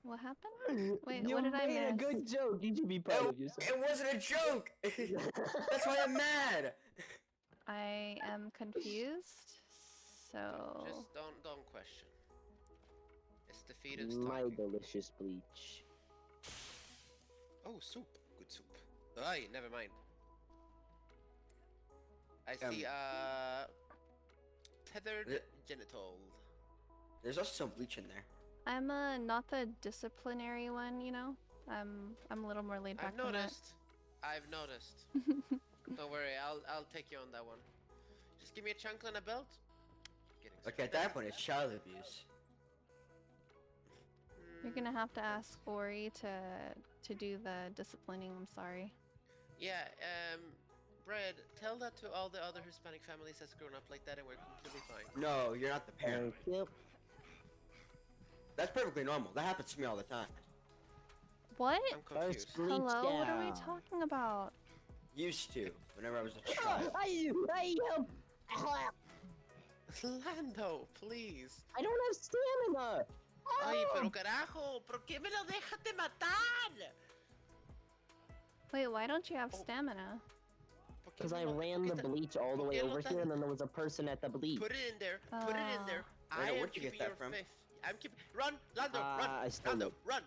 What happened? Wait, You what did I made a miss? good joke. You should be proud of yourself. It wasn't a joke. That's why I'm mad. I am confused. So Just don't question. It's the fetus My talking. delicious bleach. Oh, soup. Good soup. Ay, never mind. I see, tethered Th- genital. There's also some bleach in there. I'm not the disciplinary one, you know. I'm a little more laid back I've than that. noticed. I've noticed. Don't worry, I'll take you on that one. Just give me a chunkle and a belt. Getting Okay, at that point, it's child abuse. You're gonna have to ask Ori to do the disciplining. I'm sorry. Yeah, Bread, tell that to all the other Hispanic families that's grown up like that and we're completely fine. No, you're not the parent. Thank you. That's perfectly normal. That happens to me all the time. What? I'm confused. Bleach Hello? What are we down. talking about? Used to, whenever I was a child. I Lando, please. don't have stamina. Ay, pero carajo, ¿por qué me lo dejas de matar? Wait, why don't you have Oh. stamina? ¿Por qué Because me I lo- ran por the qué ta- bleach all the por way qué lo over tan- here, and then there was a person at the bleach. Put it in there. Put it in there. I Lando, am where'd you get keeping that your from? fifth. I'm keeping. Run, Lando, I run, stole Lando, it. run.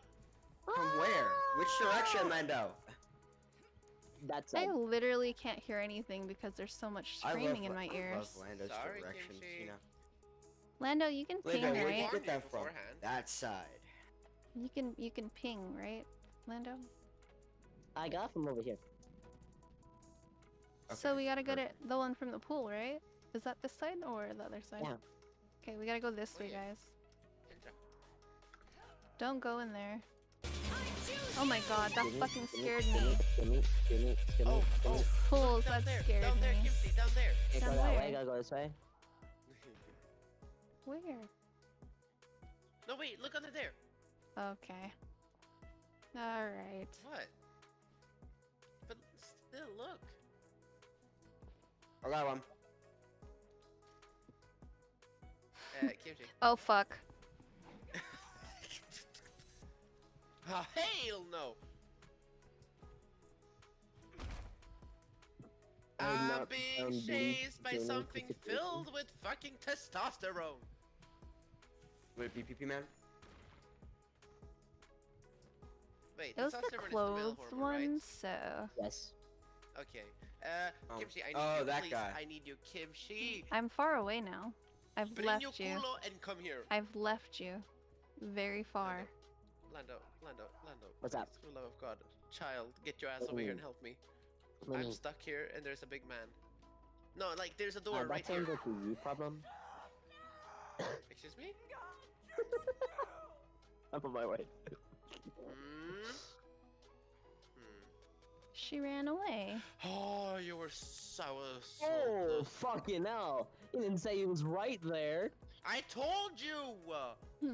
From where? Which direction, Lando? That's I a literally can't hear anything because there's so much screaming in my I ears. love Lando's Sorry, directions, Kimchi. you know. Lando, you can ping, Lando, where'd you right? get Warned that you from? beforehand. That side. You can ping, right, Lando? I got from over here. So Okay, we gotta go to perfect. the one from the pool, right? Is that this side or the other side? Yeah. Okay, we gotta go this way, yeah. guys. Entra. Don't go in there. Oh my god, that Gimme, fucking gimme, scared gimme, me. gimme, gimme, gimme, Oh, gimme. oh. Pools, Down that there, scared down there, me. Kimchi, down there. Can't go Down that where? way, gotta go this way. Where? No, wait, look under there. Okay. Alright. What? But still, look. I got one. Kimchi. Oh fuck. Oh, hell no! I'm I'm not being found chased by being something anticipated. filled with fucking testosterone. Would it be PP man? Wait, It was the testosterone is the male clothes hormone, one, right? so Yes. Okay. Oh. Kimchi, I need Oh, you, that please. guy. I need you, Kimchi. I'm far away now. I've Bring left your you. culo and come here. I've left you. very far. Lando. What's up? please, for the love of God, child, get your ass over here and help me. I'm stuck here, and there's a big man. No, like there's a door right That here. sounds like a you problem. Excuse me? I'm on my way. She ran away. Oh, you were so Oh, close. fucking hell. You didn't say he was right there. I told you!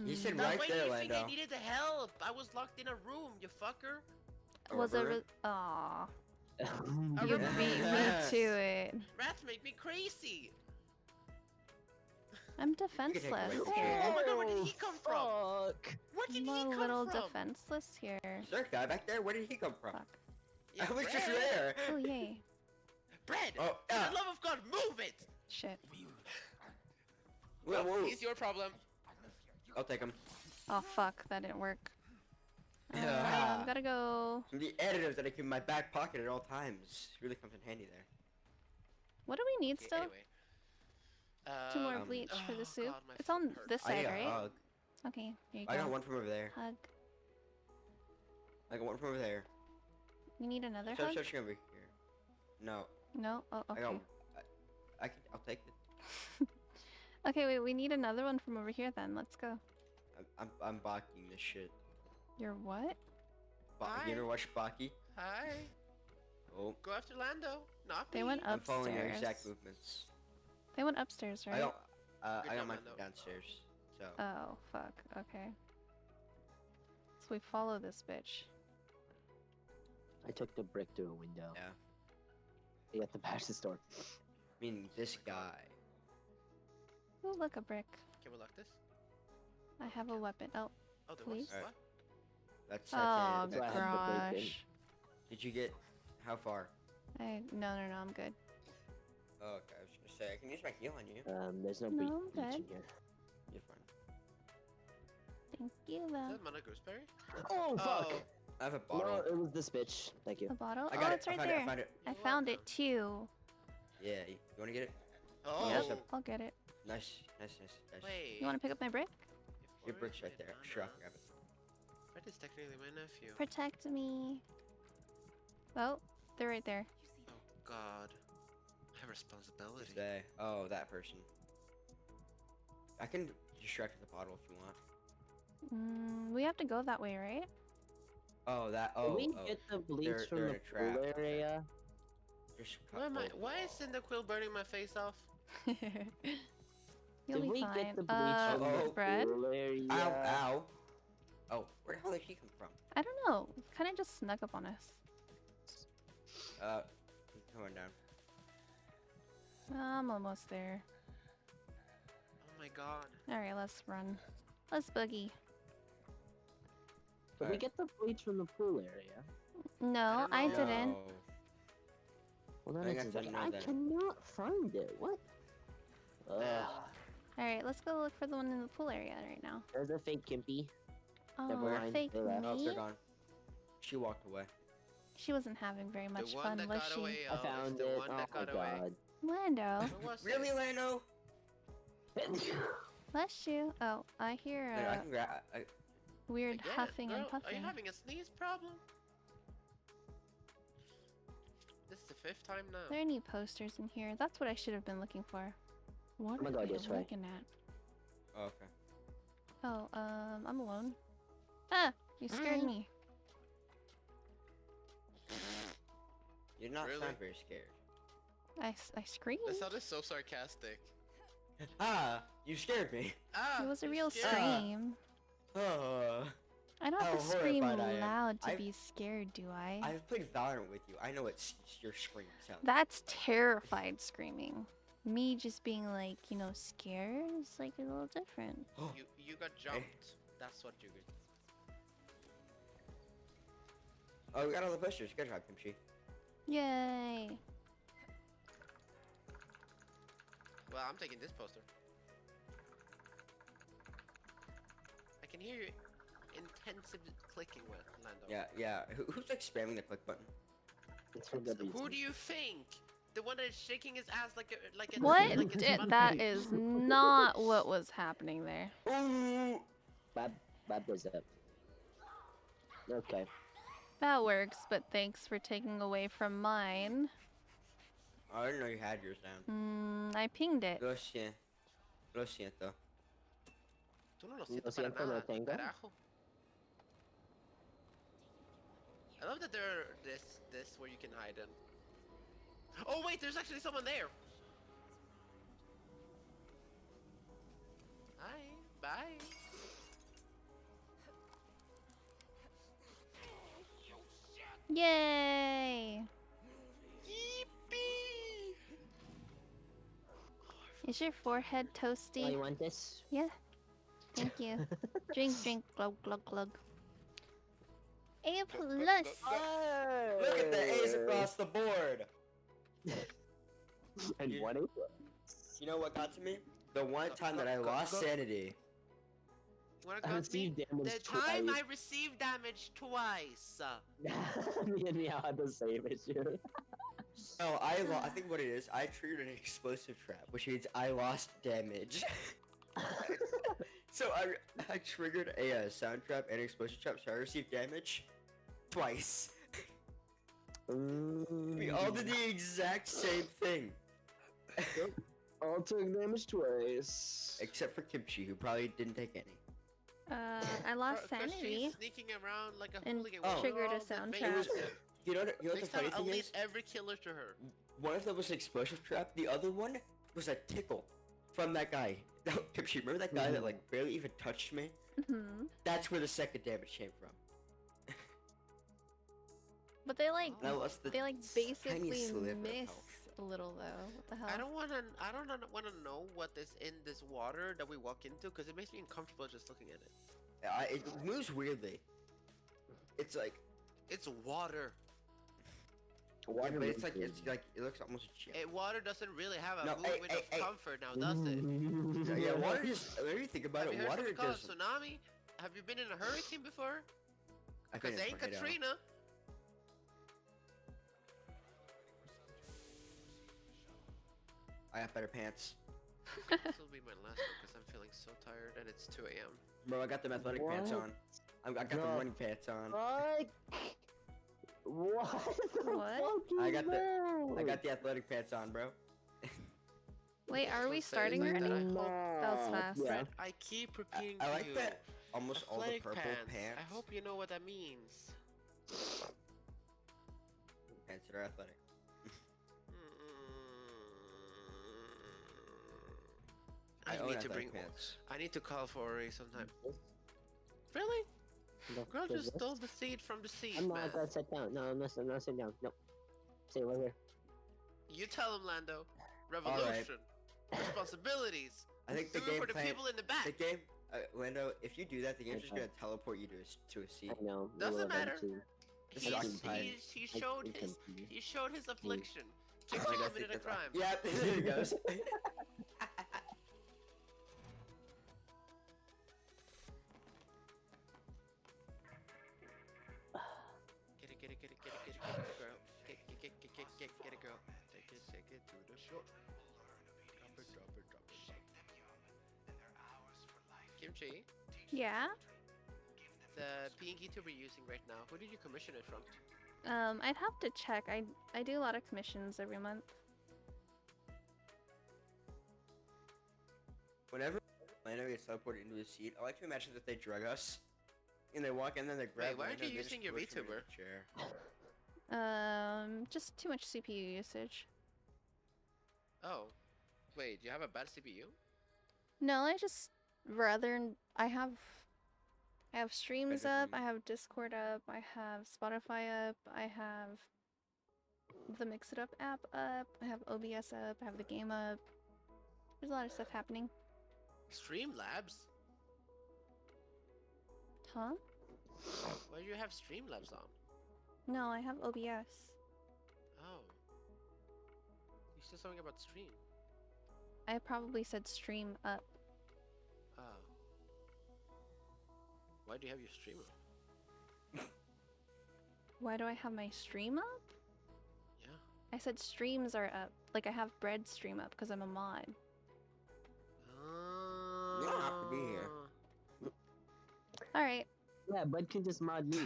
You said Now, right why there, do you think I Lando. needed the help? I was locked in a room, you fucker. Was it? Rubber? Aw. A You rubber beat me Yes. to it. Rats make me crazy. I'm take away defenseless the here. Oh my god, where did he come from? Fuck. Where did I'm he a come little from? defenseless here. Is there a guy back there? Where did he come from? Fuck. Yeah, I was just Brad. there. Oh yay. Brad, Oh, for the love of God, move it! Shit. Whoa, whoa. He's your problem. I'll take him. Oh fuck, that didn't work. Yeah. Gotta go. The editors that I keep in my back pocket at all times really comes in handy there. What do we need Okay, still? anyway. 2 more Um, bleach for the oh soup. God, my It's on foot hurts. this I side, need a right? hug. Okay, here you I go. got one from over there. Hug. I got one from over there. You need another Start hug? searching over here. No. No? Oh, I okay. got. I'll take it. Okay, wait, we need another one from over here then. Let's go. I'm Baki this shit. You're what? You ever watch Baki? Hi. Oh. Go after Lando. Not They me. went I'm following your upstairs. exact movements. They went upstairs, right? I don't. Good I got job, mine Lando. from downstairs. So. Oh, fuck. Okay. So we follow this bitch. I took the brick to a window. Yeah. You have to bash the door. I mean, this guy. Oh, look, a brick. Can we lock this? I have a weapon. Oh, Oh, there Please? was. Alright. What? That's oh it. That's it. gosh. Did you get how far? No, I'm good. Oh, okay. I was gonna say I can use my heal on you. There's no No, bleach I'm in good. here. You're fine. Thank you, Is though. that Mana Gooseberry? Oh, fuck! Oh, I have a No, bottle. it was this bitch. Thank you. A bottle? I Oh, got it's it. right I there. found it. I You're found it welcome. too. Yeah. You wanna get it? Oh. Yes, I'll get it. Nice. Wait. You want to pick up my brick? Your brick's right there. Sure, I'll grab it. Fred is technically my nephew. Protect me. Oh, they're right there. Oh God. I have responsibility. Who's they? Oh, that person. I can distract with the bottle if you want. We have to go that way, right? Oh, that. Can Oh, we oh. get the bleach They're from in the a trap. pool area? There's a Why am I? couple. Why is Cyndaquil burning my face off? You'll Did be we fine. get the bleach from Oh, the bread? pool area? Ow, ow. Oh, where the hell did he come from? I don't know. Kind of just snuck up on us. He's coming down. I'm almost there. Oh my God. All right, let's run. Let's boogie. Did we Alright. get the bleach from the pool area? No, don't I know. didn't. No. Well, I then think it's that's a no I then. cannot find it. What? Ugh. All right, let's go look for the one in the pool area right now. There's a fake Kimpy. Oh, mind, fake they left. Oh, me. they're gone. She walked away. She wasn't having very much the one fun, that was got she? away. I Is found the it. one Oh that my got away. god. Lando, Where was Really, it? Lando? bless you. Oh, I hear I a can grab. weird Again, huffing and girl, Are puffing. you having a sneeze problem? This is the 5th time now. Are there any posters in here? That's what I should have been looking for. What I'm are gonna go they this way. looking at? Oh, okay. Oh, I'm alone. Ah, you scared me. You're not Really? sound very scared. I screamed. That sounded so sarcastic. Ah, you scared me. Ah, It was a you real scared me. scream. Oh. I don't have how to scream horrified I am. loud to I've- be scared, do I? I've played Valorant with you. I know what your scream sounds. That's terrified screaming. Me just being like, scared is like a little different. You got jumped. That's what you did. Oh, we got all the posters. Good job, Kimchi. Yay! Well, I'm taking this poster. I can hear you intensive clicking with Lando. Yeah. Who's like spamming the click button? It's from So WT. who do you think? The one that is shaking his ass like a What? Like it's Monday. That is not what was happening there. Ooh! Bad. Bad up. Okay. That works, but thanks for taking away from mine. I didn't know you had yours down. I pinged it. Lo siento. Tú no lo Lo sientes para siento, lo nada, tengo. carajo. I love that there this where you can hide them. Oh wait, there's actually someone there. Hi, bye. Yay! Yippee! Is your forehead Oh, toasty? you want this? Yeah. Thank you. Drink, glug, glug, glug. A plus. Look at the A's across the board. And You- what is You know what got to me? The one time that I lost sanity. What I got me? received The damage time twice. I received damage twice. Me and Meow had the same issue. No, I think what it is, I triggered an explosive trap, which means I lost damage. So I triggered a sound trap and explosive trap, so I received damage twice. We all did the exact same thing. All took damage twice. Except for Kimchi, who probably didn't take any. I lost 'Cause sanity. she's sneaking around like a And hooligan. Oh. triggered a We're all sound the trap. bases. You know what the Next time funny I'll thing lead is? every killer to her. One of them was an explosive trap, the other one was a tickle from that guy. Kimchi, remember that guy that like barely even touched me? Hmm. That's where the second damage came from. But they like And I lost the they like tiny basically sliver of miss health. a little though. What the hell? I don't wanna know what is in this water that we walk into because it makes me uncomfortable just looking at it. It moves weirdly. It's like It's water. yeah, but it's like it looks almost chill. Water doesn't really have a No, movement of hey. comfort now, does it? Yeah, water just. When you think about Have it, you heard water something called a doesn't. tsunami? Have you been in a hurricane before? I think Because it's ain't tornado. Katrina. I got better pants, This will be my last one because I'm feeling so tired and it's 2 a.m. bro. I got them athletic pants What? on. I got the No. running pants on. What? the What? fuck I is got the- that? I got the athletic pants on, bro. Wait, are we Let's say starting it's like already? that. That was fast. Yeah. Fred, I keep repeating I to like you. that. Almost all the Athletic purple pants. pants. I hope you know what that means. Pants that are athletic. I own need to athletic bring. pants. I need to call for Ori sometime. Really? Girl Does just this? stole the seed from the seed, I'm man. not gonna sit down. No, I'm not sitting down. No. Stay right here. You tell him, Lando. Revolution. Responsibilities. I think the Do it game for the plan. people in the back. The game, Lando. If you do that, the game's just Okay. gonna teleport you to a seat. I know. we Doesn't will matter. eventually- This is occupied. He I showed think his I'm- he showed his affliction. Kimchi Like, I think committed a that's crime. Yeah, there he goes. Get it, girl. Get it, girl. Take it to the shore. Drop it. Kimchi, Yeah. the PNG we're using right now, who did you commission it from? I'd have to check. I do a lot of commissions every month. Whenever Lando gets teleported into a seat, I like to imagine that they drug us, and they walk in, and then they grab. why aren't Lando you and they just using your push him in VTuber? the chair. Just too much CPU usage. Oh, wait, you have a bad CPU? No, I just I have streams Better up, than- I have Discord up, I have Spotify up, I have the Mix It Up app up, I have OBS up, I have the game up. There's a lot of stuff happening. Streamlabs? Huh? Why do you have Streamlabs on? No, I have OBS. Oh. You said something about stream. I probably said stream up. Oh. Why do you have your stream on? Why do I have my stream up? Yeah. I said streams are up. Like I have bread stream up because I'm a mod. You don't have to be here. Alright. Yeah, Bud can just mod me.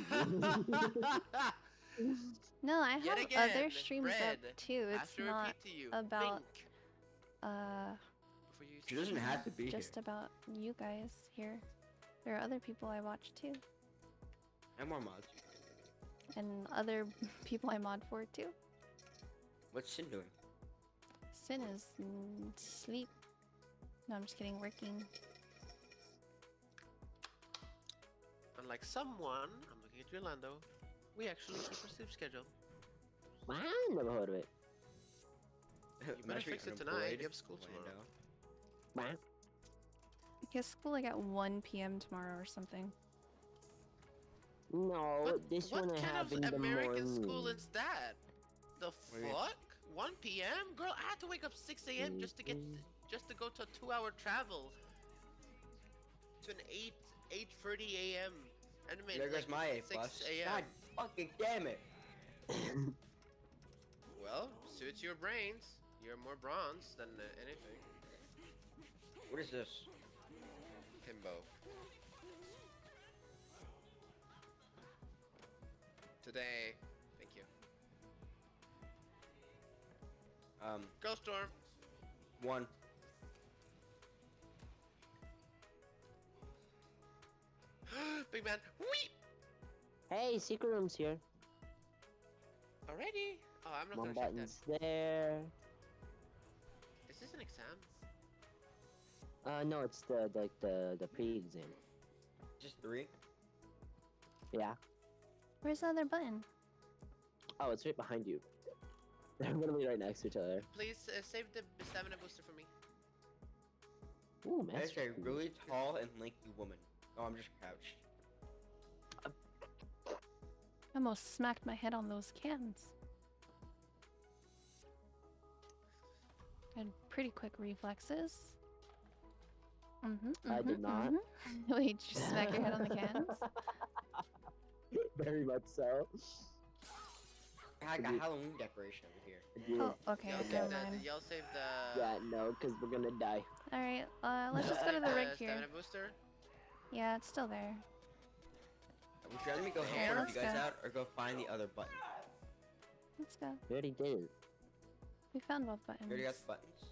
No, I Yet have again, other streams up Bread, too. I have It's to not repeat to you, about think before you She doesn't have to be just here. about you guys here. There are other people I watch too. And more mods. And other people I mod for too. What's Sin doing? Sin is sleep. No, I'm just kidding, working. Unlike someone, I'm looking at you, Orlando. We actually keep a sleep schedule. Wow, never heard of it. You better fix it tonight. You have school tomorrow. Wow. I guess school like at 1 p.m. tomorrow or something. No, this what one I kind have of in the American morning. school is that? The do you mean? fuck? 1 p.m. Girl, I had to wake up 6 a.m. just to go to a 2-hour travel to an 8:30 a.m. And it made There goes like my A 6 plus. a.m. God fucking damn it! Well, suits your brains. You're more bronze than anything. What is this? Himbo. Today, thank you. Girl Storm. 1. Big man. Whee! Hey, secret room's here. Already? Oh, I'm not One gonna check that. button's there. Is this an exam? No, it's the pre-exam. Just 3? Yeah. Where's the other button? Oh, it's right behind you. They're literally right next to each other. Please save the stamina booster for me. Ooh, That is master. a really tall and lanky woman. Oh, I'm just crouched. I almost smacked my head on those cans. And pretty quick reflexes. I did not. Wait, did you smack your head on the cans? Very much so. I got Halloween decoration over here. Oh, okay, never mind. Y'all save the... Yeah, no, because we're gonna die. Alright, let's just go to the rig here. Stamina booster? Yeah, it's still there. Would you rather me go Okay, help let's you guys go. out or go find the other button? Let's go. We already did it. We found both buttons. You already got the buttons?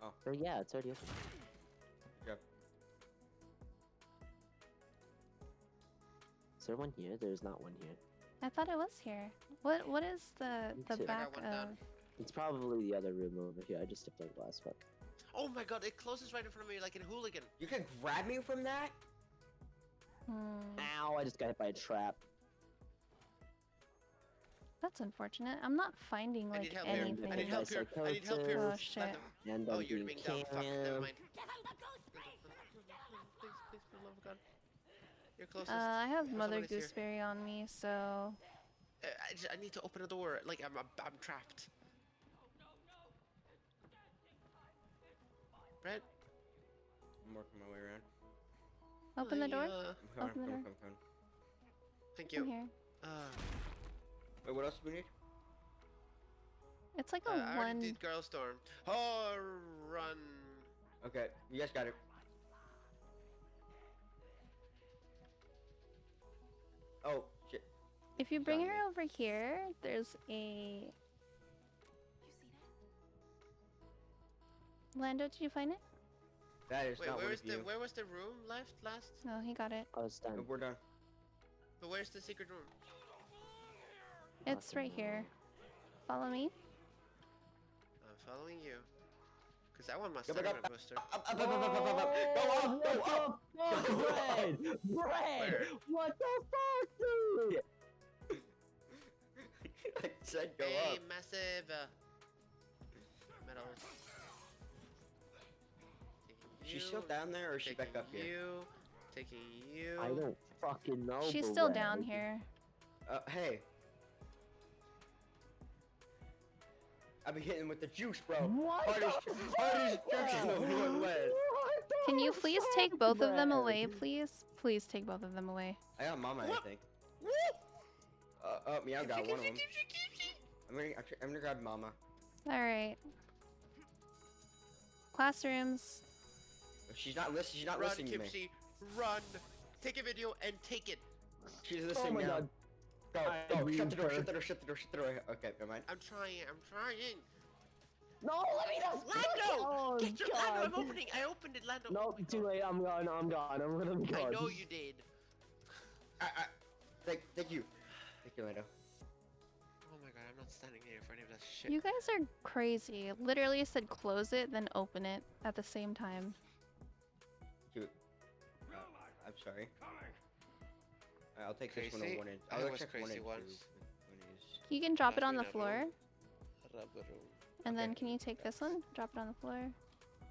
Oh yeah, it's already open. Good job. Is there one here? There's not one here. I thought it was here. What is the Me too. I got back one of? down. It's probably the other room over here. I just stepped on glass, but Oh my god, it closes right in front of me like in Hooligan. You can grab me from that? ow! I just got hit by a trap. That's unfortunate. I'm not finding I like need help here. anything. I need help here. I need help here. Oh shit. And Oh, I'm you're being being down. Fuck, never mind. Give him the goose Please, please, for the love of God. You're closest. I have Oh, Mother somebody's here. Gooseberry on me, so I need to open a door. Like I'm trapped. Brett, I'm working my way around. open the door. I'm coming, Open the door. coming. Thank I'm you. here. Wait, what else do we need? It's like a I already one. did Girl Storm. Oh, run. Okay, you guys got it. Oh, shit. If you bring Got her me. over here, there's a. Lando, did you find it? That is Wait, not where one is of you. where was the room left last? No, he got it. Oh, it's done. We're done. But where's the secret room? It's right here. Follow me. I'm following you. Cause I want my Go back stamina up. booster. Up. Go up, go up! Bread! Bread! Where? What the fuck, dude? I said go Hey, up. massive metal. Taking She's you, still down there or is she back taking up here? you, taking you. I don't fucking know. She's still Bread. down here. Hey. I'll be hitting with the juice, bro. What Hardest the juice in the one West. Can you please take both of them away, please? Please take both of them away. I got Mama, I think. Meow got one of them. I'm gonna grab Mama. Alright. Classrooms. She's not listening. She's not Run, listening to me. Kimchi, run. Take a video and take it. She's listening my now. God. Go, I go, agree shut the door, with shut the door, shut the door, shut the door. Okay, never mind. I'm trying. No, let me know. Lando! Oh, Get your God. Lando, I'm opening. I opened it, Lando. No, Oh my too God. late. I'm gone. I'm gonna be gone. I know you did. Thank you. Thank you, Lando. Oh my God, I'm not standing here for any of that shit. You guys are crazy. Literally said close it, then open it at the same time. Cute. I'm sorry. I'll take this one Crazy? on one and I I'll was check one crazy and once. two. One is You can drop it on the Rubber. floor, Rubber. and then Okay. can you take this one? Drop it on the floor.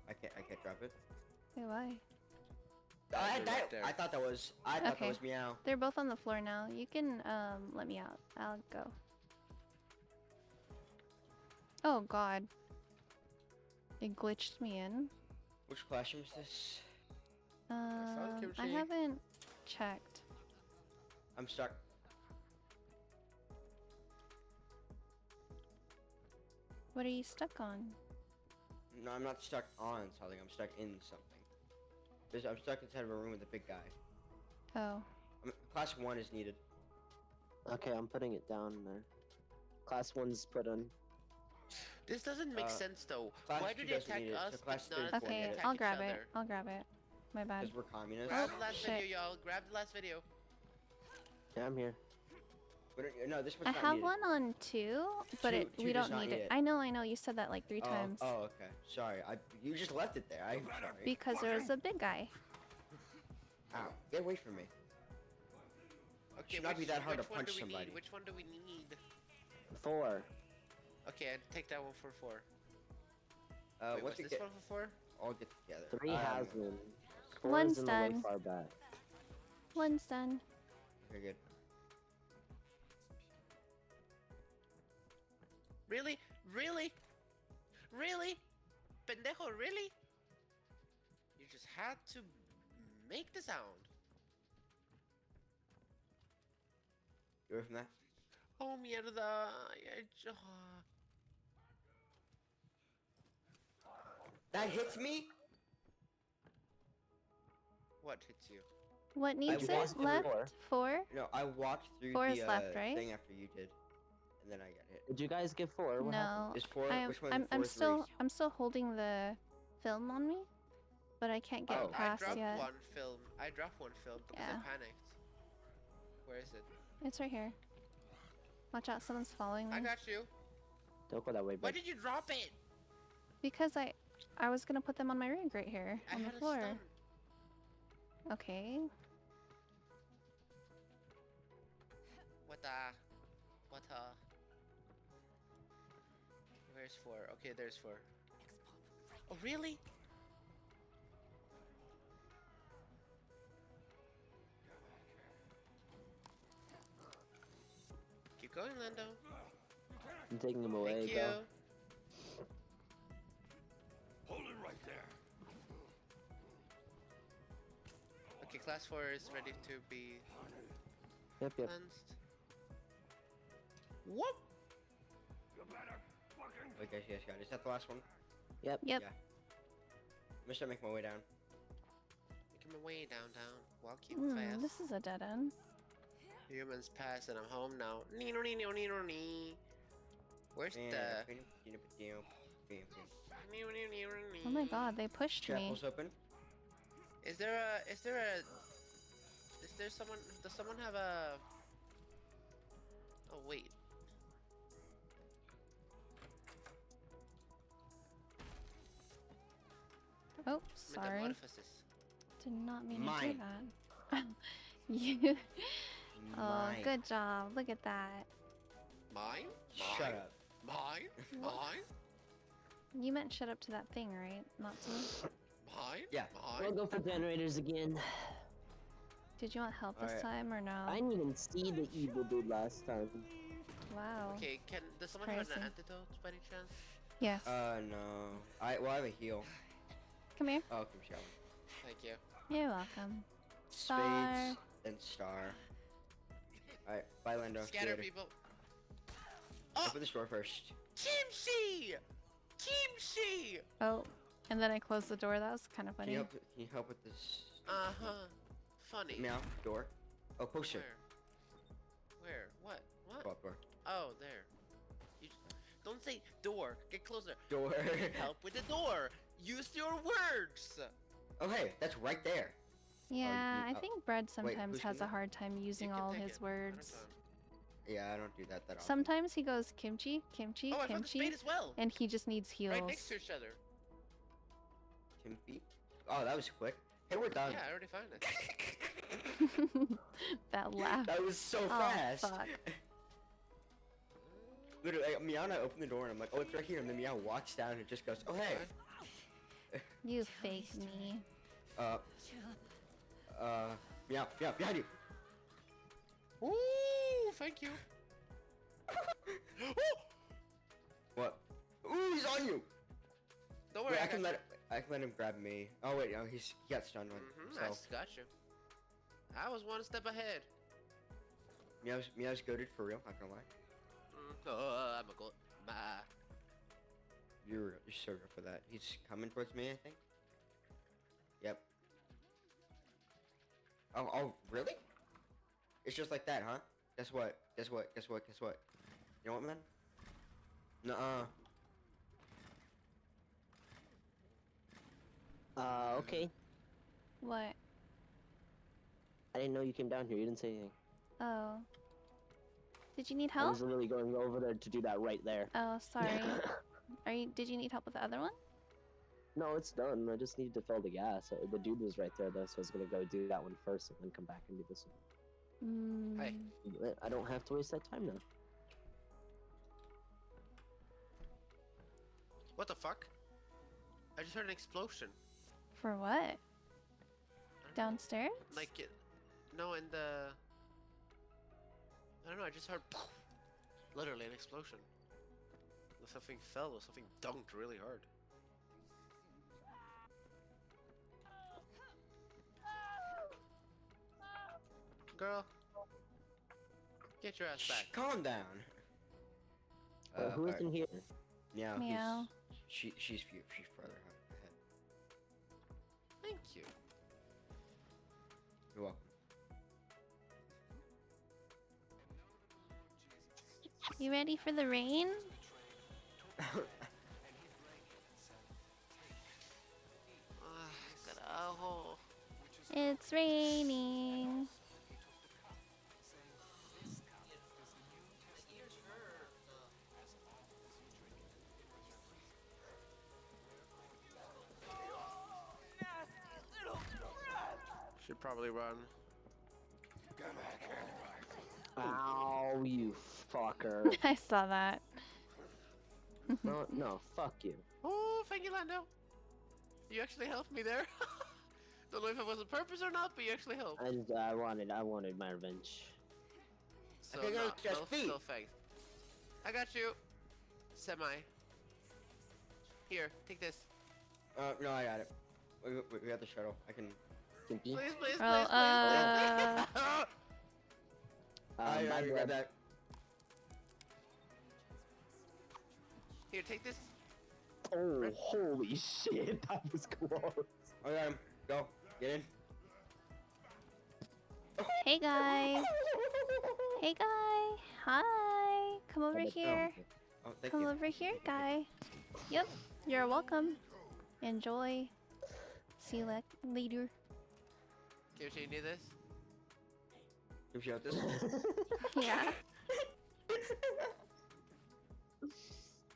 I can't drop it. Wait, why? I thought that was that Okay. was meow. They're both on the floor now. You can let me out. I'll go. Oh God. It glitched me in. Which classroom is this? I Kimchi. haven't checked. I'm stuck. What are you stuck on? No, I'm not stuck on something. I'm stuck in something. I'm stuck inside of a room with a big guy. Oh. Class 1 is needed. Okay, I'm putting it down there. Class 1's put on. This doesn't make sense though. Class Why two do they doesn't attack need it, us so but class three not and four Okay, need it. attack I'll each grab it. other? I'll grab it. My bad. Because we're communists. Grab Oh, the last shit. video, y'all. Grab the last video. Yeah, I'm here. No, this I one's not have needed. one on 2, but Two we does don't not need need it. it. I know. You said that like 3 times. Oh, okay. Sorry. You just left it there. I'm sorry. Because there was a big guy. Ow. Get away from me. Okay, Should not be that hard to which one punch do we somebody. Need? Which one do we need? 4. Okay, I'd take that one for 4. Wait, once was we this get one for 4? all get together. 3 has been. 4 One's is in the way done. far back. One's done. Very good. Really? Really? Really? Pendejo, really? You just had to make the sound. You away from that? Oh, mierda. That hits me? What hits you? What needs walked it? through Left? 4. 4? No, I walked through 4 the is left, right? thing after you did. And then I got hit. Did you guys get 4? What happened? No. Is 4, which one? I'm 4 still holding the film on me, but I can't get Oh. I past dropped yet. one film. I dropped one film because Yeah. I panicked. Where is it? It's right here. Watch out, someone's following me. I got you. Don't go that way, Why bud. did you drop it? Because I was gonna put them on my rig right here I on the had a floor. stun. Okay. What the? Where's 4? Okay, there's 4. Oh, really? Keep going, Lando. I'm taking him away. Thank you. Go. Hold it right there. Okay, class 4 is ready to be Yep. cleansed. Whoop! You better fucking. Okay, yes, got it. Is that the last one? Yep. Yeah. I'm just gonna make my way down. Making my way down, walking fast. This is a dead end. Humans pass and I'm home now. Nee. Where's the? Oh my god, they pushed me. Chapel's open. Is there someone? Does someone have a? Oh wait. Oh, I'm in the sorry. orifices. Did not mean to Mine. do that. You. Oh, Mine. good job. Look at that. Mine? Shut up. Mine? You meant shut up to that thing, right? Not to me? Mine? Yeah. We'll go for generators again. Did you want help this Alright. time or no? I didn't even see the evil dude last time. Wow. Okay, does someone have Crazy. an antidote by any chance? Yes. No. I have a heal. Come here. Oh, come shower. Thank you. You're welcome. Spades and star. Alright, bye Lando. See you Scatter later. people. Oh! Open this door first. Kimchi! Kimchi! Oh, and then I closed the door. That was kind of Can funny. you help with this? Uh-huh. funny. Meow. Door. Oh, poster. Where? What? What? Go up door. Oh, there. You don't say door. Get closer. Door. Help with the door. Use your words. Oh, hey, that's right there. Yeah, I oh. think Bread sometimes who's has doing a hard time using You can all take his it. words. Yeah, I don't do that often. Sometimes he goes kimchi, kimchi, Oh, I found the spade kimchi, as well. and he just needs heals. Right next to each other. Timothy? Oh, that was quick. Hey, we're done. Yeah, I already found it. That laugh. That was so Oh, fast. fuck. Literally, Meow and I opened the door and I'm like, oh, it's right here. And then Meow walks down and just goes, oh, hey. You fake me. Meow, behind you. Ooh, thank you. What? Ooh, he's on you. Don't worry, Wait, I can let him grab me. Oh wait, no, he got stunned one. I got you. I was one step ahead. Meow's goated for real. Not gonna lie. I'm a goat. Bye. You're so good for that. He's coming towards me, I think. Yep. Oh, really? It's just like that, huh? Guess what? Guess what? Guess what? Guess what? You know what, man? Nuh-uh. Okay. What? I didn't know you came down here. You didn't say anything. Oh. Did you need I help? was literally going over there to do that right there. Oh, sorry. Did you need help with the other one? No, it's done. I just needed to fill the gas. The dude was right there, though, so I was gonna go do that one first and then come back and do this one. Hey. I don't have to waste that time now. What the fuck? I just heard an explosion. For what? Downstairs? Like no, in the. I don't know. I just heard, literally an explosion. Something fell or something dunked really hard. Girl, get your ass back. Calm down. Who is in here? Meow. Meow. She's further ahead. Thank you. You're welcome. You ready for the rain? Carajo. It's raining. Should probably run. Ow, you fucker. I saw that. No, fuck you. Oh, thank you, Lando. You actually helped me there. Don't know if it was on purpose or not, but you actually helped. I wanted my revenge. So Okay, go, not, just no, feet. still thanks. I got you. Semi. Here, take this. No, I got it. We got the shuttle. I can. Kimpy? Please, please, Oh, please, please. I my grab blood. that. Here, take this. Oh, holy shit, that was close. I got him. Go. Get in. Hey, guy. Hey, guy. Hi. Come over here. Oh, thank Come you. over here, guy. Yep. You're welcome. Enjoy. See you later. Kimchi, you need this? Give you out this. Yeah.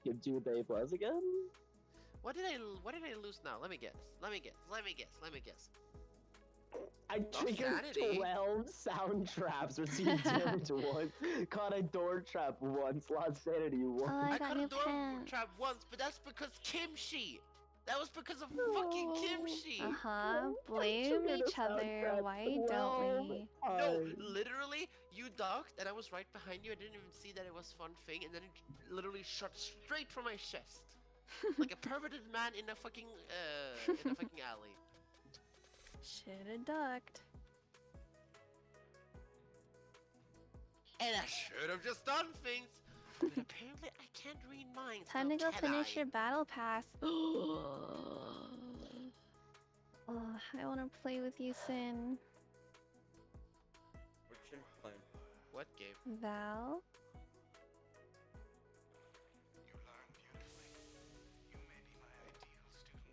Gives you the A+ again? What did I lose now? Let me guess. Let me guess. I triggered sanity. 12 sound traps, received damage once, caught a door trap once, lost sanity once. Oh, I I got caught new a door pants. trap once, but that's because Kimchi. That was because of fucking Kimchi. Uh-huh. Blame triggered a each sound other. trap Why 12 don't we? No, times. literally, you ducked and I was right behind you. I didn't even see that it was fun thing, and then it literally shot straight from my chest, like a perverted man in a fucking alley. Shoulda ducked. And I should have just done things, but apparently I can't read minds. Time now, to go can finish I? your battle pass. Oh, I want to play with you, Sin. What game? Val.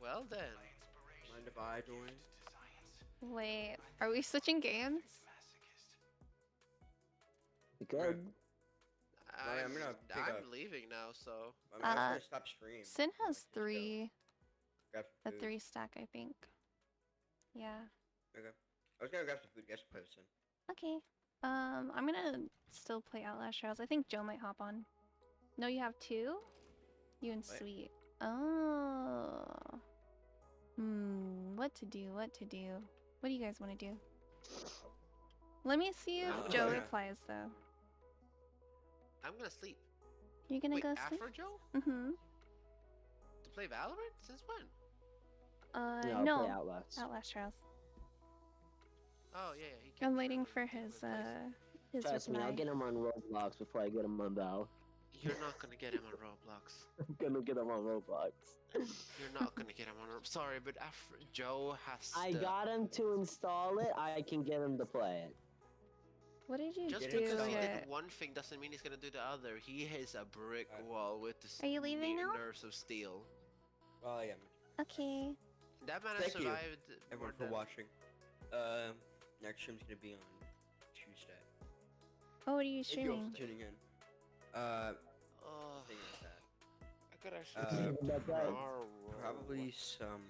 Well then. Mind if I join? Wait, are we switching games? We could. Right, I'm gonna pick I'm up. leaving now, so. I'm gonna stop stream. Sin so I has can just go 3. grab A some food. 3 stack, I think. Yeah. Okay. I was gonna grab some food. Guess play with Sin. Okay. I'm gonna still play Outlast Trials. I think Joe might hop on. No, you have 2? You and Wait. Sweet. Oh. What to do? What to do? What do you guys want to do? Let me see if Joe yeah. replies though. I'm gonna sleep. You're gonna Wait, go sleep? Afro Joe? Mm-hmm. To play Valorant? Since when? Yeah, I'll No. play Outlast. Outlast Trials. Oh yeah, he came I'm through waiting and for took my his place. Trust me, reply. I'll get him on Roblox before I get him on Val. You're not gonna get him on Roblox. I'm gonna get him on Roblox. You're not gonna get him on. Sorry, but Joe has. I to... got him to install it. I can get him to play it. What did you Just do? because he here? did one thing doesn't mean he's gonna do the other. He has a brick wall with the Are you leaving now? nerves of steel. Oh yeah. Okay. That man has Thank you, survived. everyone, for more than- watching. Next stream's gonna be on Tuesday. Oh, what are you If you're streaming? tuning in. Oh, Thing like that. I could actually. About that. Probably some.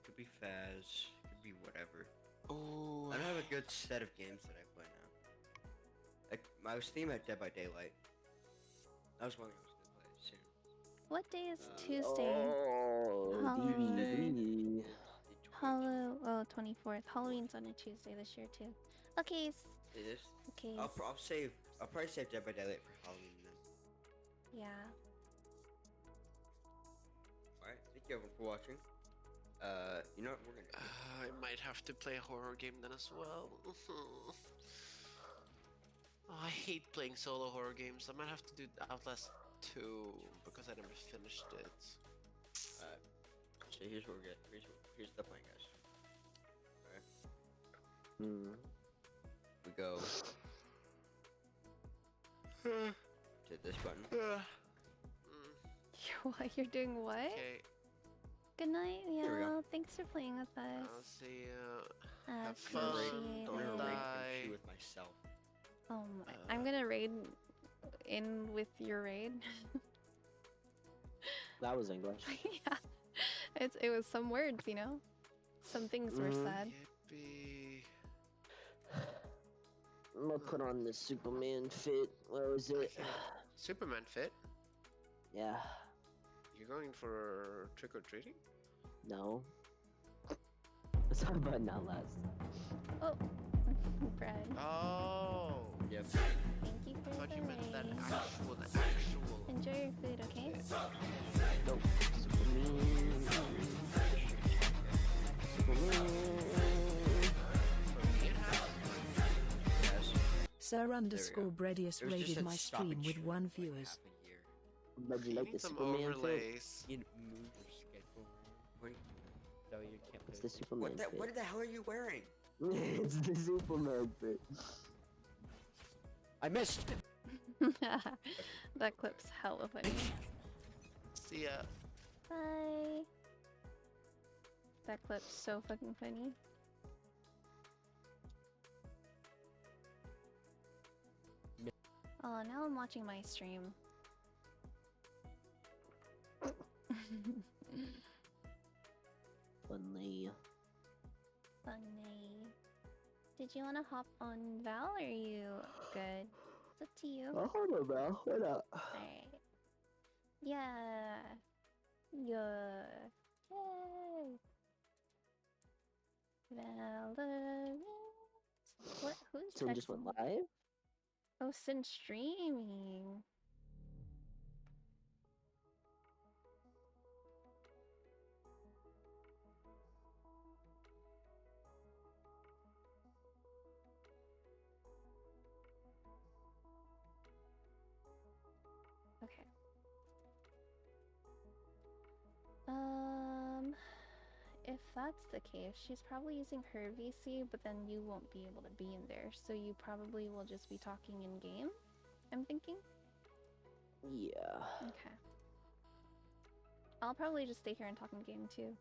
Could be Faz. Could be whatever. Oh. I don't have a good set of games that I play now. Like I was thinking about Dead by Daylight. That was one thing I was gonna play soon. What day is Tuesday? Oh, Halloween. Halloween. Oh, 24th. Halloween's on a Tuesday this year too. Okay. It is. Okay. I'll probably save Dead by Daylight for Halloween then. Yeah. Alright, thank you everyone for watching. You know what we're gonna do? I might have to play a horror game then as well. Oh, I hate playing solo horror games. I might have to do Outlast 2 because I never finished it. So here's what we're getting. Here's the plan, guys. Alright. We go to this button. What? You're doing what? Okay, Good night, we go. yeah. Thanks for playing with us. I'll see you. I have fun, appreciate don't I'm gonna it. raid die. Kimchi with myself. Oh my! I'm gonna raid in with your raid. that was English. Yeah, it was some words, you know. Some things were said. Yippee. I'm gonna put on this Superman fit. Where was it? Okay. Superman fit? Yeah. You're going for trick or treating? No. Let's talk about Outlast. Oh, Brad. Oh. Yep. Thank you I for thought the you meant that raid. actual. Enjoy your food, okay? No. Superman. Superman. Yes. Sir underscore Bredius It was just raided that my stop and stream with shoot 1 like viewers. half a year. But you You like need the some Superman fit? overlays. You move your schedule. What, so you can't It's play. the Superman fit. What the hell are you wearing? It's the Superman fit. I missed. That clip's hella funny. See ya. Bye. That clip's so fucking funny. Oh, now I'm watching my stream. Funny. Funny. Did you want to hop on Val or are you good? It's up to you. Oh, hold on, Val. What up? Alright. Yeah. Yeah. Yay. Valorant. What? Who's So just went texting? live? Oh, since streaming. Okay. if that's the case, she's probably using her VC, but then you won't be able to be in there, so you probably will just be talking in game, I'm thinking? Yeah. Okay. I'll probably just stay here and talk in game too.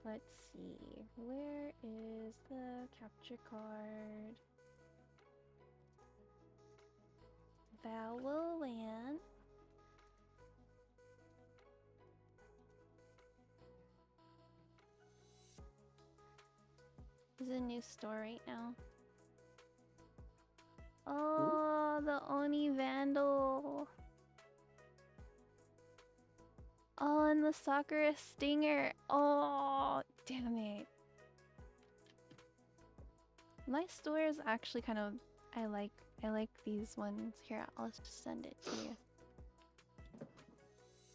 Let's see. Where is the capture card? Valorant. There's a new store right now. Oh, the Oni Vandal. Oh, and the Sakura Stinger. Oh, damn it. My store is actually kind of... I like these ones. Here, I'll just send it to you.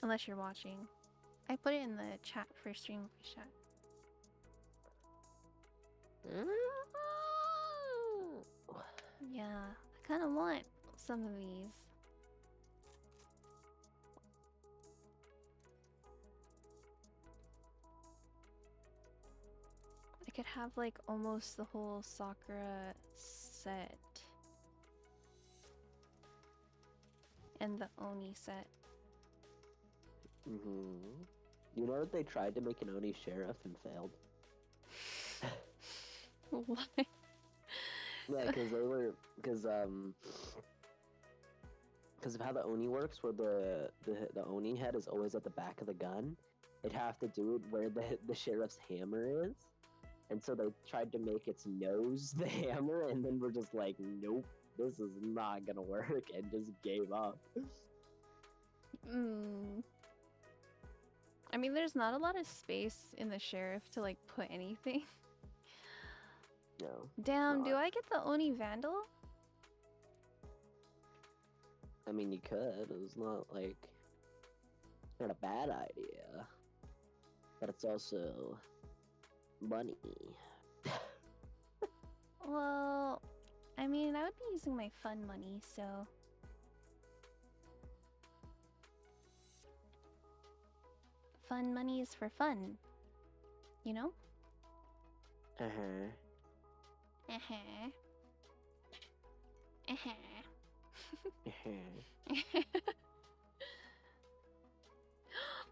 Unless you're watching. I put it in the chat for stream voice chat. Yeah, I kind of want some of these. I could have like almost the whole Sakura set. And the Oni set. You know that they tried to make an Oni sheriff and failed? What? Yeah, because of how the Oni works, where the Oni head is always at the back of the gun, it'd have to do it where the sheriff's hammer is, and so they tried to make its nose the hammer, and then we're just like, nope, this is not gonna work, and just gave up. I mean, there's not a lot of space in the sheriff to like put anything. No. Damn, do I get the Oni Vandal? I mean, you could. It's not like not a bad idea, but it's also money. Well, I mean, I would be using my fun money, so... Fun money is for fun. You know? Uh-huh. Uh-huh. Uh-huh.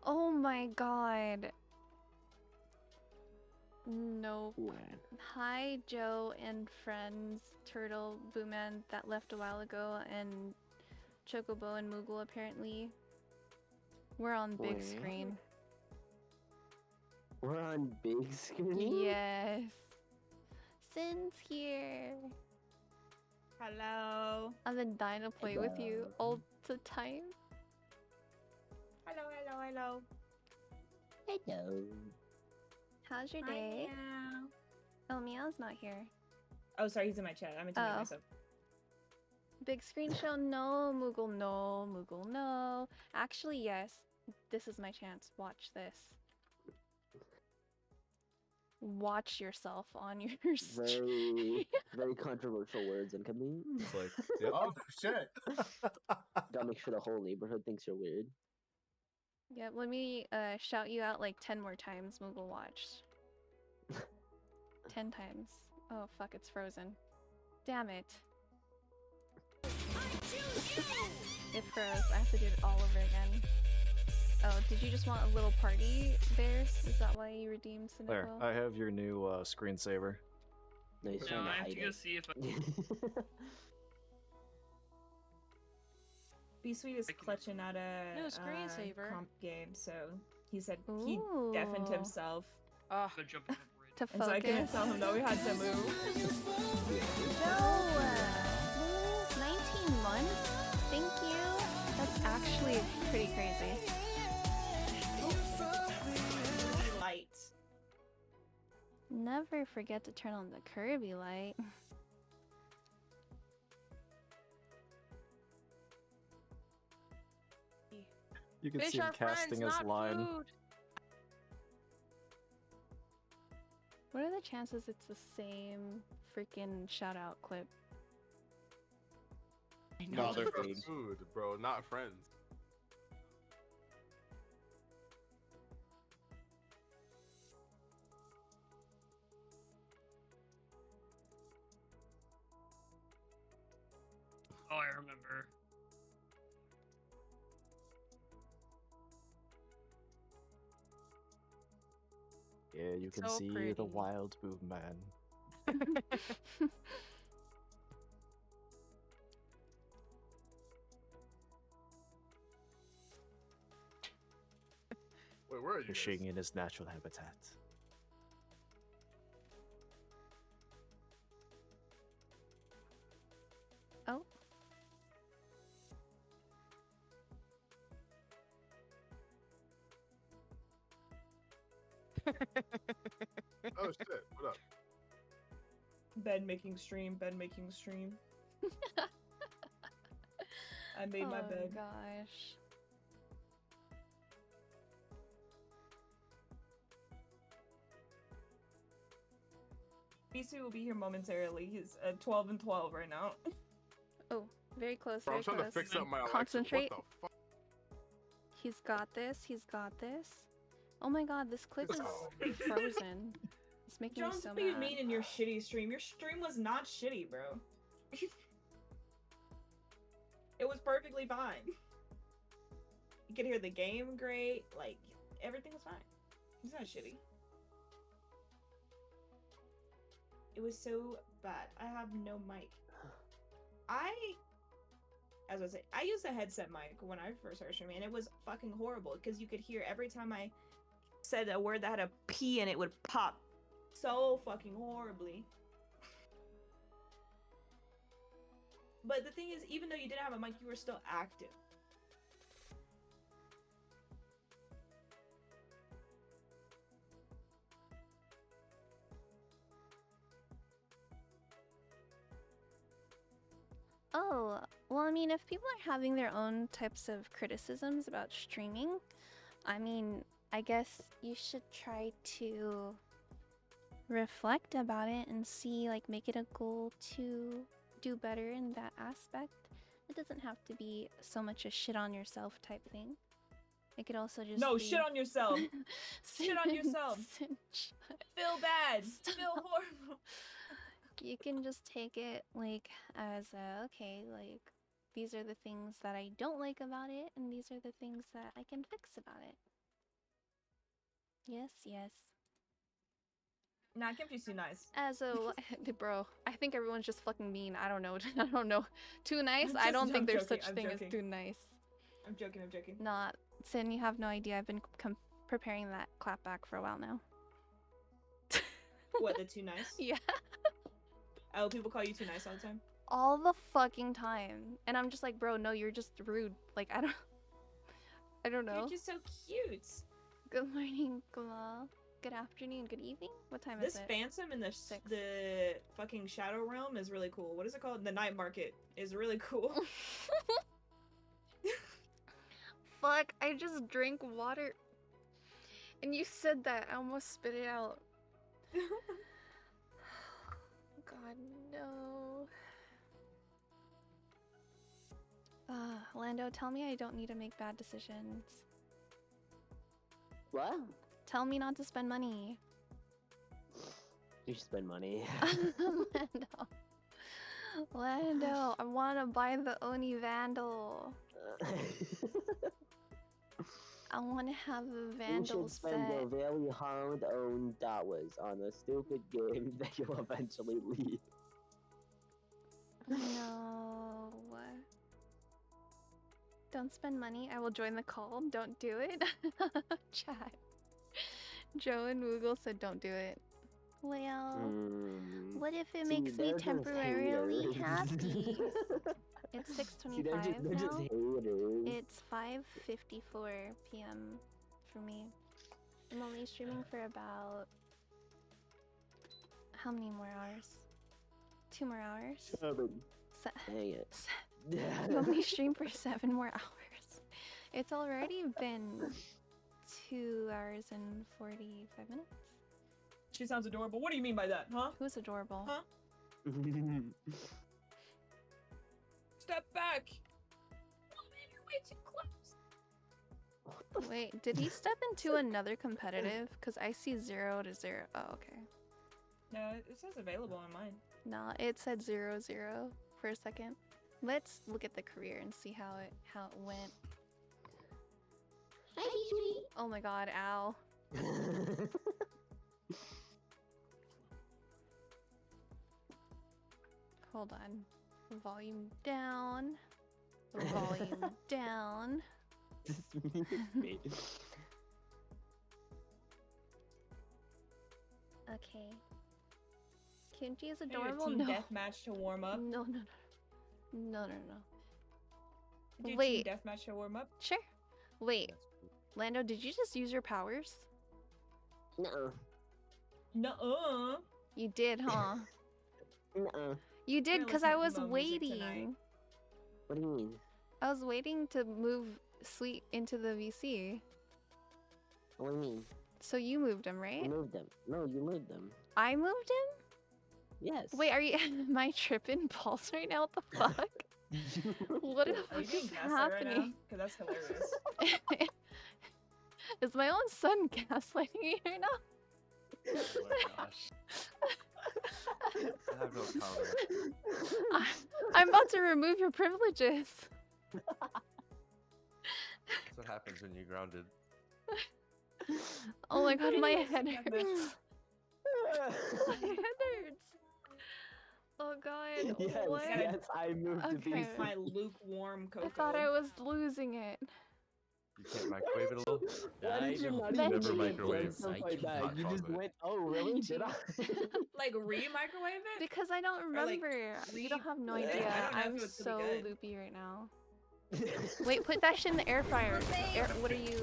Oh my god. Nope. What? Hi, Joe and friends. Turtle, Booman that left a while ago, and Chocobo and Moogle apparently. We're on big What? screen. We're on big screen? Yes. Sin's here. Hello. I've been dying to play with you all the time. Hello, hello, hello. Hello. How's your Hi, day? Meow. Oh, Meow's not here. Oh, sorry, he's in my chat. I meant to mute myself. Big screen show? No, Moogle, no. Moogle, no. Actually, yes. This is my chance. Watch this. Watch yourself on your stream. Very controversial words incoming. It's like, yep. Oh shit! Gotta make sure the whole neighborhood thinks you're weird. Yeah, let me shout you out like 10 more times, Moogle watched. 10 times. Oh fuck, it's frozen. Damn it. It froze. I have to do it all over again. Oh, did you just want a little party, Bears? Is that why you redeemed Cynical? There, I have your new screensaver. No, he's trying to I have hide to go it. see if I... B-Sweet is clutching out a No screensaver. comp game, so he said Ooh. he deafened himself. Go jump over it. To And so I focus. couldn't tell him that we had to move. No! 19 months? Thank you. That's actually pretty crazy. Light. Never forget to turn on the Kirby light. You can Fish see him are friends, casting his not line. food. What are the chances it's the same freaking shout out clip? No, they're For food. food, bro, not friends. remember. Yeah, you It's can so see pretty. the wild movement. Wait, where are you guys? Fishing in his natural habitat. Oh. Oh shit! What up? Bed making stream. Bed making stream. I made my bed. Oh gosh. BC will be here momentarily. He's at 12 and 12 right now. Oh, very close, Bro, very I'm trying close. to fix up my Alexa. Concentrate. What the fuck? He's got this. He's got this. Oh my god, this clip is frozen. It's making Jones, me so what do you mad. mean in your shitty stream? Your stream was not shitty, bro. It was perfectly fine. You could hear the game great. Like, everything was fine. It's not shitty. It was so bad. I have no mic. As I say, I used a headset mic when I first started streaming, and it was fucking horrible because you could hear every time I said a word that had a P and it would pop so fucking horribly. But the thing is, even though you didn't have a mic, you were still active. Oh, well, I mean, if people are having their own types of criticisms about streaming, I mean, I guess you should try to reflect about it and see, like, make it a goal to do better in that aspect. It doesn't have to be so much a shit on yourself type thing. It could also just No, be... shit on yourself. Shit on yourself. Feel bad. Feel horrible. You can just take it like as a, okay, like these are the things that I don't like about it, and these are the things that I can fix about it. Yes, yes. Nah, Kimchi's too nice. As a bro, I think everyone's just fucking mean. I don't know. I don't know. Too nice? I'm I don't just- think I'm there's joking, such I'm thing joking. as too nice. I'm joking, I'm joking. Nah, Sin, you have no idea. I've been preparing that clapback for a while now. What, the too nice? Yeah. Oh, people call you too nice all the time? All the fucking time. And I'm just like, bro, no, you're just rude. Like, I don't know. You're just so cute. Good morning, Gamal. Good afternoon, good evening. What time This is it? phantom in the fucking shadow realm is really cool. What is it called? The night market is really cool. Fuck, I just drank water. And you said that. I almost spit it out. God, no. Lando, tell me I don't need to make bad decisions. What? Tell me not to spend money. You should spend money. Lando, I want to buy the Oni Vandal. I want to have a You Vandal should spend set. your very hard-earned dollars on a stupid game that you'll eventually leave. No. Don't spend money. I will join the call. Don't do it. Chat. Joe and Woogle said don't do it. Well, what if it See, makes they're me just temporarily haters. happy? It's See, 6:25 they're just now. haters. It's 5:54 p.m. for me. I'm only streaming for about how many more hours? 2 more hours. 7. Se Dang it. You only stream for 7 more hours. It's already been 2 hours and 45 minutes. She sounds adorable. What do you mean by that, huh? Who's adorable? Huh? Step back! Oh man, you're way too close. Wait, did he step into another competitive? Because I see 0 to 0. Oh, okay. No, it says available on mine. No, it said 0, 0 for a second. Let's look at the career and see how it went. Hi, sweetie. Oh my god, ow. Hold on. Volume down. Volume down. Okay. Kimchi is adorable. Team No. deathmatch to warm up. No. No. Do Wait. team deathmatch to warm up. Sure. Wait. Lando, did you just use your powers? No. Nuh-uh. You did, huh? No. You did, We're because I listening was to emo music tonight. waiting. What do you mean? I was waiting to move Sweet into the VC. What do you mean? So you moved him, You right? moved them. No, you moved them. I moved him? Yes. Wait, are you am I tripping balls right now? What the fuck? What the Are you fuck being is gaslit right now? happening? Because that's hilarious. Is my own son gaslighting me right now? Oh my gosh. I have no comment. I'm about to remove your privileges. That's what happens when you're grounded. Oh my god, my head hurts. My head hurts. Oh god, Yes, what? yes, I moved the Okay. beast. My lukewarm cocoa. I thought I was losing it. You can't microwave it a little? Why did you not Never even microwave stuff like hot that? You just chocolate. went, oh really? Did I? Like re-microwave it? Because I don't Or, like, remember. You don't have no I don't idea. know if I'm it would be so good. loopy right now. Wait, put that shit in the air fryer. What are you?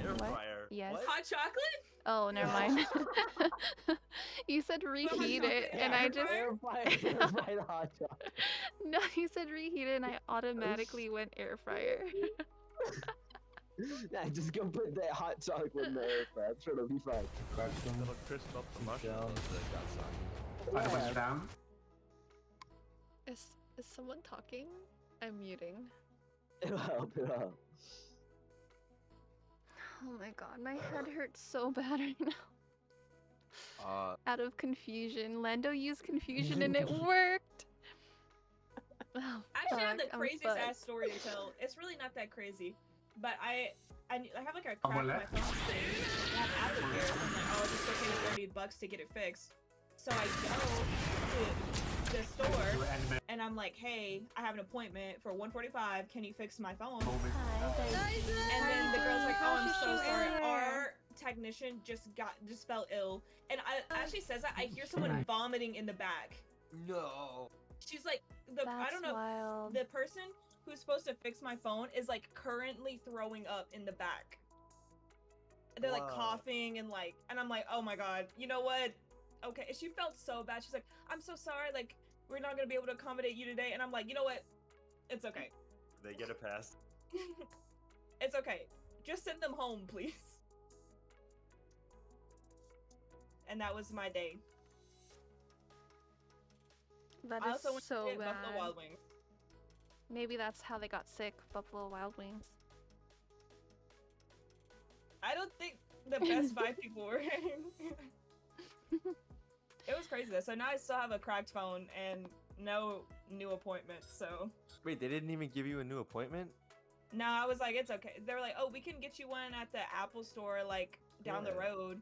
Air What? fryer. Yes. What? Hot chocolate? Oh, never mind. You said reheat it, and I just air fry the hot chocolate. no. You said reheat it, and I automatically went air fryer. Nah, just go put that hot chocolate in the air fryer. I'm sure it'll be fine. It'll crisp up the mushrooms that got soggy. Down. Is someone talking? I'm muting. It'll help. It'll help. Oh my god, my head hurts so bad right now. Out of confusion, Lando used confusion and it worked. Oh, I actually have fuck, the I'm craziest fucked. ass story to tell. It's really not that crazy, but I have like a crack on my phone thing. I have Apple Care, so I'm like, oh, just go pay $30 to get it fixed. So I go to the store and I'm like, hey, I have an appointment for 1:45. Can you fix my phone? And then the girl's like, oh, I'm so sorry. Our technician just fell ill. And I actually says that I hear someone vomiting in the back. No. She's like, I don't know. Wild. The person who's supposed to fix my phone is like currently throwing up in the back. They're like Wow. coughing and I'm like, oh my god, you know what? Okay, she felt so bad. She's like, I'm so sorry. Like, we're not gonna be able to accommodate you today. And I'm like, you know what? It's okay. They get a pass. It's okay. Just send them home, please. And that was my day. That I is also went so to get bad. Buffalo Wild Wings. Maybe that's how they got sick. Buffalo Wild Wings. I don't think the Best Buy people were. It was crazy though. So now I still have a cracked phone and no new appointment. So Wait, they didn't even give you a new appointment? no, I was like, it's okay. They were like, oh, we can get you one at the Apple store like down the Yeah. road,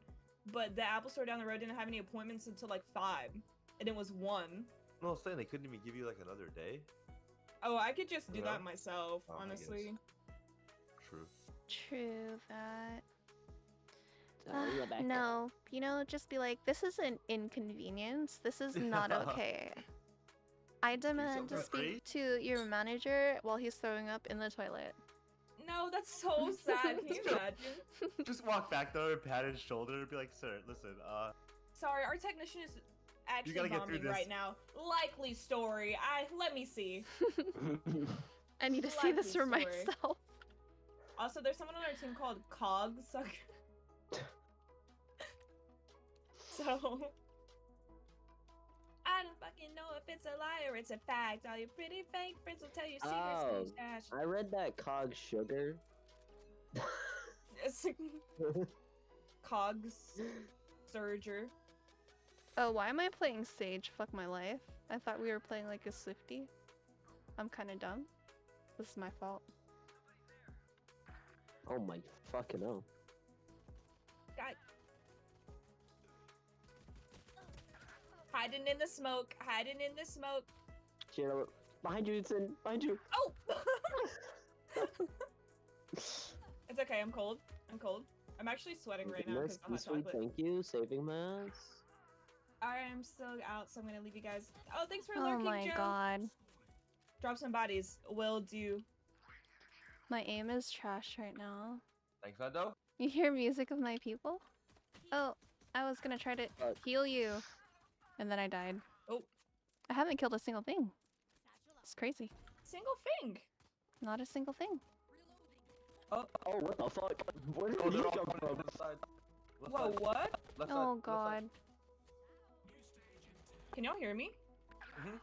but the Apple store down the road didn't have any appointments until like 5, and it was 1. No, I'm saying they couldn't even give you like another day. Oh, I could just do No? that myself, Oh my honestly. True. True that. Sorry, Rebecca. No, you know, just be like, this is an inconvenience. This is not okay. I demand to something free? speak to your manager while he's throwing up in the toilet. No, that's so sad. Can you imagine? Just walk back there and pat his shoulder and be like, sir, listen, Sorry, our technician is actually gotta get through vomiting this. right now. Likely story. Let me see. I need to see this for Likely story. myself. Also, there's someone on our team called Cogs. So I don't fucking know if it's a lie or it's a fact. All your pretty fake friends will tell you secrets. Oh, They stash. I read that Cog Sugar. It's Cogs Surger. Oh, why am I playing Sage? Fuck my life. I thought we were playing like a Swifty. I'm kind of dumb. This is my fault. Oh my fucking hell. God. Hiding in the smoke. Hiding in the smoke. Cheer, behind you, Judson. Behind you. Oh! It's okay. I'm cold. I'm cold. I'm actually sweating right now because of the hot chocolate. Thank you, saving mass. I am still out, so I'm gonna leave you guys. Oh, thanks for Oh lurking, my Joe. god. Drop some bodies. Will do. My aim is trash right now. Thanks, Nando. You hear music of my people? Oh, I was gonna try to heal you. And then I died. Oh. I haven't killed a single thing. It's crazy. Single thing? Not a single thing. Oh, what the fuck? Where did Oh, you they're all come coming from? from left side. Left Whoa, side. what? Left Oh side. god. Can y'all hear me? Mm-hmm.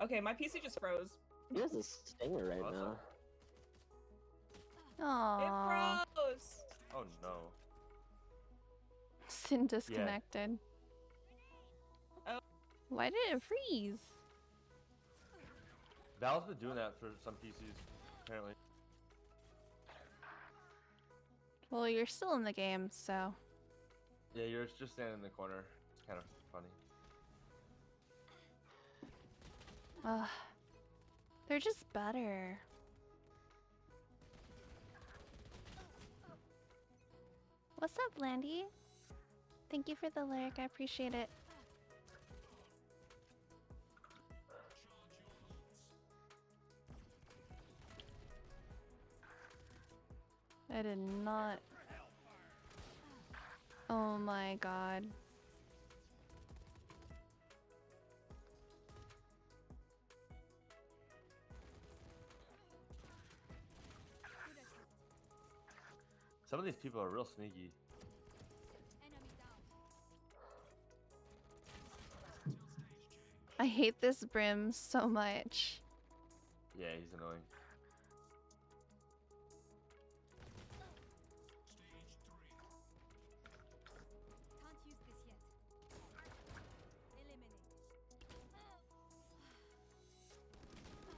Okay, my PC just froze. He has a stinger right now. Aww. It froze! Oh no. Sin disconnected. Oh. Why did it freeze? Valve's been doing that for some PCs, apparently. Well, you're still in the game, so. Yeah, you're just standing in the corner. It's kind of funny. Ugh. They're just better. What's up, Landy? Thank you for the lyric, I appreciate it. I did not. Oh my god. Some of these people are real sneaky. I hate this Brim so much. Yeah, he's annoying.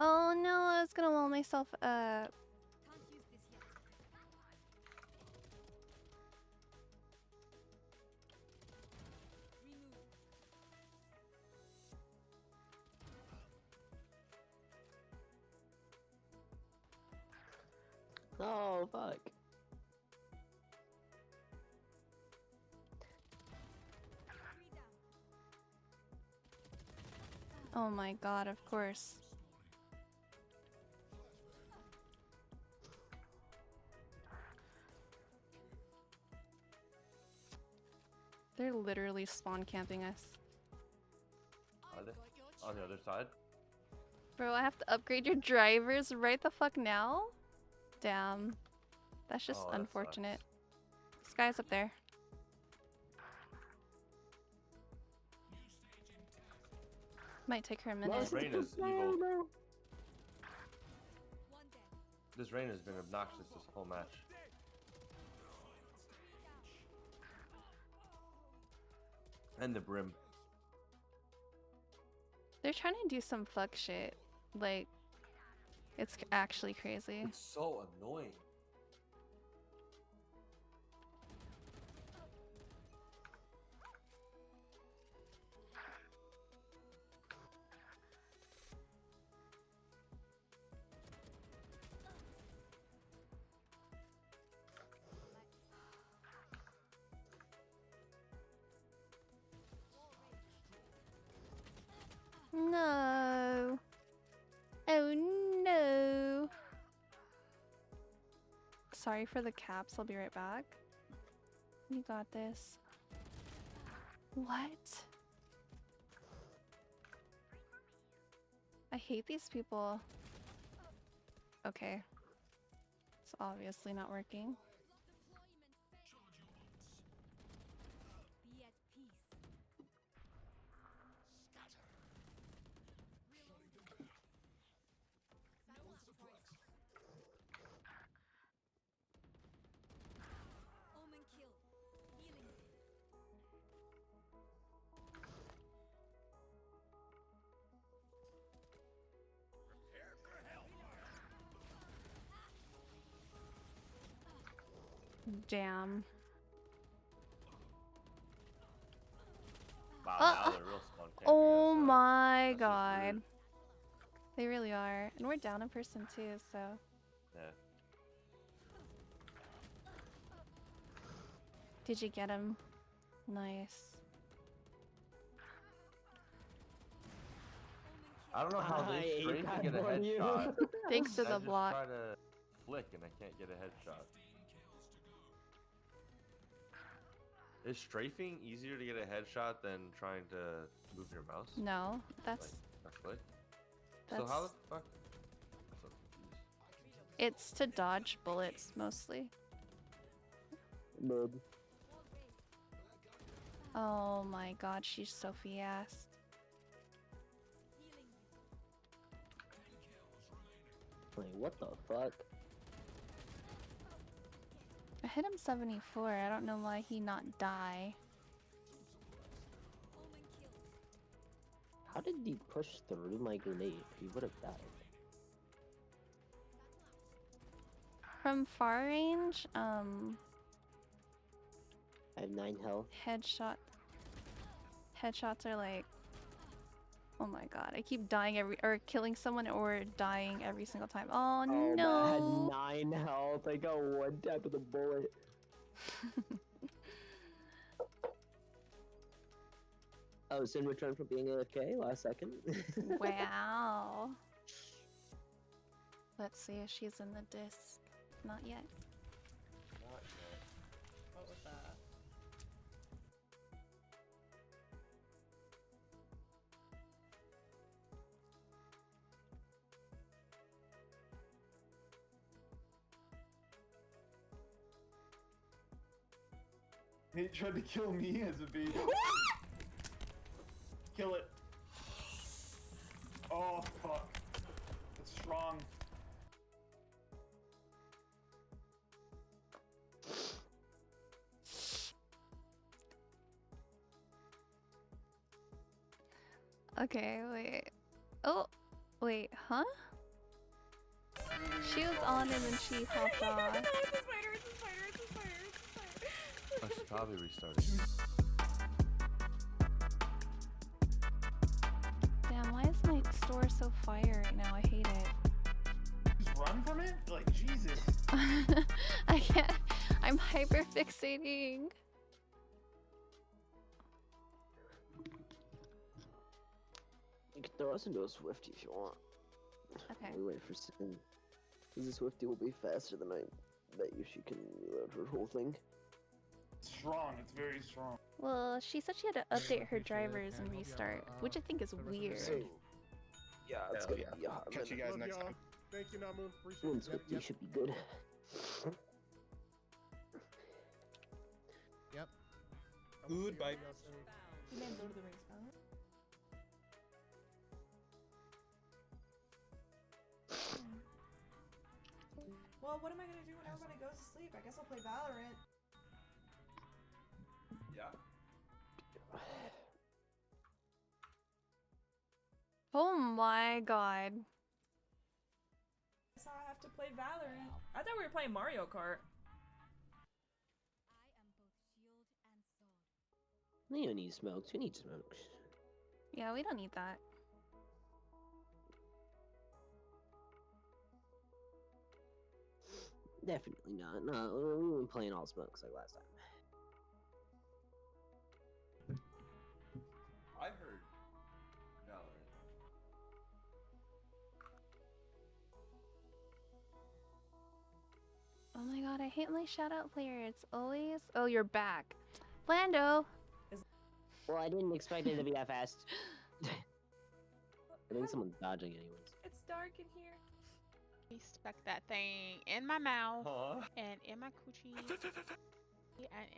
Oh no, I was gonna wall myself up. Oh, fuck. Oh my god, of course. They're literally spawn camping us. Are they? On the other side? Bro, I have to upgrade your drivers right the fuck now? Damn. That's just Oh, that unfortunate. This guy's up there. Might take her a minute. This rain is evil. This rain has been obnoxious this whole match. And the brim. They're trying to do some fuck shit. Like, it's actually crazy. It's so annoying. No. Oh no. Sorry for the caps, I'll be right back. You got this. What? I hate these people. Okay. It's obviously not working. Damn. Wow, Uh, now they're real spawn camping oh us, my that's just god. rude. They really are. And we're down in person too, so. Yeah. Did you get him? Nice. I don't know how they straight to get a headshot. Thanks to I the just block. try to flick and I can't get a headshot. Is strafing easier to get a headshot than trying to move your mouse? No, that's Like, a flick? So how the fuck? I'm so confused. it's to dodge bullets mostly. Mid. Oh my god, she's so fast. Wait, what the fuck? I hit him 74. I don't know why he not die. How did he push through my grenade? He would have died. From far range, I have 9 health. Headshots are like, oh my god, I keep dying or killing someone or dying every single time. Oh, Oh, no. I had 9 health. I got 1 tap of the bullet. I was in return for being AFK last second. Wow. Let's see if she's in the disc. Not yet. Not yet. What was that? He tried to kill me as a baby. Kill it. Oh, fuck. It's strong. Okay, wait. Oh, wait, huh? She was on and then she hopped off. I should probably restart it. Damn, why is my store so fire right now? I hate it. Just run from it? Like, Jesus. I can't. I'm hyper fixating. You can throw us into a Swifty if you want. Okay. We wait for Sin. Because the Swifty will be faster than I bet you she can reload her whole thing. It's strong. It's very strong. Well, she said she had to update her drivers and restart, which I think is weird. Yeah, it's gonna be a hot Catch you minute. guys next time. Thank you, Namu. Appreciate One it. Swifty should be good. Yep. Goodbye. You mean Lord of the Rings, huh? Well, what am I gonna do when everybody goes to sleep? I guess I'll play Valorant. Yeah. Oh my god. So I have to play Valorant. I thought we were playing Mario Kart. We don't need smokes. We need smokes. Yeah, we don't need that. Definitely not. No, we weren't playing all smokes like last time. I heard Valorant. Oh my god, I hate my shoutout player. It's always. Oh, you're back. Lando! Well, I didn't expect it to be that fast. I think someone's dodging anyways. It's dark in here. Stuck that thing in my mouth Huh? and in my coochie and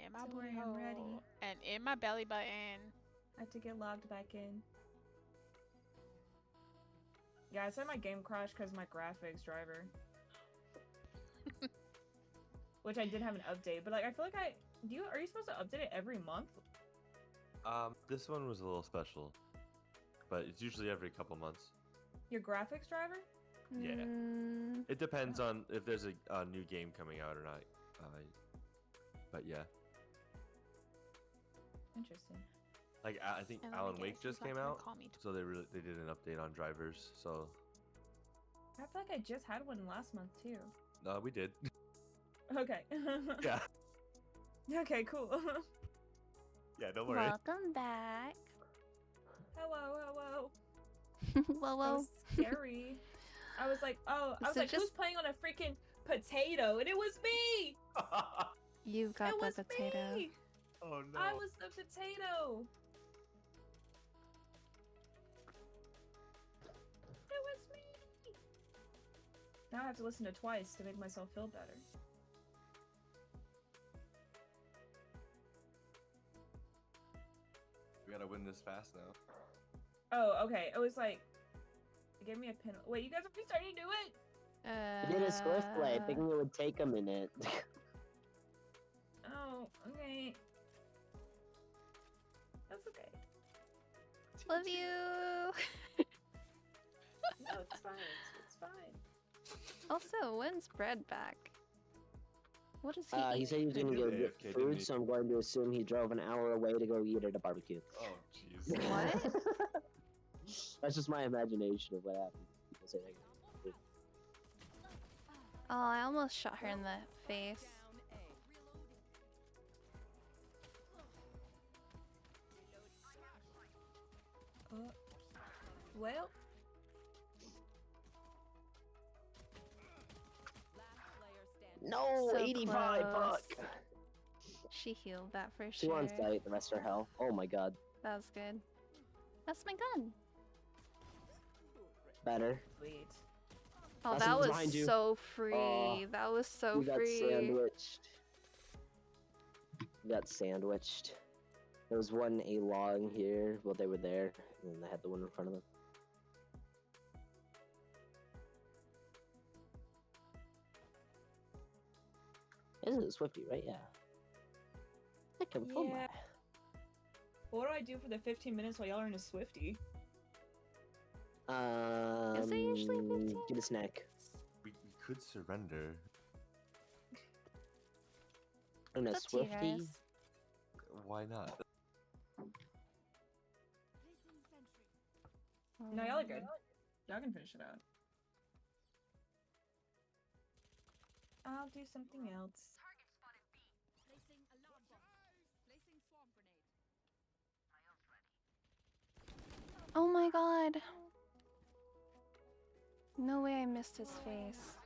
in my Don't booty worry, I'm hole ready. and in my belly button. I have to get logged back in. Yeah, I said my game crashed because my graphics driver. Which I did have an update, but like I feel like are you supposed to update it every month? This one was a little special, but it's usually every couple months. Your graphics driver? Yeah. It depends on if there's a new game coming out or not. but yeah. Interesting. Like I think And let me Alan guess, Wake he's just not came gonna out, call me so they did an update on drivers. So I feel like I just had one last month too. we did. Okay. Yeah. Okay, cool. Yeah, don't worry. Welcome back. Hello. Whoa, That whoa. was scary. I was like, oh, I was So like, who's just- playing on a freaking potato? And it was me. You got It the was potato. me. Oh no. I was the potato. It was me. Now I have to listen to it twice to make myself feel better. We gotta win this fast now. Oh, okay. It was like, it gave me a pin. Wait, you guys are starting to do it? I did it swiftly, thinking it would take a minute. Oh, okay. That's okay. Love you. No, it's fine. It's fine. Also, when's Bread back? What is he He eating? said he was gonna go get AFK, food, didn't he? so I'm going to assume he drove an hour away to go eat at a barbecue. Oh jeez. What? That's just my imagination of what happened. People say that. Oh, I almost shot her in the face. Well, No, So 85, close. fuck! She healed that for Two sure. on site, the rest are hell. Oh my god. That was good. That's my gun. Better. sweet. Oh, That's that was behind you. so free. Oh, That was so You got free. sandwiched. You got sandwiched. There was one A-long here while they were there, and then they had the one in front of them. This is a Swifty, right? Yeah. I can pull Yeah. What do I do for the 15 minutes while y'all are in a Swifty? my. Is it usually 15? Get a snack. We could surrender. And a It's up to you Swifty. guys. Why not? No, y'all are good. Y'all can finish it out. I'll do something else. Oh my god. No way I missed his face.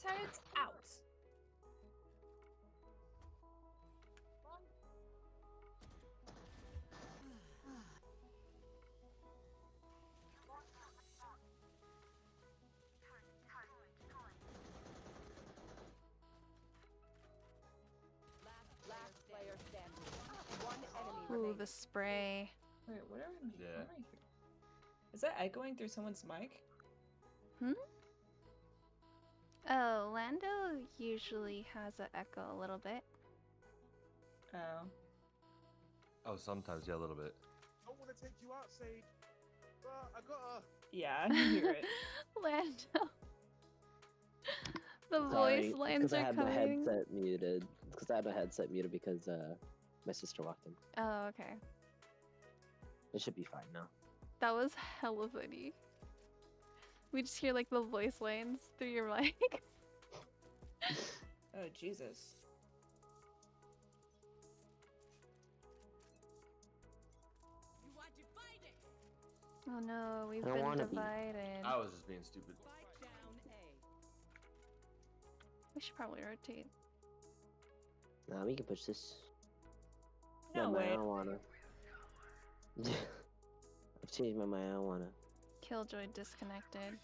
Turret out. Ooh, the spray. Wait, what are we Yeah. what am I hearing? Is that echoing through someone's mic? Oh, Lando usually has an echo a little bit. Oh. Oh, sometimes yeah, a little bit. I want to take you out, Sage. But I gotta. Yeah, I can hear it. Lando. The Sorry, voice lines I are had my coming. headset muted. Because I had my headset muted because my sister walked in. Oh, okay. It should be fine now. That was hella funny. We just hear like the voice lines through your mic. Oh, Jesus. Oh no, we've I don't been wanna be. divided. I was just being stupid. We should probably rotate. Nah, we can push this. No man, way. I don't wanna. I've changed my mind. I don't wanna. Killjoy disconnected.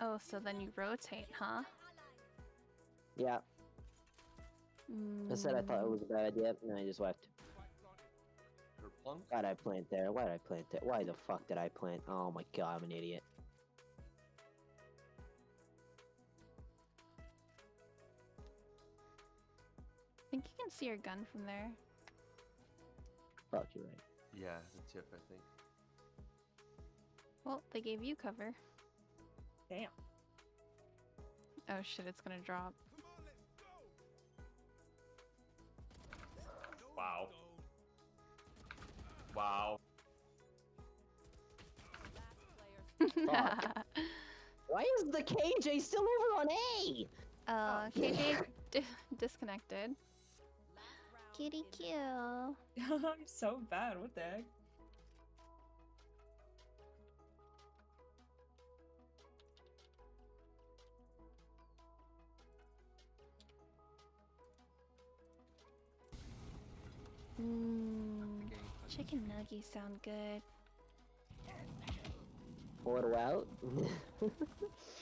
Oh, so then you rotate, huh? Yeah, I said I thought it was a bad idea, and I just left. Her Plunk? Why'd I plant there? Why did I plant there? Why the fuck did I plant? Oh my god, I'm an idiot. I think you can see your gun from there. Fuck, you're right. Yeah, the tip, I think. Well, they gave you cover. Damn. Oh shit, it's gonna drop. Wow. Wow. Fuck. Why is the KJ still over on A? KJ disconnected. Kitty kill. I'm so bad. What the heck? Chicken nuggies sound good. Order out?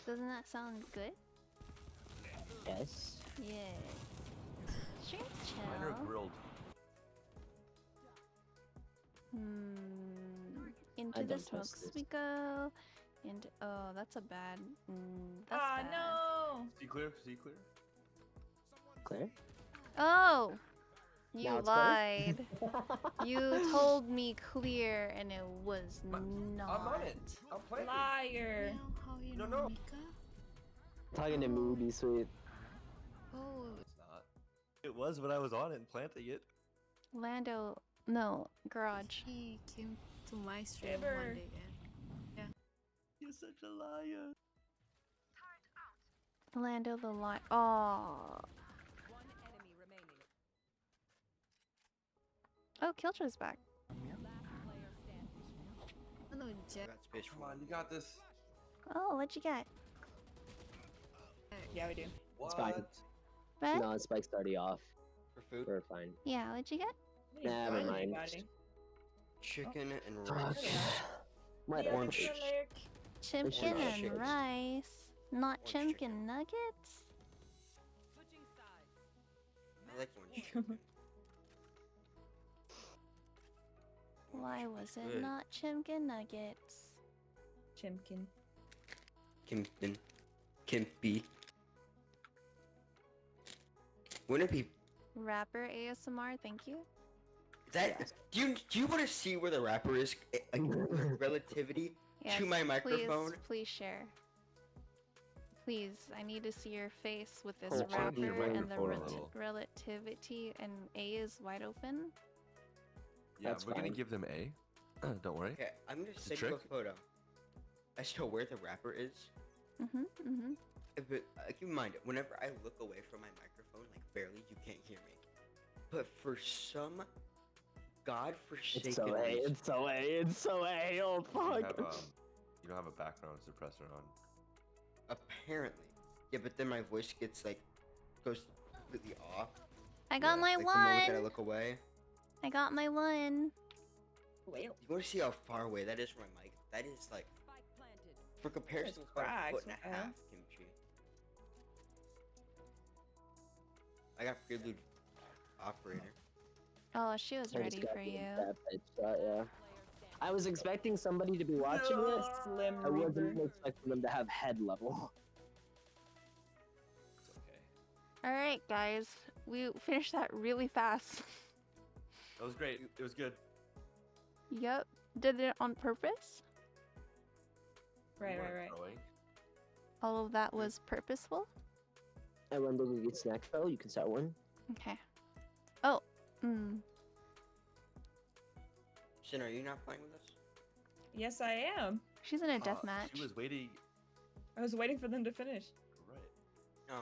Doesn't that sound good? Yes. Yeah. Sure, Mine are chill. grilled. Into I the don't trust smokes this. we go. And oh, that's a bad. That's Ah, bad. no. See clear? See clear? Claire? Oh, you Now it's clear? lied. You told me clear, and it was not. I'm on it. I'm playing. Liar. No, no. Talking to Moody, sweet. Oh, It's not. It was when I was on it and planting it. Lando, no, garage. He came to my stream Giver. one day. Yeah. You're such a liar. Lando the lion. Oh. Oh, Killjoy's back. Oh no, Jack. Come on, you got this. Oh, what'd you get? Yeah, we do. It's fine. What? No, Spike's already off. For food? We're fine. Yeah, what'd you get? Never mind. Chicken and Fuck. rice. My Yeah, orange. Chimkin Orange and chicken. rice. Not Orange chimkin nuggets? I like orange chicken. Why was it good. not chimkin nuggets? Chimkin. Kimpin. Kimpy. Wouldn't it be Rapper ASMR, thank you. that? Do you want to see where the rapper is? Like relativity Yes, to my microphone. Please share. Please, I need to see your face with this Oh, rapper your and the microphone a little. relativity, and A is wide open. Yeah, That's we're gonna fine. give them A. Don't worry. Okay, I'm gonna It's a send you a trick. photo. I show where the rapper is. But keep in mind, whenever I look away from my microphone, like barely, you can't hear me. But for some godforsaken It's so A. reason, It's so A. It's so A. Oh fuck. You don't have a background suppressor on. apparently, yeah. But then my voice gets like goes completely off. I got my like the moment that I one. look away. I got my one. Well. You want to see how far away that is from my mic? That is like, for comparison, it's about a cracked, foot and a man. half, Kimchi. I got prelude operator. Oh, she was I just ready got for the you. that headshot, yeah. I was expecting somebody to be watching this. Slim I wasn't Reaper. expecting them to have head level. It's okay. Alright, guys. We finished that really fast. That was great. It was good. Yep. Did it on purpose? Right, We right, weren't right. throwing. All of that was purposeful? I went to go get snacks though. You can start one. Okay. Oh. Sin, are you not playing with us? Yes, I am. She's in a death match. She was waiting. I was waiting for them to finish. Right. No.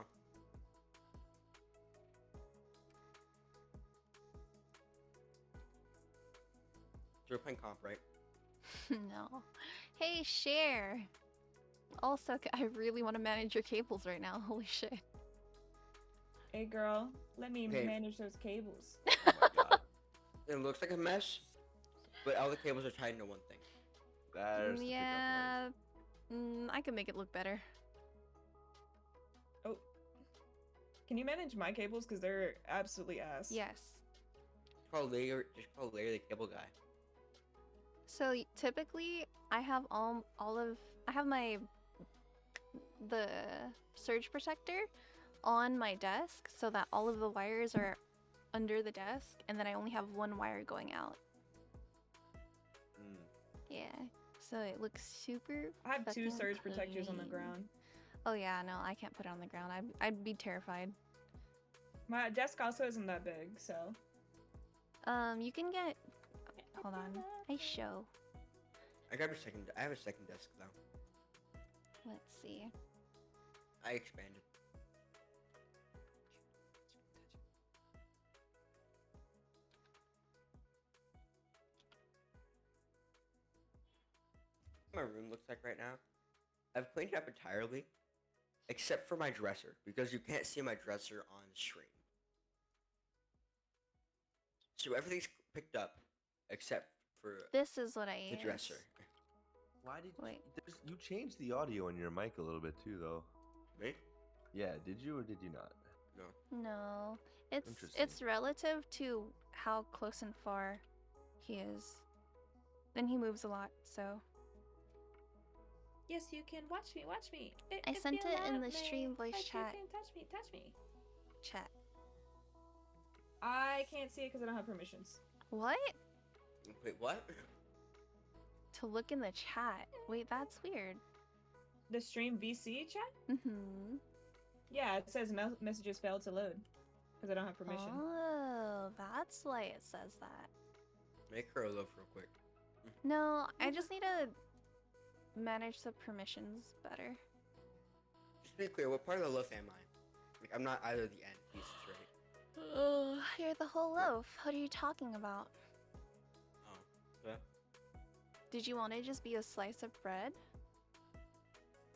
So we're playing comp, right? No. Hey, share. Also, I really want to manage your cables right now. Holy shit. Hey, girl, let me Okay. manage those cables. Oh my god. It looks like a mess, but all the cables are tied into one thing. There's the Yeah. I can make it look better. Oh. Can you manage my cables? Because they're absolutely ass. Yes. Just call Larry the cable guy. So typically, I have I have the surge protector on my desk so that all of the wires are under the desk, and then I only have one wire going out. Yeah, so it looks super. I have 2 fucking surge protectors on the clean. ground. Oh yeah, no, I can't put it on the ground. I'd be terrified. My desk also isn't that big, so. You can get. Hold on, I show. I have a second desk though. Let's see. I expanded. My room looks like right now. I've cleaned it up entirely, except for my dresser, because you can't see my dresser on stream. So everything's picked up, except for This is what I the use. dresser. Why did Wait. you change the audio on your mic a little bit too, though? Me? Yeah, did you or did you not? No. No, it's Interesting. relative to how close and far he is. And he moves a lot, so. Yes, you can watch me. Watch me. I sent it in the stream voice chat. You can touch me. Touch me. Chat. I can't see it because I don't have permissions. What? Wait, what? To look in the chat. Wait, that's weird. The stream VC chat? Mm-hmm. Yeah, it says messages failed to load because I don't have permission. Oh, that's why it says that. Make her a loaf real quick. No, I just need to manage the permissions better. Just to be clear, what part of the loaf am I? Like, I'm not either the end pieces, right? Oh, you're the whole loaf. What are you talking about? Oh, yeah. Did you want to just be a slice of bread?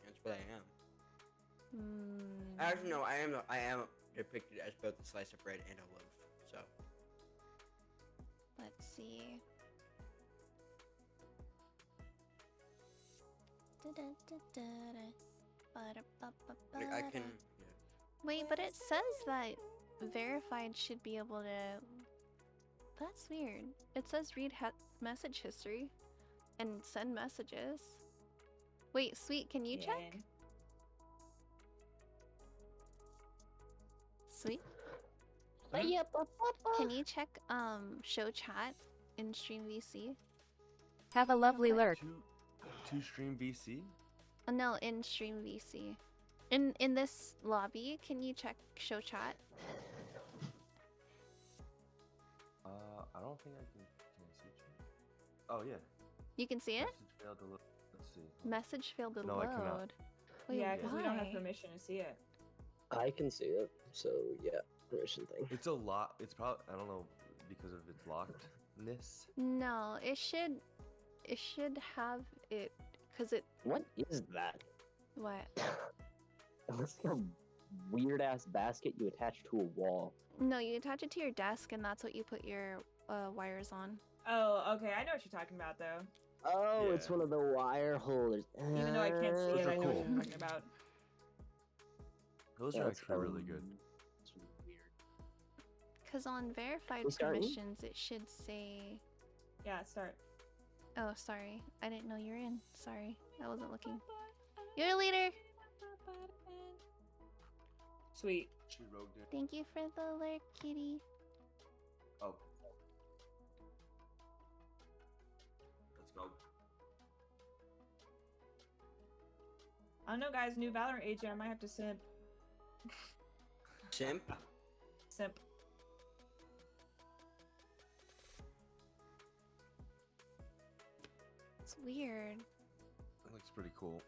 That's what I am. Hmm. Actually, no, I am depicted as both a slice of bread and a loaf. So. Let's see. Like, I can. Wait, but it says that verified should be able to. That's weird. It says read message history and send messages. Wait, Sweet, can you check? Sweet? Can you check show chat in stream VC? Have a lovely lurk. Two stream VC? No, in stream VC. In this lobby, can you check show chat? I don't think I can see chat. Oh yeah. You can see it? Message failed to load. Let's see. Message failed to No, load. I cannot. Wait, Yeah, because we don't have why? permission to see it. I can see it, so yeah, permission thing. It's a lot. It's probably, I don't know, because of its lockedness. No, it should have it because it. What is that? What? It looks like a weird ass basket you attach to a wall. No, you attach it to your desk, and that's what you put your wires on. Oh, okay. I know what you're talking about, though. Oh, Yeah. it's one of the wire holders. Even though I can't see Those it, are I know cool. what you're talking about. Those Yeah, are it's actually really good. It's really weird. Because on verified We starting? permissions, it should say. Yeah, start. Oh, sorry. I didn't know you were in. Sorry. I wasn't looking. You're a leader! Sweet. She rogued it. Thank you for the alert, kitty. Oh. Let's go. I don't know, guys. New Valorant agent. I might have to simp. Simp? Simp. It's weird. That looks pretty cool.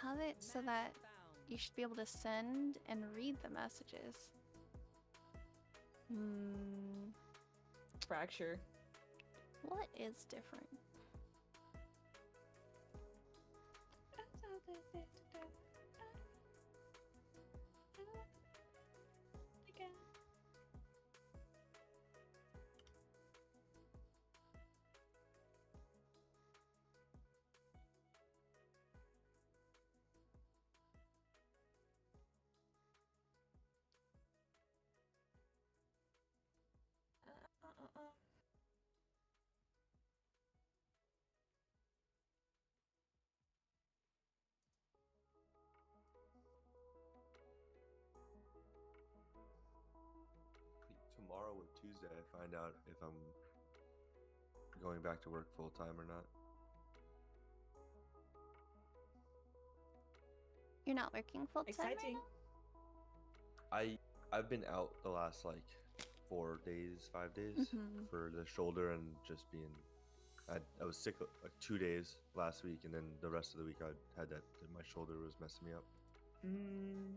Have it so that you should be able to send and read the messages. Hmm. Fracture. What is different? Tuesday I find out if I'm going back to work full time or not. You're not working full time right Exciting. now? I've been out the last like 4 days, 5 days Mhm. for the shoulder and just being. I was sick like 2 days last week, and then the rest of the week I had that my shoulder was messing me up. Mm.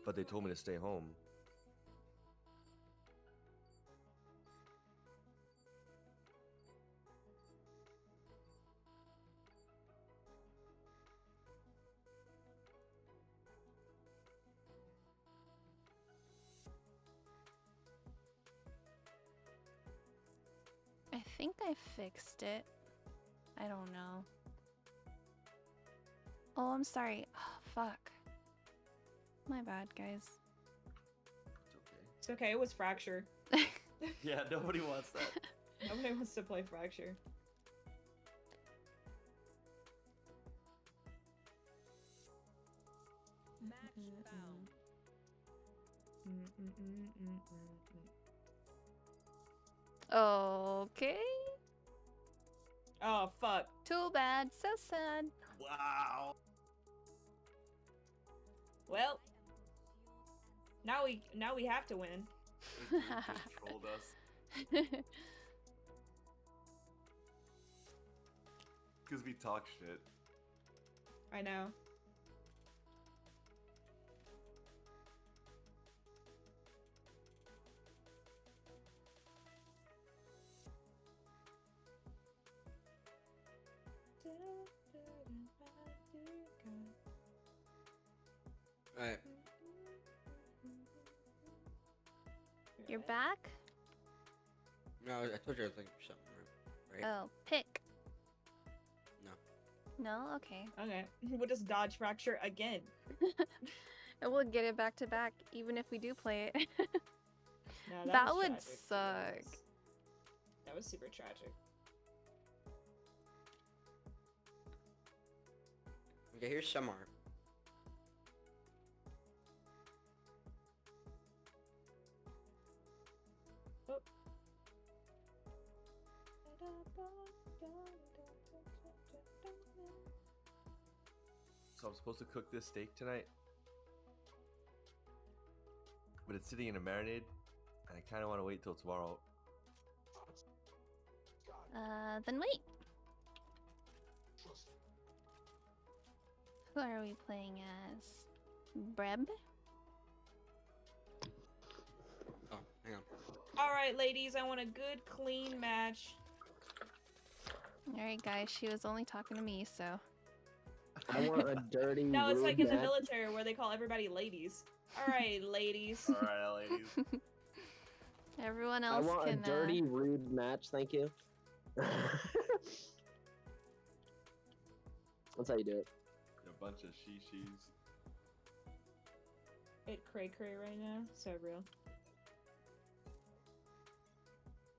But they told me to stay home. I think I fixed it. I don't know. Oh, I'm sorry. Oh, fuck. My bad, guys. It's okay. It was Fracture. Yeah, nobody wants that. Nobody wants to play Fracture. Okay. Oh fuck. Too bad. So sad. Wow. Well, now we have to win. This dude just trolled us. Because we talk shit. I know. Alright. You're back? No, I told you I was looking for something, right? Oh, pick. No. No? Okay. Okay. We'll just dodge Fracture again. And we'll get it back to back, even if we do play it. No, that was would tragic. suck. That was super tragic. Okay, here's some art. So I'm supposed to cook this steak tonight, but it's sitting in a marinade, and I kind of want to wait till tomorrow. Then wait. Who are we playing as? Breb? Oh, hang on. All right, ladies, I want a good, clean match. Alright, guys, she was only talking to me, so. I want a dirty. No, it's like in the match. military where they call everybody ladies. All right, ladies. All right, ladies. Everyone I else want can. a dirty, rude match. Thank you. That's how you do it. A bunch of she-she's. It cray right now. So real.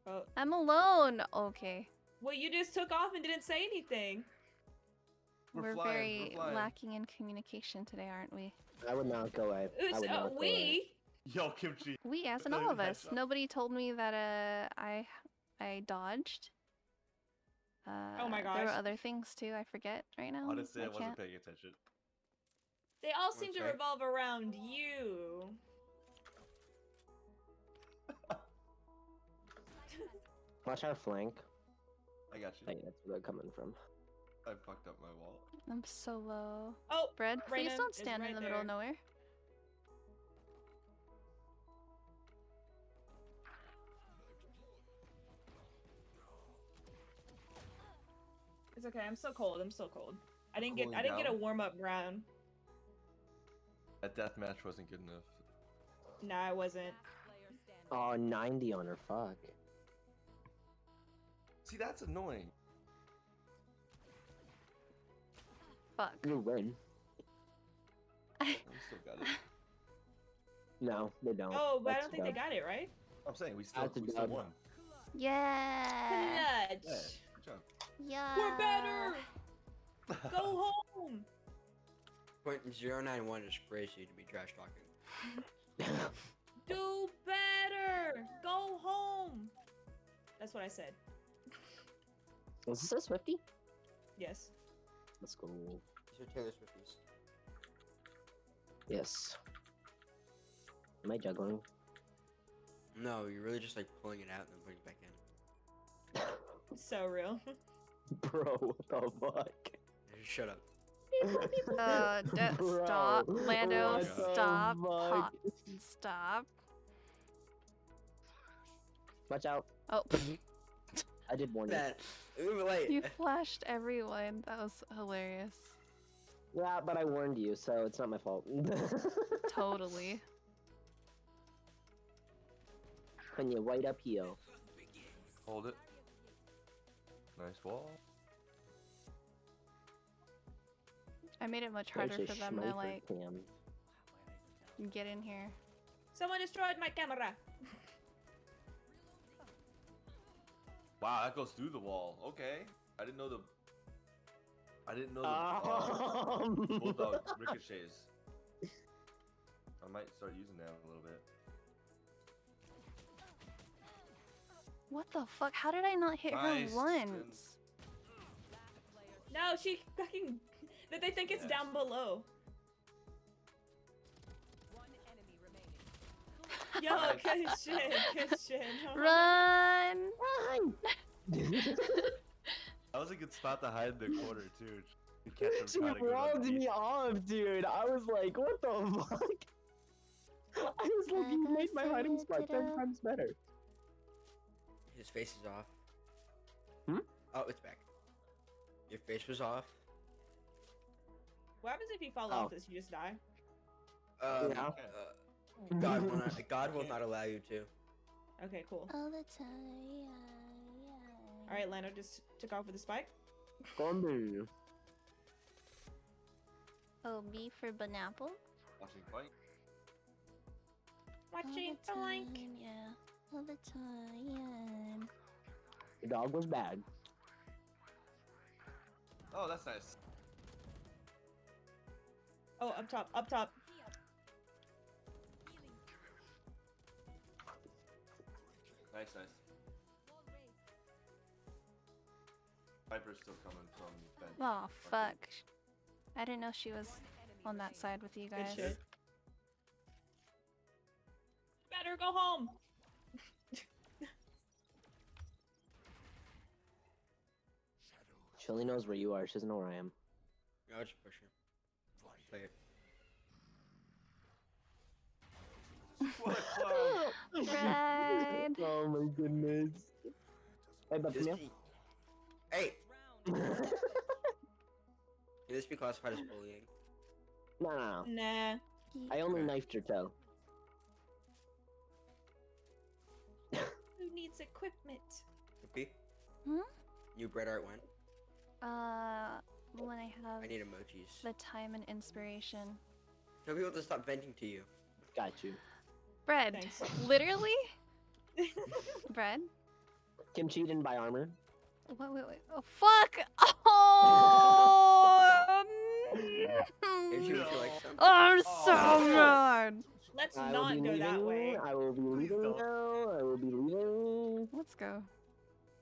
Oh. I'm alone! Okay. Well, you just took off and didn't say anything. We're very lacking in communication today, aren't we? I would not go away. I would not go away. Yo, Kimchi. We, as in all of us. Nobody told me that I dodged. Oh my There were gosh. other things too. I forget right now. Honestly, I wasn't can't. paying attention. They all seem to Okay. revolve around you. Watch our flank. I got you. I think that's where they're coming from. I fucked up my wall. I'm so low. Oh, Bread, please Reyna don't is stand in right the middle of there. nowhere. It's okay. I'm still cold. I'm still cold. I didn't Cooling get a down? warm up round. That deathmatch wasn't good enough. Nah, I wasn't. Oh, 90 on her. Fuck. See, that's annoying. Fuck. You win. I still got it. No, they don't. Oh, but I That's don't think they dub. got it right. I'm saying we That's a still dub. won. Yeah. Clutch. Yeah, good job. Yeah. We're better. Go home. .091 is crazy to be trash talking. Do better. Go home. That's what I said. Was this a Swifty? Yes. Let's go. These are Taylor Swifties. Yes. Am I juggling? No, you're really just like pulling it out and then putting it back in. So real. Bro, what the fuck? Shut up. Bro, Stop, Lando. what the Stop. fuck? Stop. Watch out. Oh. I did warn That. Wait. You flashed everyone. That was hilarious. Yeah, but I warned you, so it's not my fault. Totally. When you white up heel. Hold it. Nice wall. I made it much harder for them to like get in here. Someone destroyed my camera. Wow, that goes through the wall. Okay. I didn't know the bulldog ricochets. I might start using that a little bit. What the fuck? How did I not hit Nice. her once? No, she fucking. That they think it's down below. Yo, good shit, good shit. Run! That was a good spot to hide in the corner too. To catch him She trying to go robbed down me deep. off, dude. I was like, what the fuck? I was like, you made my hiding spot 10 times better. His face is off. Hmm? Oh, it's back. Your face was off. What happens if you fall off this? You just die? Yeah. God will not allow you to. Okay, cool. All the time. Alright, Lando just took off with the spike. Come here. Oh, B for Banapple? Watching fight. Watching blank. Yeah, all the time. The dog was bad. Oh, that's nice. Oh, up top, up top. Nice, nice. Viper's still coming from bench. Oh, fuck. I didn't know she was on that side with you guys. Good shit. Better go home. Chili knows where you are. She doesn't know where I am. I'll just push her. Play it. What a clown! Red. Oh my goodness. Hey, but This come be- Hey! Can this be classified as bullying? No. Nah. I only knifed your toe. Who needs equipment? Okay. Hmm? New bread art when? When I have I need emojis. the time and inspiration. Tell people to stop venting to you. Got you. Bread. Thanks. Literally? Bread? Kimchi didn't buy armor. Wait. Oh, fuck! Oh! Kimchi, would you like some? Oh, I'm so mad! Let's I will not be go that leaving. way. I will be leaving now. I will be leaving. Let's go.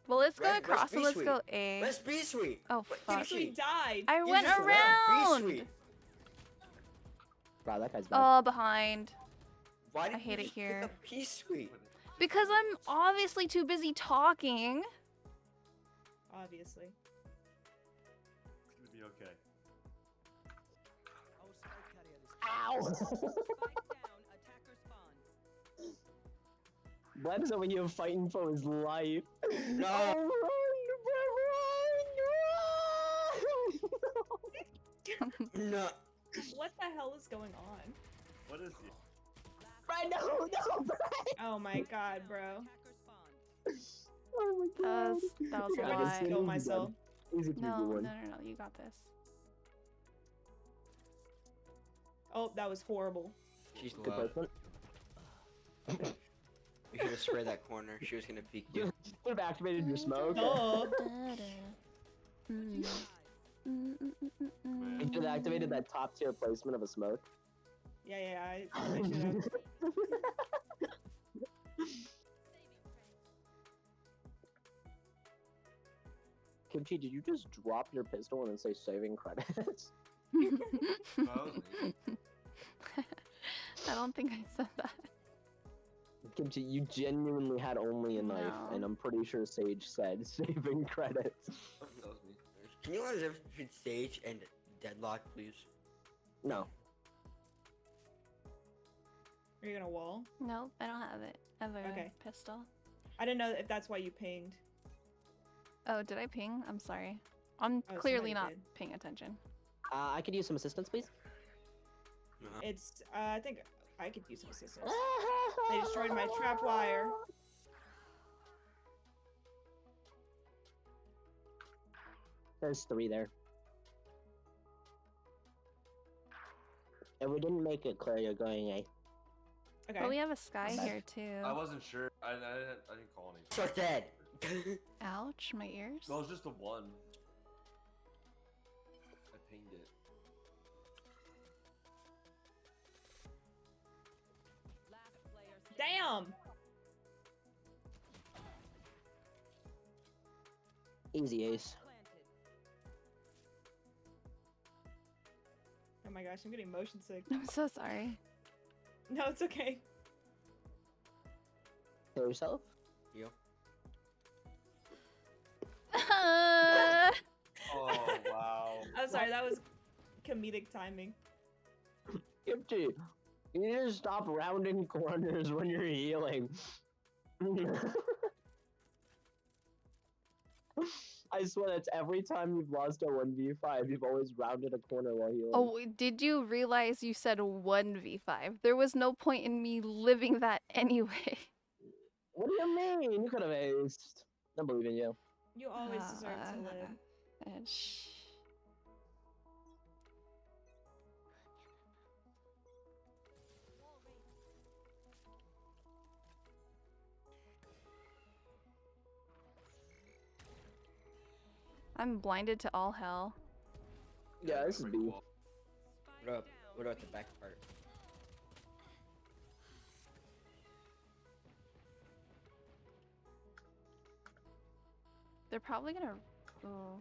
Well, let's go Red, across and let's go A. Let's be sweet. Oh, fuck. We died. I You went just left. Be around! sweet. Wow, that guy's bad. Oh, behind. Why did I hate you it just here. pick up Peace Sweet? Because I'm obviously too busy talking. Obviously. It's gonna be okay. Ow! Bled is over here fighting for his life. No. Oh, run, No. What the hell is going on? What is he? Brian, no, Brian! Oh my god, bro. Oh my god. That was a I just lot. kill myself. Easy No, 3v1. no, you got this. Oh, that was horrible. She's Good low. placement. You should have sprayed that corner. She was gonna peek you. Should have activated your smoke. Oh. You should have activated that top tier placement of a smoke. Yeah, I should have. Kimchi, did you just drop your pistol and then say saving credits? I don't think I said that. Kimchi, you genuinely had only a knife, and I'm pretty sure Sage said saving credits. That was me. Can you guys ever between Sage and Deadlock, please? No. Are you gonna wall? Nope, I don't have it. I have a Okay. pistol. I didn't know if that's why you pinged. Oh, did I ping? I'm sorry. I'm Oh, clearly somebody not did. paying attention. I could use some assistance, please. It's I think I could use some assistance. They destroyed my trap wire. There's 3 there. If we didn't make it clear, you're going A. Okay. But we have a sky Okay. here too. I wasn't sure. I didn't call anything. So dead. Ouch, my ears. No, it was just the one. I pinged it. Damn! Easy ace. Oh my gosh, I'm getting motion sick. I'm so sorry. No, it's okay. Kill yourself? Yo. Oh wow. I'm sorry, that was comedic timing. Kimchi, you need to stop rounding corners when you're healing. I swear that's every time you've lost a 1v5, you've always rounded a corner while healing. Oh, did you realize you said 1v5? There was no point in me living that anyway. What do you mean? You could have aced. I believe in you. You always deserve to live. Shh. I'm blinded to all hell. Yeah, this is B. What up? What about the back part? They're probably gonna. Oh,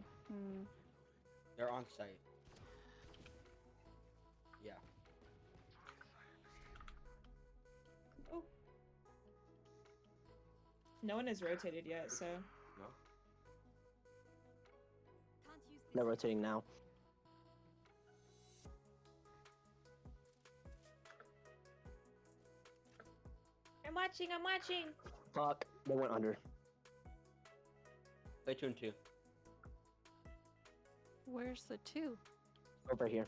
They're on site. Yeah. Oh. No one has rotated yet, so. No. They're rotating now. I'm watching. Fuck, they went under. Play 2 and 2. Where's the 2? Over here.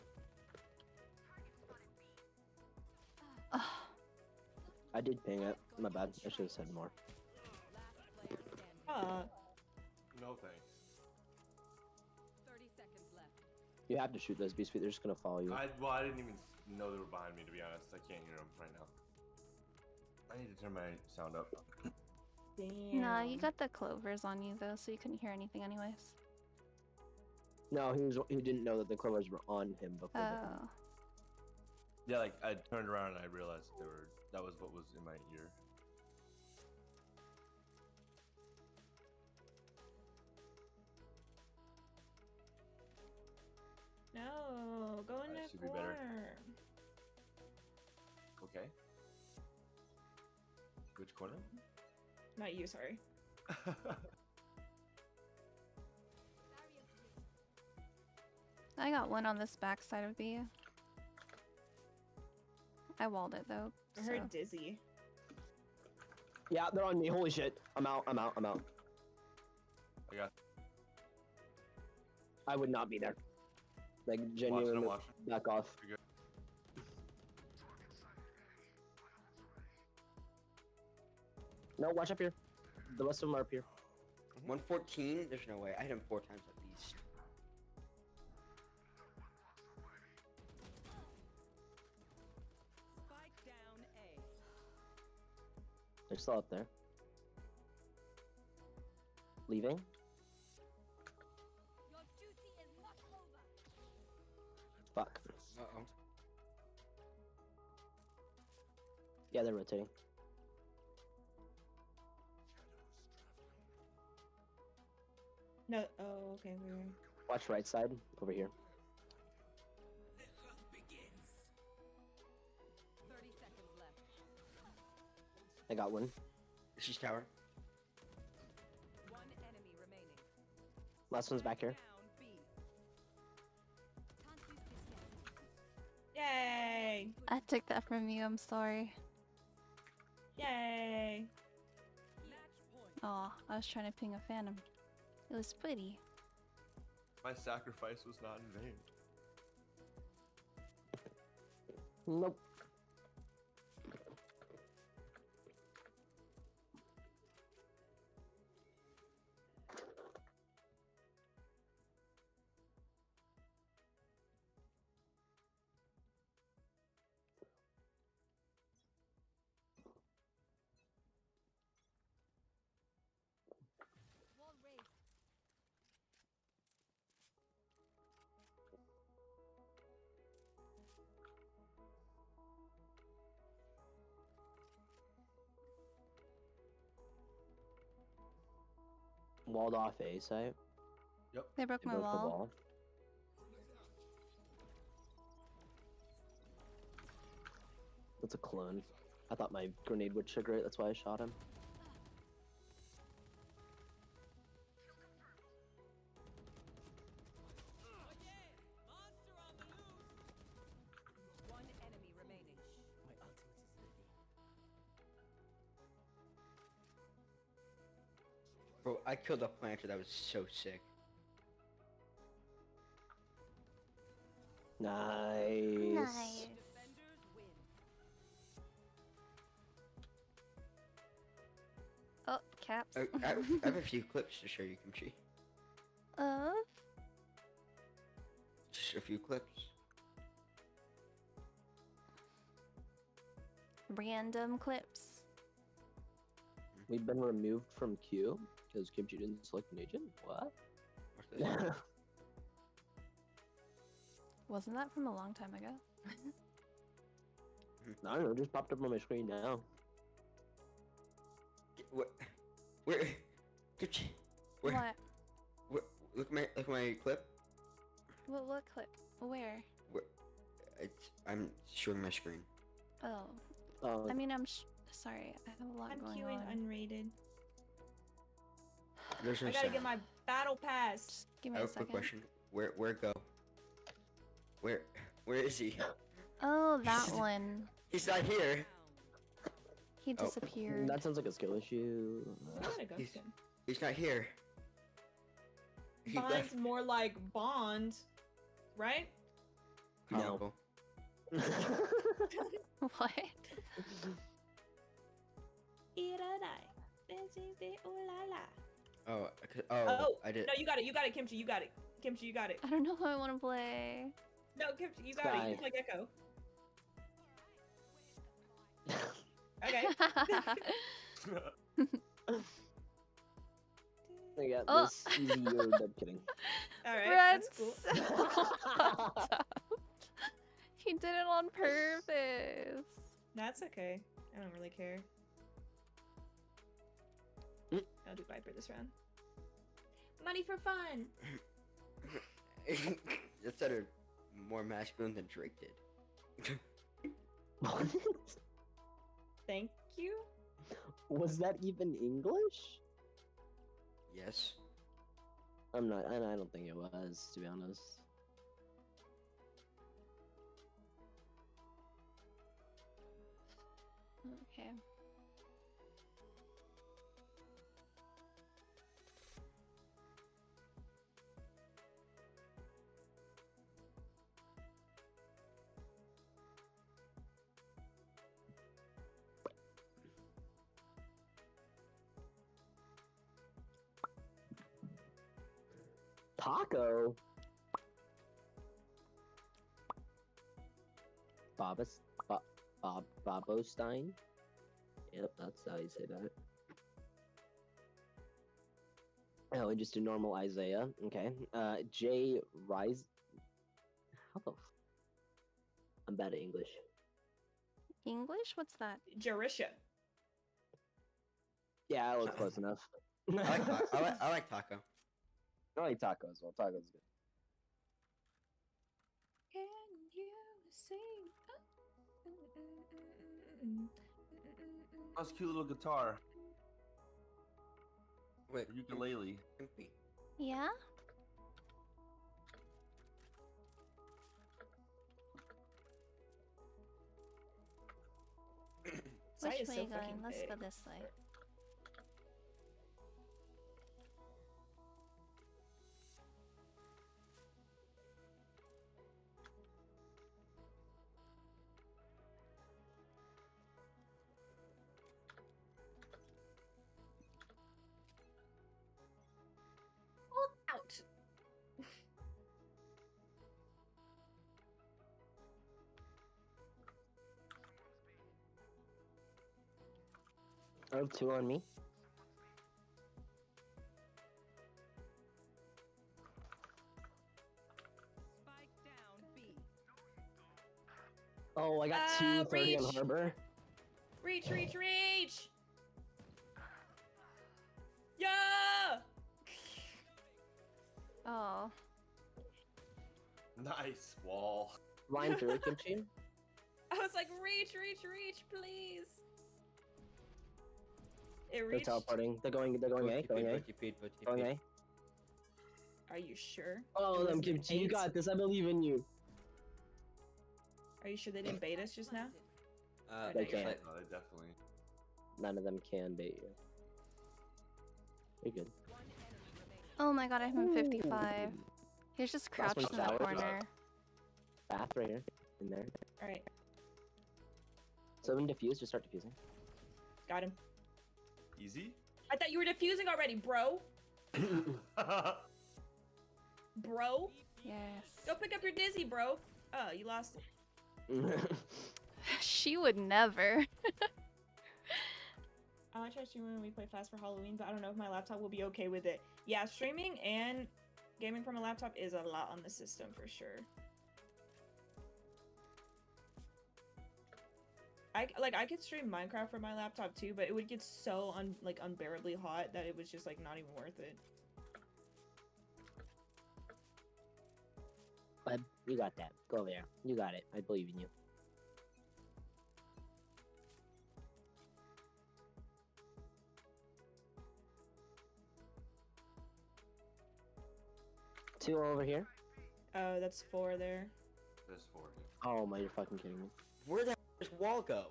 I did ping it. My bad. I should have said more. No thanks. You have to shoot those beast feet. They're just gonna follow you. I didn't even know they were behind me, to be honest. I can't hear them right now. I need to turn my sound up. Damn. Nah, you got the clovers on you though, so you couldn't hear anything anyways. No, he didn't know that the clovers were on him before. Oh. Yeah, like I turned around and I realized that was what was in my ear. No, go in That the should be better. corner. Okay. Which corner? Not you, sorry. I got one on this back side of B. I walled it though. I heard Dizzy. Yeah, they're on me. Holy shit. I'm out. I got. I would not be there. Like, genuinely, watching. back off. No, watch up here. The rest of them are up here. 114? There's no way. I hit him 4 times at least. They're still up there. Leaving? Fuck. Uh-oh. Yeah, they're rotating. No. Oh, okay. Weird. Watch right side over here. I got one. She's tower. Last one's back here. Yay! I took that from you. I'm sorry. Yay! Oh, I was trying to ping a phantom. It was pretty. My sacrifice was not in vain. Nope. Walled off A site. Yep. They broke my the wall. wall. That's a clone. I thought my grenade would trigger it, that's why I shot him. Bro, I killed a planter that was so sick. Nice. Oh, caps. I have a few clips to show you, Kimchi. Just a few clips. Random clips. We've been removed from queue because Kimchi didn't select an agent? What? Wasn't that from a long time ago? I don't know, it just popped up on my screen now. What? Where? Kimchi? Where? What? Look at my clip. What clip? Where? I'm showing my screen. Oh. I mean, sorry. I have a lot I'm going queuing on. unrated. There's no I gotta sound. get my battle pass. Give me I a have a second. quick question. Where go? Where is he? Oh, that one. He's not here. He disappeared. That sounds like a skill issue. He's not here. He Bond's left. more like Bond, right? Comical. What? Oh, Oh, I did. No, you got it. You got it, Kimchi. You got it. Kimchi, you got it. I don't know how I want to play. No, Kimchi, you got it. You can play Gecko. Okay. I got Oh. this easy or dead kidding. Alright, Red's that's cool. so fucked up. He did it on purpose. That's okay. I don't really care. I'll do Viper this round. Money for fun! That sounded more masculine than Drake did. Thank you? Was that even English? Yes. I don't think it was, to be honest. Okay. Taco? Bobostein? Yep, that's how you say that. Oh, and just a normal Isaiah. Okay. J. Rise. How the I'm bad at English. English? What's that? Jarisha. Yeah, I was close enough. I like taco. I like tacos. Well, tacos is good. Can you sing? That's a cute little guitar. Wait, ukulele. Yeah? Site Which is way so are you going? fucking Let's big. go this way. Hold out. I have 2 on me. Oh, I got 230 on reach. Harbor. Reach, reach, reach! Yeah! Oh. Nice wall. Line through Kimchi. I was like, reach, reach, reach, please. It They're reached. teleporting. They're going A. Going A. Going A. Are you sure? Oh, It them wasn't Kimchi, you bait? got this. I believe in you. Are you sure they didn't bait us just now? They no, you're can't. fine. No, they definitely. None of them can bait you. You're good. Oh my god, I'm 55. He's just Last crouched one, in the shower. corner. Bath right here. In there. Alright, So when diffuse, just start diffusing. got him. Easy? I thought you were defusing already, bro. Bro? Yes. Go pick up your dizzy, bro. Oh, you lost it. She would never. I want to try streaming when we play Fast for Halloween, but I don't know if my laptop will be okay with it. Yeah, streaming and gaming from a laptop is a lot on the system for sure. I could stream Minecraft from my laptop too, but it would get so unbearably hot that it was just like not even worth it. Bud, you got that. Go over there. You got it. I believe in you. Two over here. Oh, that's 4 there. There's 4 here. Oh my, you're fucking kidding me. Where the hell does Wall go?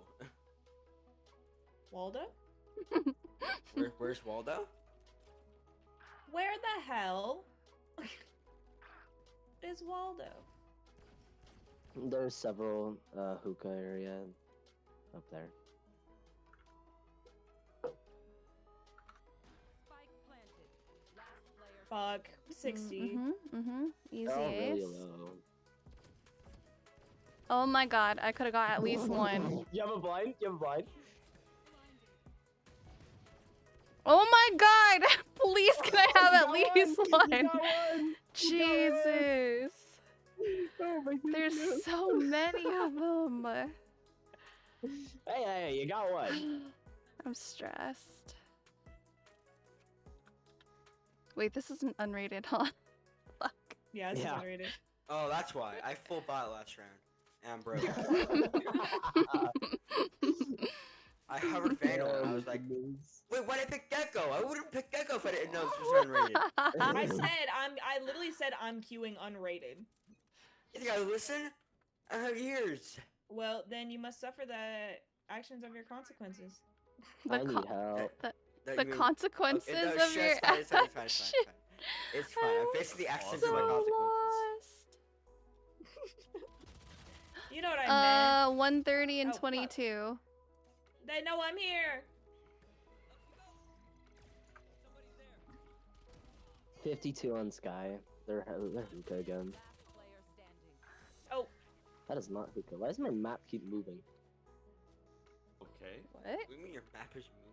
Waldo? Where's Waldo? Where the hell is Waldo? There's several hookah area up there. Fuck. 60. Easy They're all really ace. low. Oh my god, I could have got at least one. You have a blind? You have a blind? Oh my god! Please, can I have at least one? Jesus. Oh my There's goodness. so many of them. Hey, you got one. I'm stressed. Wait, this isn't unrated, huh? Fuck. Yeah, this is underrated. Oh, that's why. I full bought last round. And I'm broke. I hovered Vandal and I was like, wait, why did I pick Gecko? I wouldn't pick Gecko if I didn't know this was unrated. I literally said I'm queuing unrated. You think I listen? I have ears. Well, then you must suffer the actions of your consequences. I need help. The consequences Okay, no, of your it's fine, it's fine, it's fine, action. It's fine. I'm facing the actions of my so consequences. You know what I meant. 130 and Oh, fuck. 22. They know I'm here. 52 on Sky. They're hookah again. Oh. That is not hookah. Why does my map keep moving? Okay. What? What do you mean your map is moving?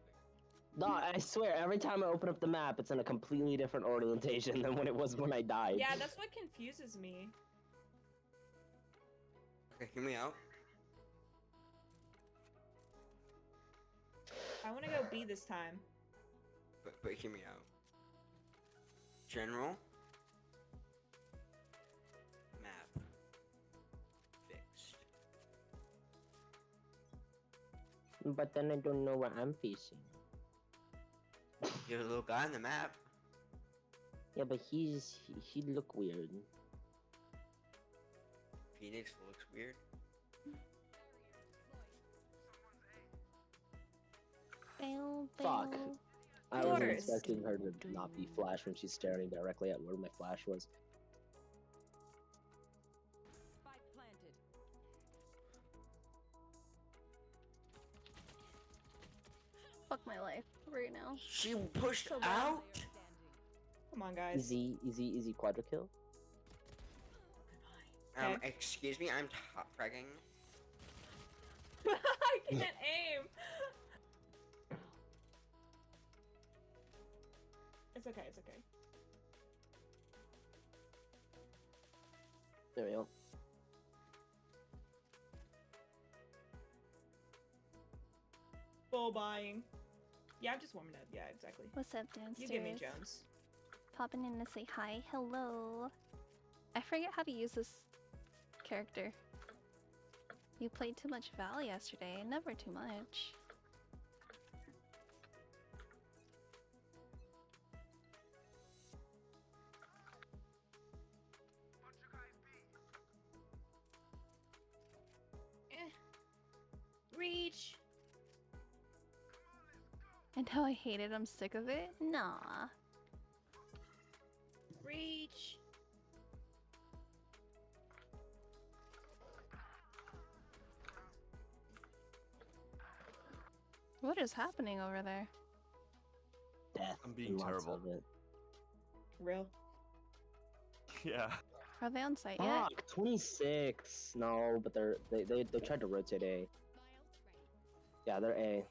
No, I swear, every time I open up the map, it's in a completely different orientation than when it was when I died. Yeah, that's what confuses me. Okay, hear me out. I want to go B this time. But hear me out. General, But then I don't know where I'm facing. You're a little guy on the map. Yeah, but he'd look weird. Phoenix looks weird. Bail, Fuck. bail. I wasn't Doors. expecting her to not be flash when she's staring directly at where my flash was. Fuck my life right now. She pushed So bad. out. Come on, guys. Easy quadra kill. Okay. Excuse me, I'm top fragging. I can't aim. It's okay. It's okay. There we go. Full buying. Yeah, I'm just warming up. Yeah, exactly. What's up, downstairs? You give me Jones. Popping in to say hi. Hello. I forget how to use this character. You played too much Val yesterday. Never too much. Reach. And how I hate it, I'm sick of it? Nah. Reach. What is happening over there? Death. I'm being and lots terrible. of it. Real. Yeah. Are they on site yet? Fuck, 26. No, but they tried to rotate A. Yeah, they're A.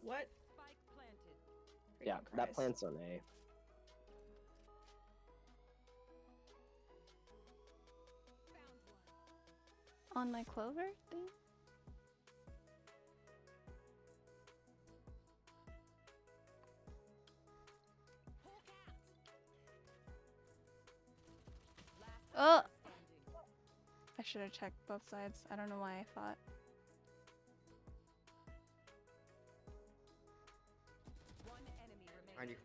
What? Yeah, that plant's on A. On my clover thing? Oh! I should have checked both sides. I don't know why I thought. Behind you.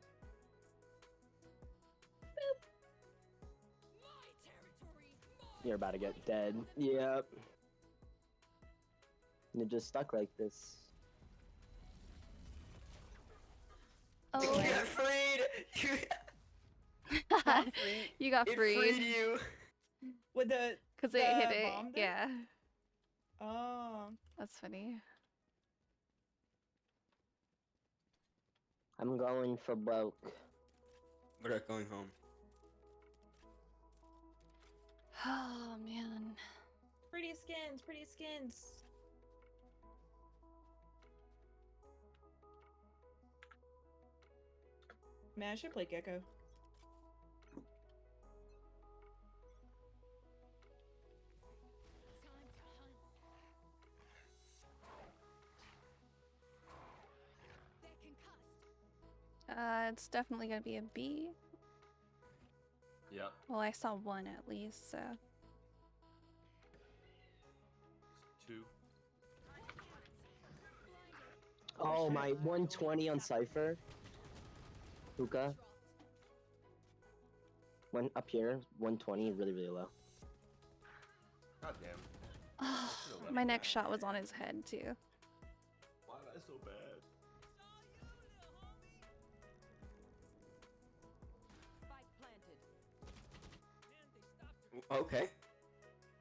You're about to get dead. Yep. You're just stuck like this. Oh, You got freed! you got It freed. freed you! With the. Because it hit it. bomb there? Yeah. Oh. That's funny. I'm going for broke. We're not going home. Oh, man. Pretty skins. Pretty skins. Man, I should play Gecko. It's definitely gonna be a B. Yep. Well, I saw one at least, so. 2. Oh, my 120 on Cypher. Hookah. One up here, 120, really, really low. God damn. Oh, my next shot was on his head, too. Why am I so bad? Okay.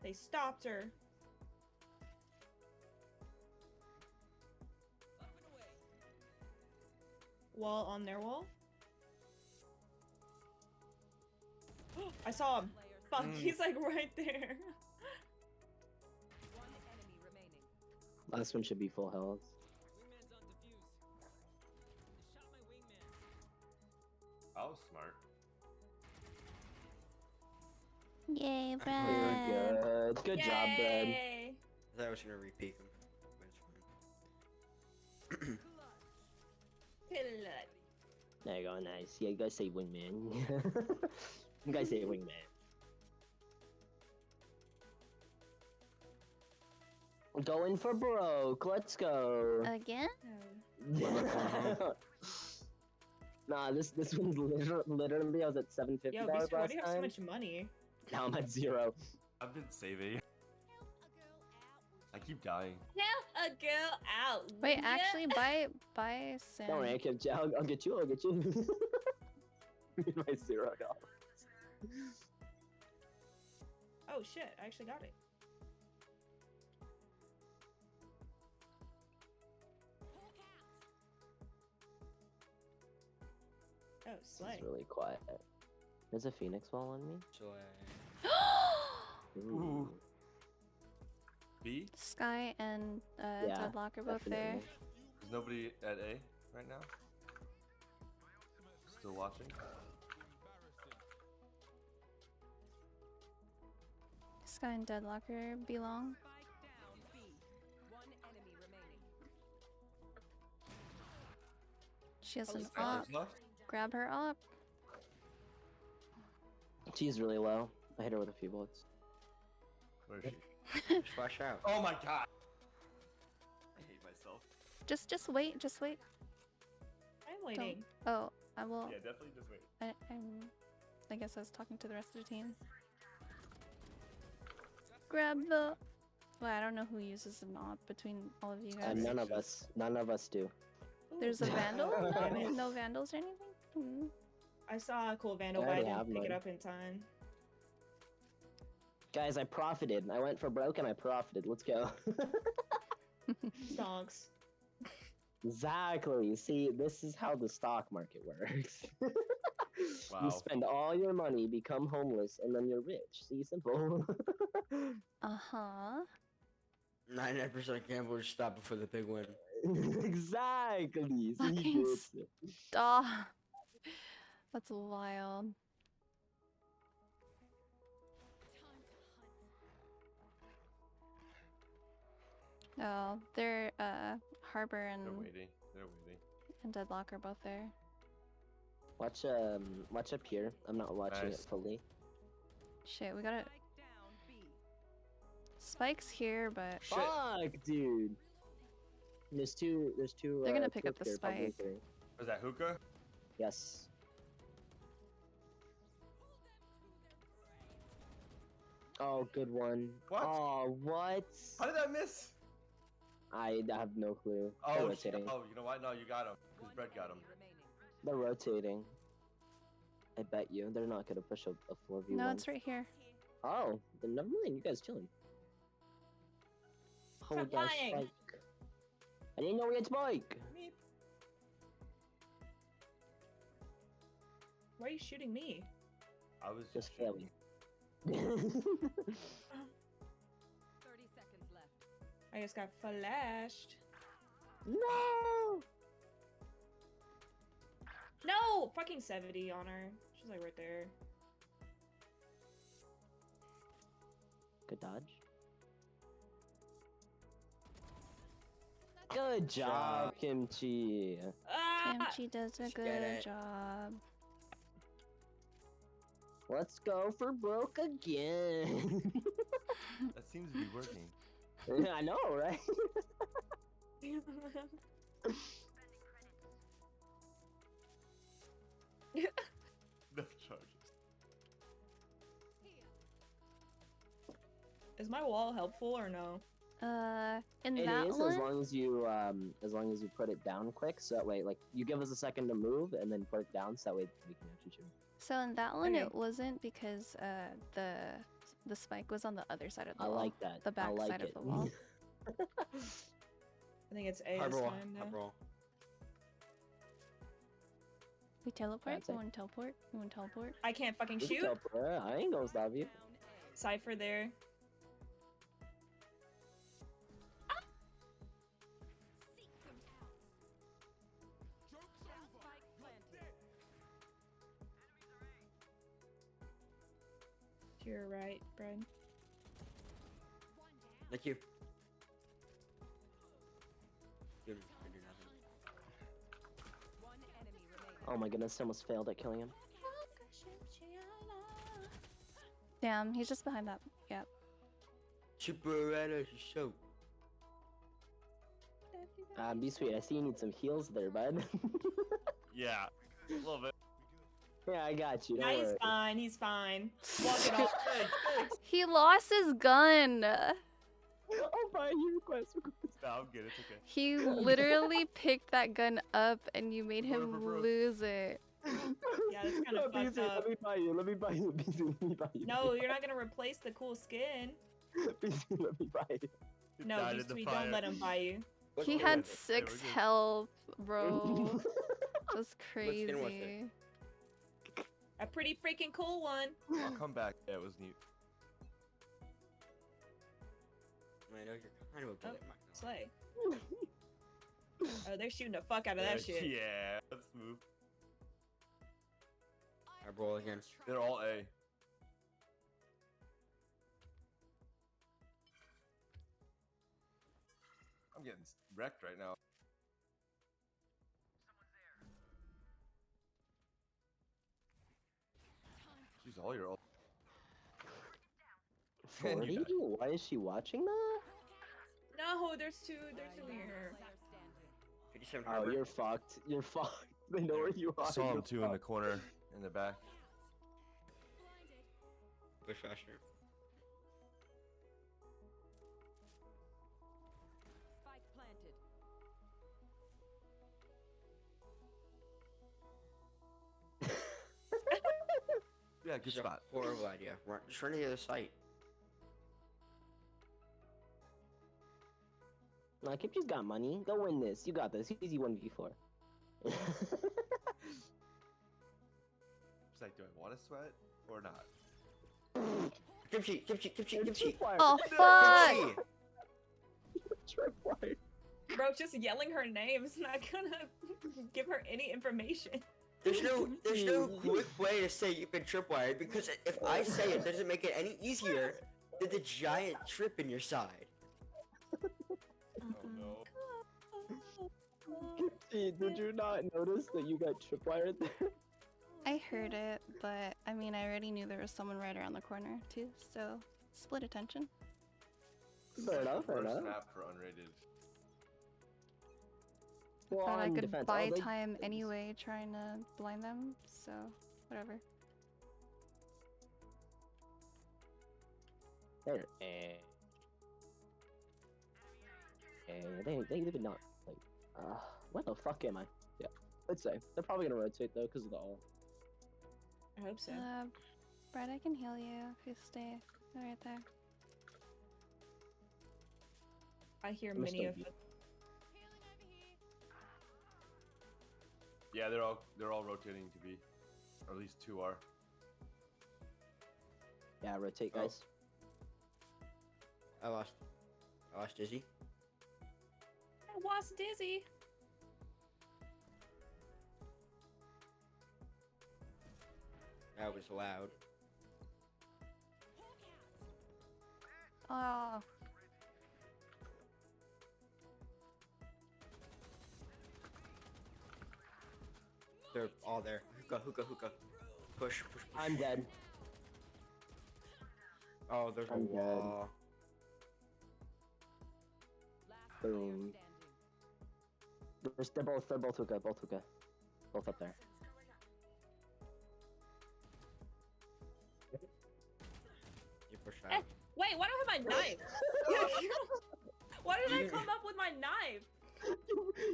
They stopped her. Wall on their wall. I saw him. Fuck, he's like right there. Last one should be full health. I was smart. Yay, Very Brad. good. Good job, Brad. Yay. I thought I was gonna repeat him. But it's fine. There you go, nice. Yeah, you guys say wingman. You guys say wingman. Going for broke. Let's go. Again? Nah, this one's literally I was at $750 Yo, Beast, why last do you have so time. much money? Now I'm at 0. I've been saving. I keep dying. Help a girl out. Wait, will ya? actually, buy Sam. Don't worry, I'll get you. My $0. Oh shit, I actually got it. Oh, slay. It's really quiet. There's a Phoenix wall on me. Ooh. B? Sky and Yeah, Deadlock are both there. definitely. There's nobody at A right now? Still watching? Sky and Deadlocker belong. She has an op. Grab her up. She's really low. I hit her with a few bullets. Where is she? Just flash out. Oh my god! I hate myself. Just wait. Just wait. I'm Don't- waiting. Oh, I will. Yeah, definitely just wait. I guess I was talking to the rest of the team. Grab the. Well, I don't know who uses an op between all of you guys. None of us. None of us do. There's a vandal? Damn it. No vandals or anything? Hmm. I saw a cool vandal, I but I already didn't have pick it mine. up in time. Guys, I profited. I went for broke and I profited. Let's go. Stonks. Exactly. See, this is how the stock market works. Wow. You spend all your money, become homeless, and then you're rich. See, simple. Uh-huh. 99% gamblers stop before the big win. Exactly. See, Fucking this. stop. That's wild. Oh, they're Harbor and They're waiting. They're waiting. Deadlock are both there. Watch up here. I'm not watching Nice. it fully. Shit, we gotta. Spike's here, but Fuck, dude. There's two. They're gonna two pick up the here, probably spike. three. Was that hookah? Yes. Oh, good one. What? Oh, what? How did I miss? I have no clue. They're Oh, rotating. oh, you know what? No, you got him. His bread got him. They're rotating. I bet you they're not gonna push a 4v1. no, it's right here. Oh, then never mind. You guys chilling. Hold that lying. spike. I didn't know we had spike. Why are you shooting me? I was Just shooting. failing. I just got flashed. No. No! Fucking 70 on her. She's like right there. Good dodge. Good job, Kimchi. Ah! Kimchi does a Get good it. job. Let's go for broke again. That seems to be working. I know, right? No charges. Is my wall helpful or no? In It that is one, as long as you put it down quick, so that way, like, you give us a second to move and then put it down, so that way we can actually shoot. so in that one Okay. it wasn't because the spike was on the other side of the I wall. like that. The I back like side it. of the wall. I think it's A Harbor this wall. time now. Harbor wall. We teleport? That's You it. want to teleport? You want to teleport? I can't fucking You can shoot. teleport. I ain't gonna stop you. Cypher there. To your right, Brad. Thank you. Dude, I do nothing. Oh my goodness, I almost failed at killing him. Damn, he's just behind that. Yep. Super red as soap. Be sweet. I see you need some heals there, bud. Yeah, a little bit. Yeah, I got you. Don't Nah, he's worry. fine. He's fine. Walk it off. He lost his gun. Oh, buy your request. No, I'm good. It's okay. He literally picked that gun up and you made him lose it. Yeah, that's kind of fucked up. Let me buy you. Let me buy you. BZ, let me buy you. No, you're not gonna replace the cool skin. BZ, let me buy you. No, died you in the sweet, fire. don't let him buy you. He had 6 health, bro. That's skin was it? crazy. A pretty freaking cool one. I'll come back. Yeah, it was neat. I know you're kind of a bullet. Slay. Oh, they're shooting the fuck out of that shit. Yeah, let's move. I roll again. They're all A. I'm getting wrecked right now. Jeez, all your 40? Why is she watching that? No, there's two here. Oh, you're fucked. You're fucked. They know where you are. I saw You're him too in the fucked. corner, in the back. Push faster. Yeah, good This is a spot. horrible idea. Just run to the other site. Nah, Kimchi's got money. Go win this. You got this. Easy 1v4. It's like, do I want to sweat or not? Kimchi. Oh, fuck! Tripwire. Bro, just yelling her name's not gonna give her any information. There's no quick way to say you've been tripwired because if I say it, doesn't make it any easier than the giant trip in your side. Oh no. Kimchi, did you not notice that you got tripwired there? I heard it, but I mean, I already knew there was someone right around the corner, too, so split attention. Fair enough, fair First enough. map for unrated. Well, Thought I on could defense, buy like- time anyway trying to blind them, so whatever. There. They did not like. Where the fuck am I? Yeah, let's say they're probably gonna rotate though because of the all. I hope so. Brad, I can heal you if you stay right there. I hear I'm many still of here. the Yeah, they're all rotating to be, or at least 2 are. Yeah, rotate, guys. I lost Dizzy. I was dizzy. That was loud. Oh, They're all there. Hookah. Push. I'm dead. Oh, there's a I'm dead. wall. Boom. They're both hookah, both up there. You push Eh, out. wait, why don't I have my knife? Why did I come up with my knife?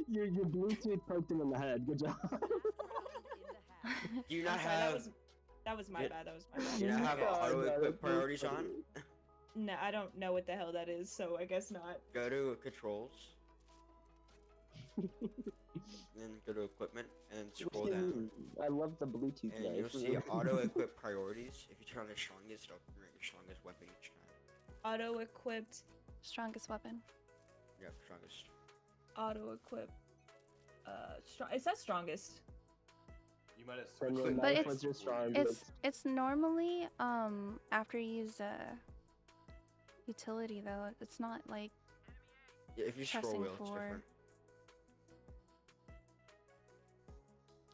Your Bluetooth poked him in the head. Good job. Do you not I'm sorry, have? that was my bad. That was my bad. Do you not have Yeah, auto no, equip that's priorities funny. on? No, I don't know what the hell that is, so I guess not. Go to controls. Then go to equipment and scroll down. I love the Bluetooth And knife. you'll see auto equip priorities. If you turn on the strongest, it'll bring your strongest weapon each time. Auto equipped. strongest weapon. Yep, strongest. Auto equip. Strong. It says strongest. You might have Then switched your it. But knife it's- was your strongest. It's normally after you use utility though. It's not like Yeah, if you scroll pressing wheel, it's for. different.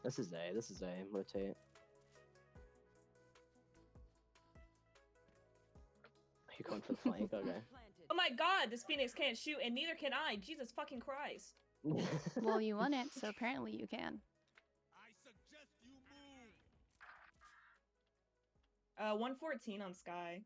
This is A. Rotate. You're going for the flank, okay. Oh my god, this Phoenix can't shoot, and neither can I. Jesus fucking Christ. Well, you won it, so apparently you can. 114 on Sky.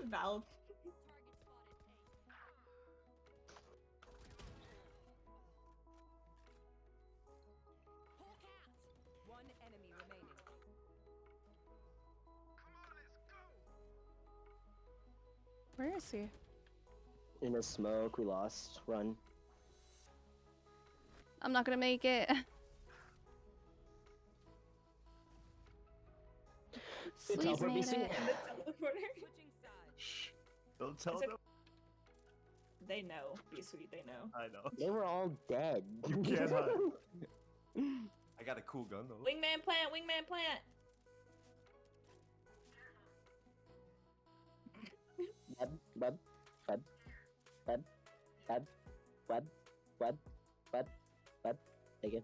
Valve. One enemy remaining. Where is he? In a smoke, we lost. Run. I'm not gonna make it. Sweet teleport made me soon. it. Shh. Don't tell It's okay. them. They know. Be sweet, they know. I know. They were all dead. You can't hide. I got a cool gun though. Wingman plant, wingman plant. Web, web, web, web, web, web, web, web, web. Take it.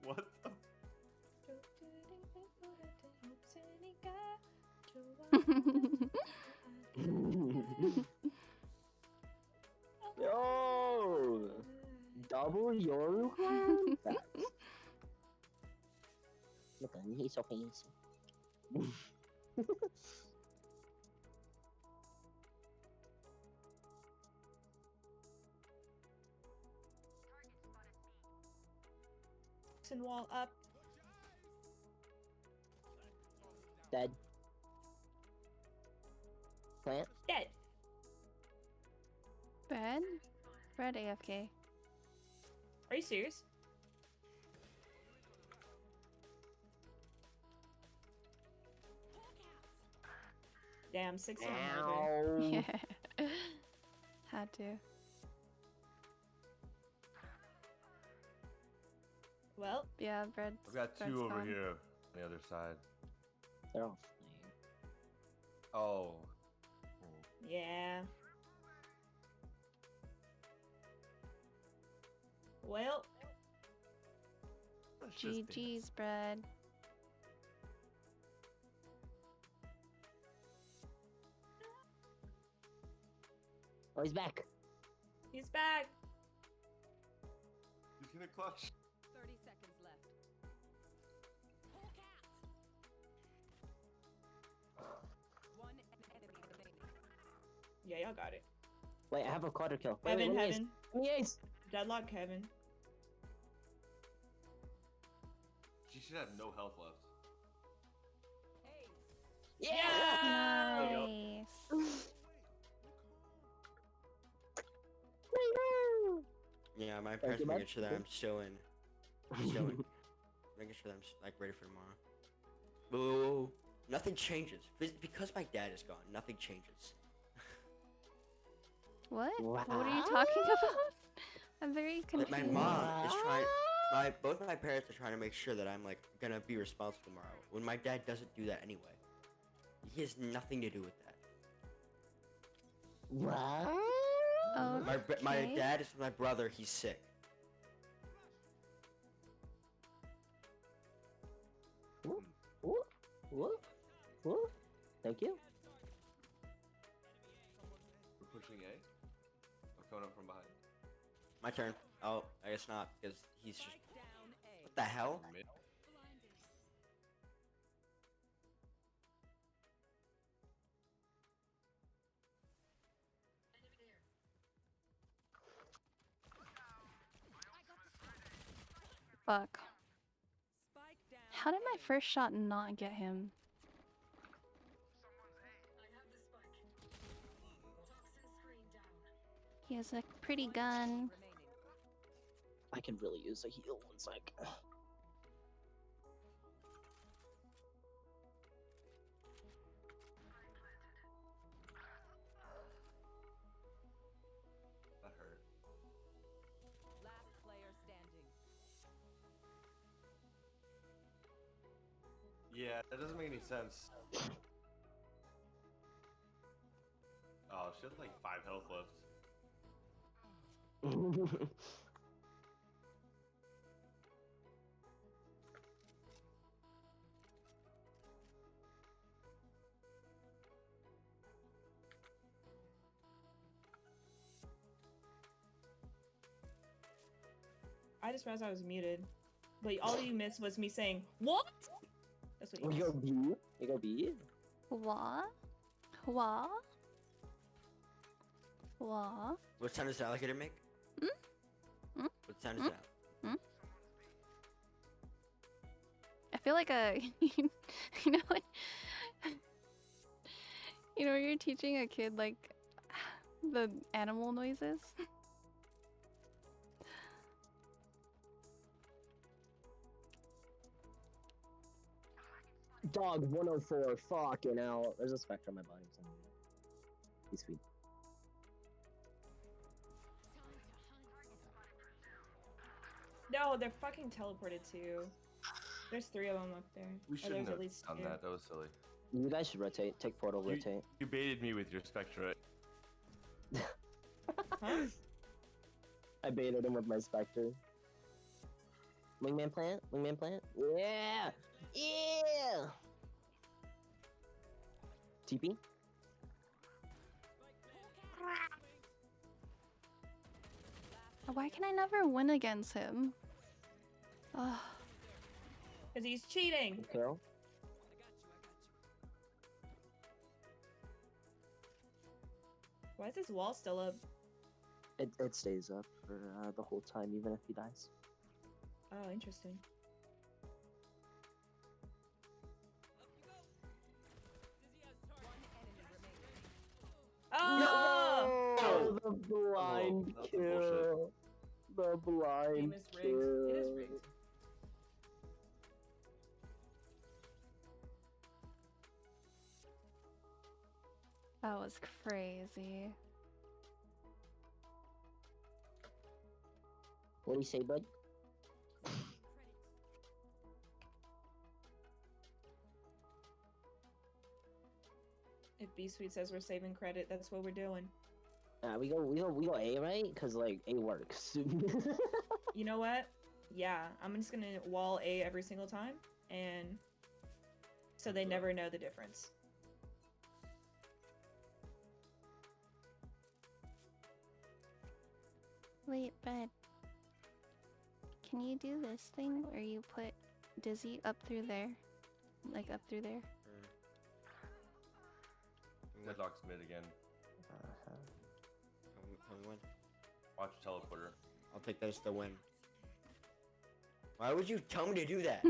What the? Yo! Double your round. Look, it's okay. It's okay. Wall up. Dead. Plant. Dead. Bread? Bread AFK. Are you serious? Damn, 60 on Murder. Yeah. Had to. Well, yeah, bread. I've got two over here on the other side. They're all Oh. Yeah. Well. GG's, bread. Oh, he's back. He's back. He's gonna clutch. 30 seconds left. One enemy remaining. Yeah, y'all got it. Wait, I have a quarter kill. Wait, Heaven, wait, let me heaven. ace. Let me ace. Deadlock, Kevin. She should have no health left. Yeah! Nice. Yeah, my parents you, making bud. sure that I'm still in. Making sure that I'm like ready for tomorrow. Boo! Nothing changes because my dad is gone. Nothing changes. What? What are you talking about? I'm very Like confused. my mom is trying. Both my parents are trying to make sure that I'm like gonna be responsible tomorrow. When my dad doesn't do that anyway. He has nothing to do with that. What? My Okay. dad is with my brother. He's sick. Whoop. Thank you. We're pushing A. I'm coming up from behind. My turn. Oh, I guess not because he's just. What the hell? Mid. Fuck. How did my first shot not get him? He has a pretty gun. I can really use a heal one sec. That hurt. Last player standing. Yeah, that doesn't make any sense. Oh, she had like 5 health left. I just realized I was muted. But all you missed was me saying, what? That's what you You missed. go B? You go B? What? What? What? What sound does the alligator make? Hmm? What sound is that? I feel like you know, like, you know, when you're teaching a kid like the animal noises. Dog 104, fucking hell. There's a spectre on my body. So he's sweet. No, they're fucking teleported too. There's 3 of them up there. We Or shouldn't there's have at least done 2. that. That was silly. You guys should rotate. Take portal, rotate. You baited me with your Spectre. Huh? I baited him with my spectre. Wingman plant? Wingman plant? Yeah! Yeah! TP? Why can I never win against him? Ugh. Because he's cheating. Kill. Why is this wall still up? It stays up for the whole time, even if he dies. Oh, interesting. Oh! Oh, the blind kill. The blind Game is rigged. kill. It is rigged. That was crazy. What do you say, bud? If B Suite says we're saving credit, that's what we're doing. We go A, right? Cause like A works. You know what? Yeah, I'm just gonna wall A every single time, and so they never know the difference. Wait, but can you do this thing where you put Dizzy up through there? Like up through there? Deadlock's mid again. Tell me when. Watch teleporter. I'll take that as the win. Why would you tell me to do that?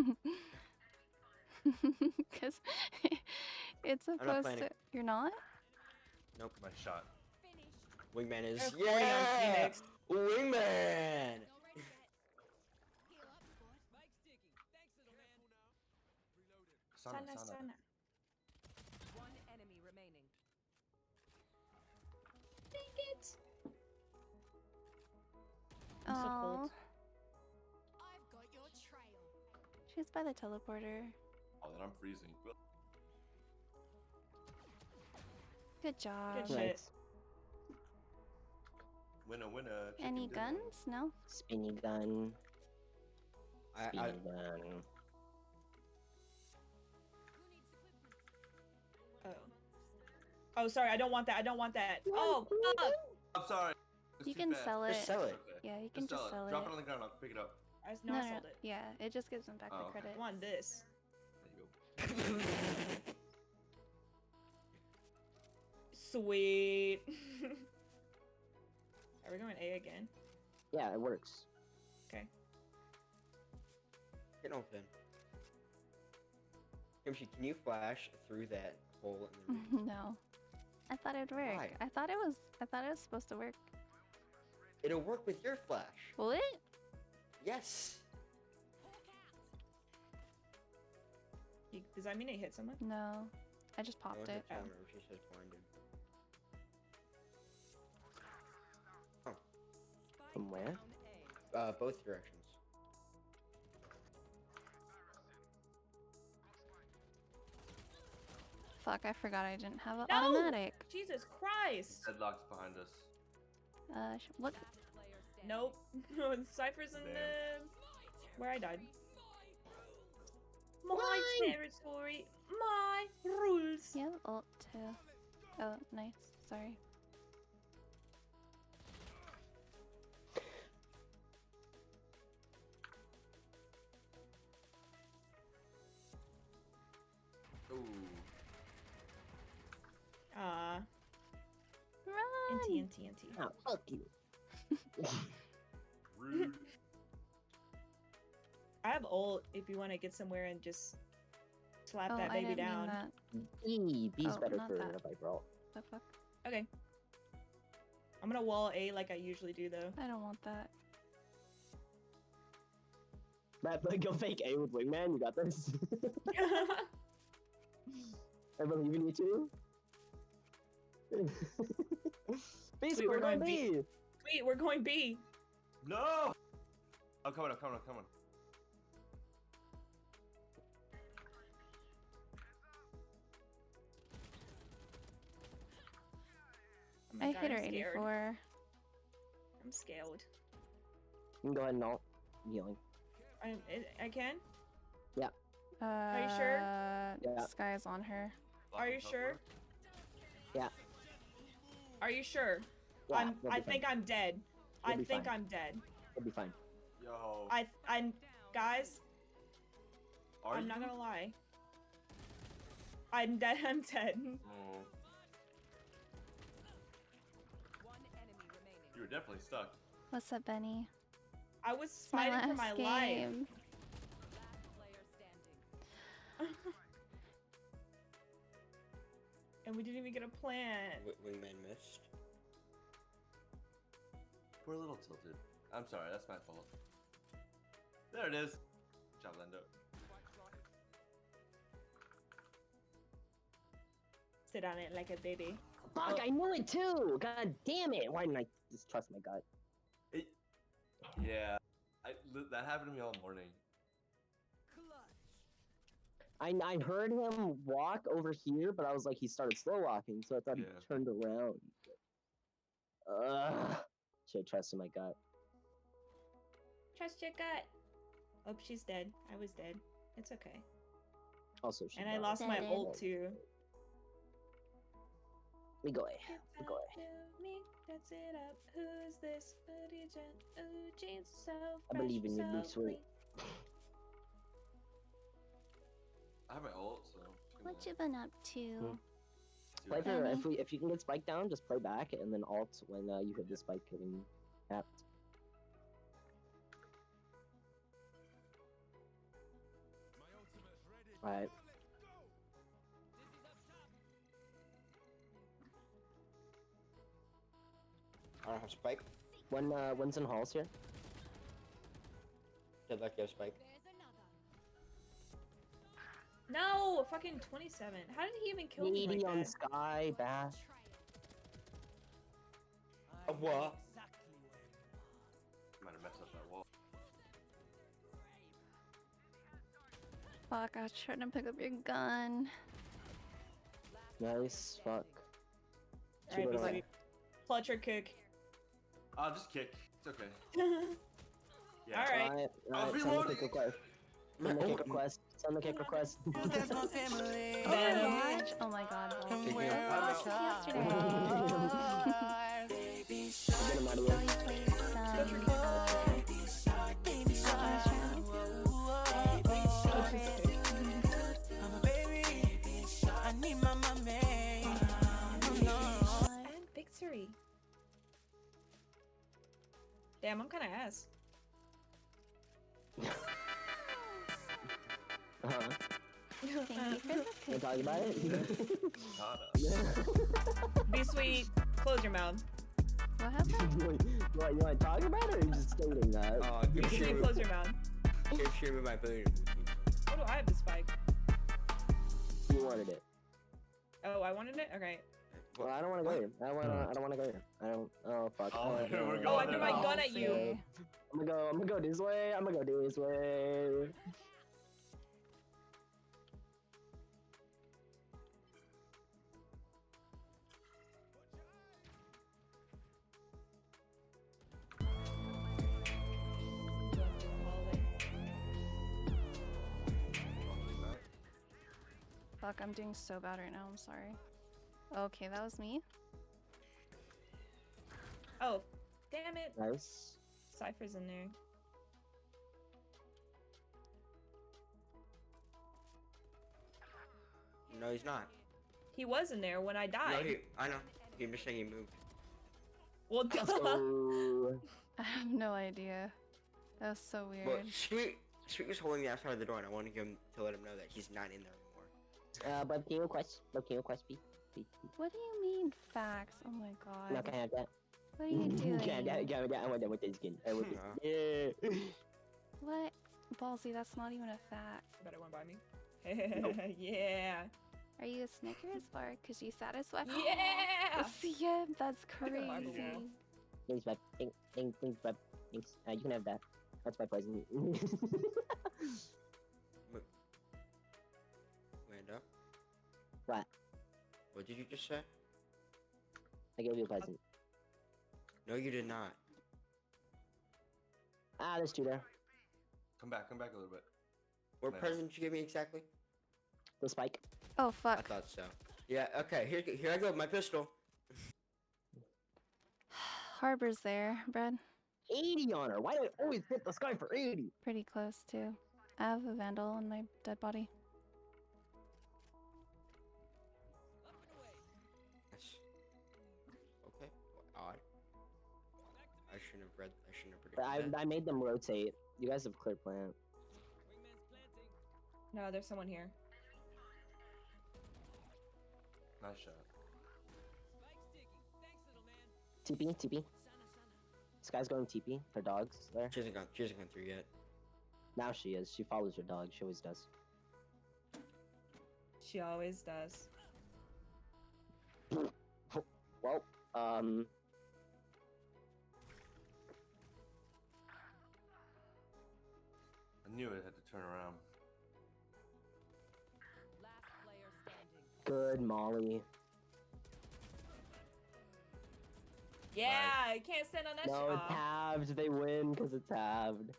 Because it's not supposed planning. to. You're not? Nope. My shot. Wingman is They're 40 on yeah. Phoenix. Wingman. Sana. One enemy remaining. Dang it! I'm so Aw. cold. I've got your trail. She's by the teleporter. Oh, then I'm freezing. Good job. Good shit. Winner. Any chicken dinner. guns? No? Spinny gun. I Spinny gun. Oh. Oh, sorry. I don't want that. I don't want that. Oh, fuck! I'm sorry. It's You too can fast. sell it. Just sell it. Yeah, you can just sell it. Drop it on the ground. I'll pick it up. I No, sold it. Yeah, it just gives them back Oh, the okay. credit. I want this. There you go. Sweet. Are we going A again? Yeah, it works. Okay. Get on, Finn. Kimchi, can you flash through that hole in the roof? No. I thought it'd work. Why? I thought it was supposed to work. It'll work with your flash. Will it? Yes. Does that mean it hit someone? No. I just No, popped her it. camera, she says blinded. From where? Both directions. Fuck, I forgot I didn't have an No! automatic. Jesus Christ! Deadlock's behind us. What? Nope. Cypher's in the... Where I died. My territory. My rules. Yeah, ult too. Oh, nice. Sorry. TNT. Oh, fuck you. Rude. I have ult if you want to get somewhere and just slap Oh, that I baby didn't mean down. that. B's Oh, better not for that. a Viper ult. The fuck? Okay. I'm gonna wall A like I usually do though. I don't want that. Matt, go fake A with Wingman. You got this. I believe in you too. B Sweet, square, we're going B. Sweet, we're going B. No! I'm coming. Oh my I God, hit her I'm scared. 84. I'm scared. You can go ahead and ult. I'm healing. I can? Yeah. Are you sure? Yeah. Sky's on her. Are you sure? Yeah. Are you sure? Yeah, you'll be I think fine. I'm dead. You'll I be think fine. I'm dead. You'll be fine. Yo. I'm guys, Are I'm you? not gonna lie. I'm dead. I'm dead. Oh. You were definitely stuck. What's up, Benny? I was It's my fighting for my last life. game. And we didn't even get a plan. Wingman missed. We're a little tilted. I'm sorry, that's my fault. There it is. Good job, Lendo. Sit on it like a baby. Fuck, I knew it too. God damn it. Why didn't I just trust my gut? Yeah, that happened to me all morning. I heard him walk over here, but I was like, he started slow walking, so I thought he turned around. Should have trusted my gut. Trust your gut. Oh, she's dead. I was dead. It's okay. Also, she And I died. lost my ult too. We go A. We go A. That's it up. Who's this booty jet? Ooh, jeans so I fresh, believe in you, so be sweet. I have my ult, so. What you been up to? Play for, if you can get spike down, just play back and then alt when you hit the spike getting tapped. Alright. I don't have spike. One's in halls here. Did like you have spike? No, fucking 27. How did he even kill me 80 like on that? Sky, Bash. What? Might have messed up that wall. Fuck, I was trying to pick up your gun. Nice, fuck. Alright, Shoot it be away. sweet. Clutch or kick. I'll just kick. It's okay. Yeah. Alright. Alright, I'll send the reload kick it. request. Send the kick request. Send the kick request. Oh my gosh. Oh my god. Well, where was yesterday? Get him out of here. And victory. Damn, I'm kind of ass. Thank you for the Wanna talk about it? Be sweet. Close your mouth. What happened? You want to talk about it or are you just stating that? Be sweet. Close your mouth. Share me my boon. Oh, do I have the spike? You wanted it. Oh, I wanted it? Okay. Well, I don't want to go here. I don't want to go here. I don't. Oh fuck. Oh, we're Oh, I threw my gun at you. I'm gonna go this way. I'm gonna go this way. Fuck, I'm doing so bad right now. I'm sorry. Okay, that was me. Oh, damn it. Nice. Cypher's in there. No, he's not. He was in there when I No, died. I know. He just saying he moved. Well, Let's go. I have no idea. That was so Well, weird. Sweet was holding the outside of the door, and I wanted him to let him know that he's not in there anymore. But can you request? But can you request B? What do you mean facts? Oh my No, god. can I have that? What are you doing? Can I have that? I want that with this skin. I want this. Yeah. What? Ballsy, that's not even a fact. I bet it went by me. Yeah. Are you a Snickers bar? Cause you satisfy. Yeah. Yeah, that's crazy. Thanks, Beb. Thanks, Beb. Thanks. You can have that. That's my present. Amanda? What? What did you just say? I gave you a present. No, you did not. Ah, there's two there. Come back a little bit. What Nice. present did you give me exactly? The spike. Oh fuck. I thought so. Yeah. Okay. Here I go. My pistol. Harbor's there, Brad. 80 on her. Why do I always hit the sky for 80? Pretty close too. I have a vandal on my dead body. Yes. Okay. Odd. I shouldn't have predicted that. I made them rotate. You guys have clear plant. No, there's someone here. Nice shot. TP. This guy's going TP. Her dog's there. She hasn't gone through yet. Now she is. She follows her dog. She always does. She always does. Well, I knew it had to turn around. Last player standing. good Molly. Yeah, I can't stand on that No, shit. it's halved. They win because it's halved.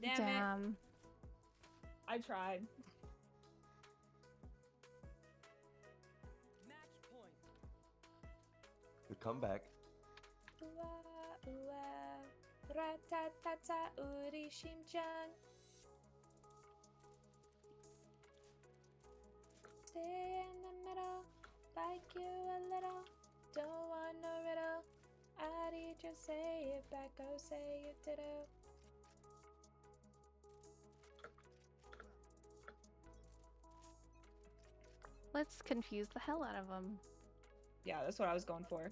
Damn it. I tried. Match point. The comeback. Ratatata uri shimchan. Stay in the middle, like you a little. Don't want no riddle. I need you say it back, oh say it ditto. Let's confuse the hell out of them. Yeah, that's what I was going for.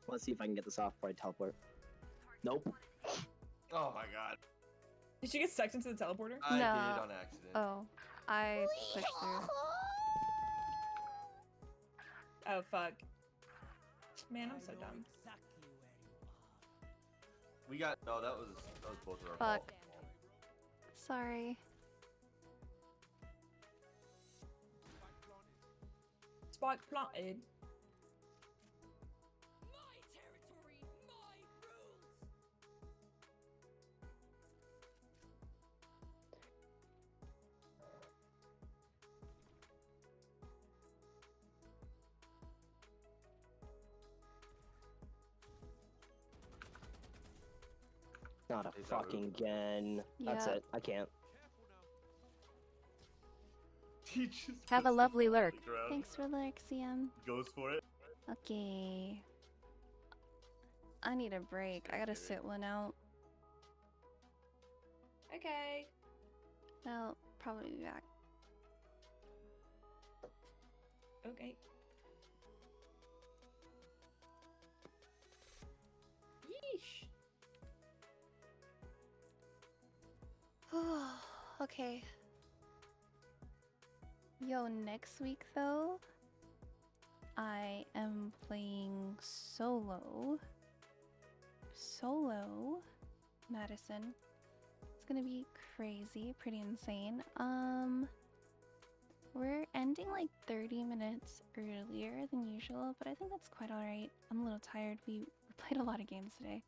Let's see if I can get this off before I teleport. Nope. Oh my god. Did she get sucked into the teleporter? I No. did on accident. Oh, I pushed through. Oh fuck. Man, I'm so dumb. We got no. That was both of our Fuck. fault. Sorry. Spike planted. Not a Is that fucking again. That's Yeah. it. I can't. He just Have a puts lovely it on lurk. the ground, Thanks for the Lexium. Goes for it. Okay. I need a break. I gotta sit one out. Okay. I'll probably be back. Okay. Yeesh. Okay. Yo, next week though, I am playing solo Madison. It's gonna be crazy, pretty insane. We're ending like 30 minutes earlier than usual, but I think that's quite alright. I'm a little tired. We played a lot of games today.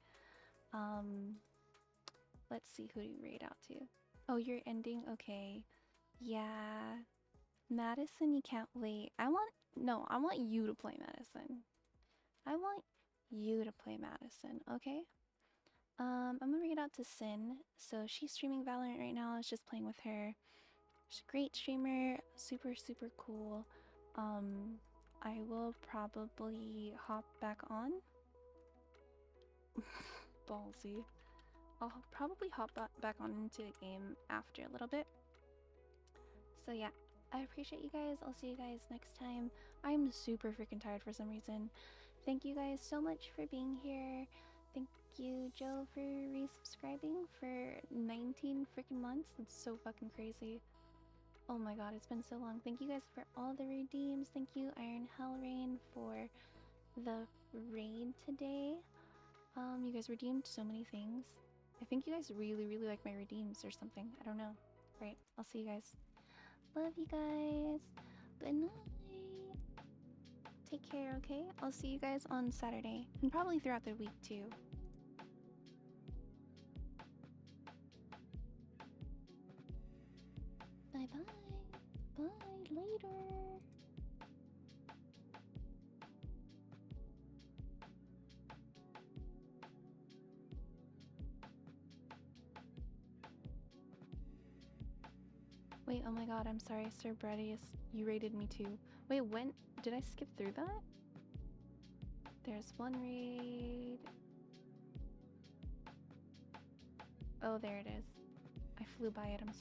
Let's see, who do you raid out to? Oh, you're ending? Okay. Yeah. Madison, you can't wait. I want you to play Madison. I want you to play Madison, okay? I'm gonna bring it out to Sin. So she's streaming Valorant right now. I was just playing with her. She's a great streamer, super, super cool. I will probably hop back on. Ballsy. I'll probably hop back on into the game after a little bit. So yeah, I appreciate you guys. I'll see you guys next time. I'm super freaking tired for some reason. Thank you guys so much for being here. Thank you, Joe, for resubscribing for 19 freaking months. That's so fucking crazy. Oh my god, it's been so long. Thank you guys for all the redeems. Thank you, Iron Hellrain, for the raid today. You guys redeemed so many things. I think you guys really, really like my redeems or something. I don't know. Right, I'll see you guys. Love you guys. Good night. Take care, okay? I'll see you guys on Saturday and probably throughout the week too. Bye bye. Bye later. Wait, oh my god, I'm sorry, Sir Bredius. You rated me too. Wait, when? Did I skip through that? There's one raid. Oh, there it is. I flew by it, I'm sorry.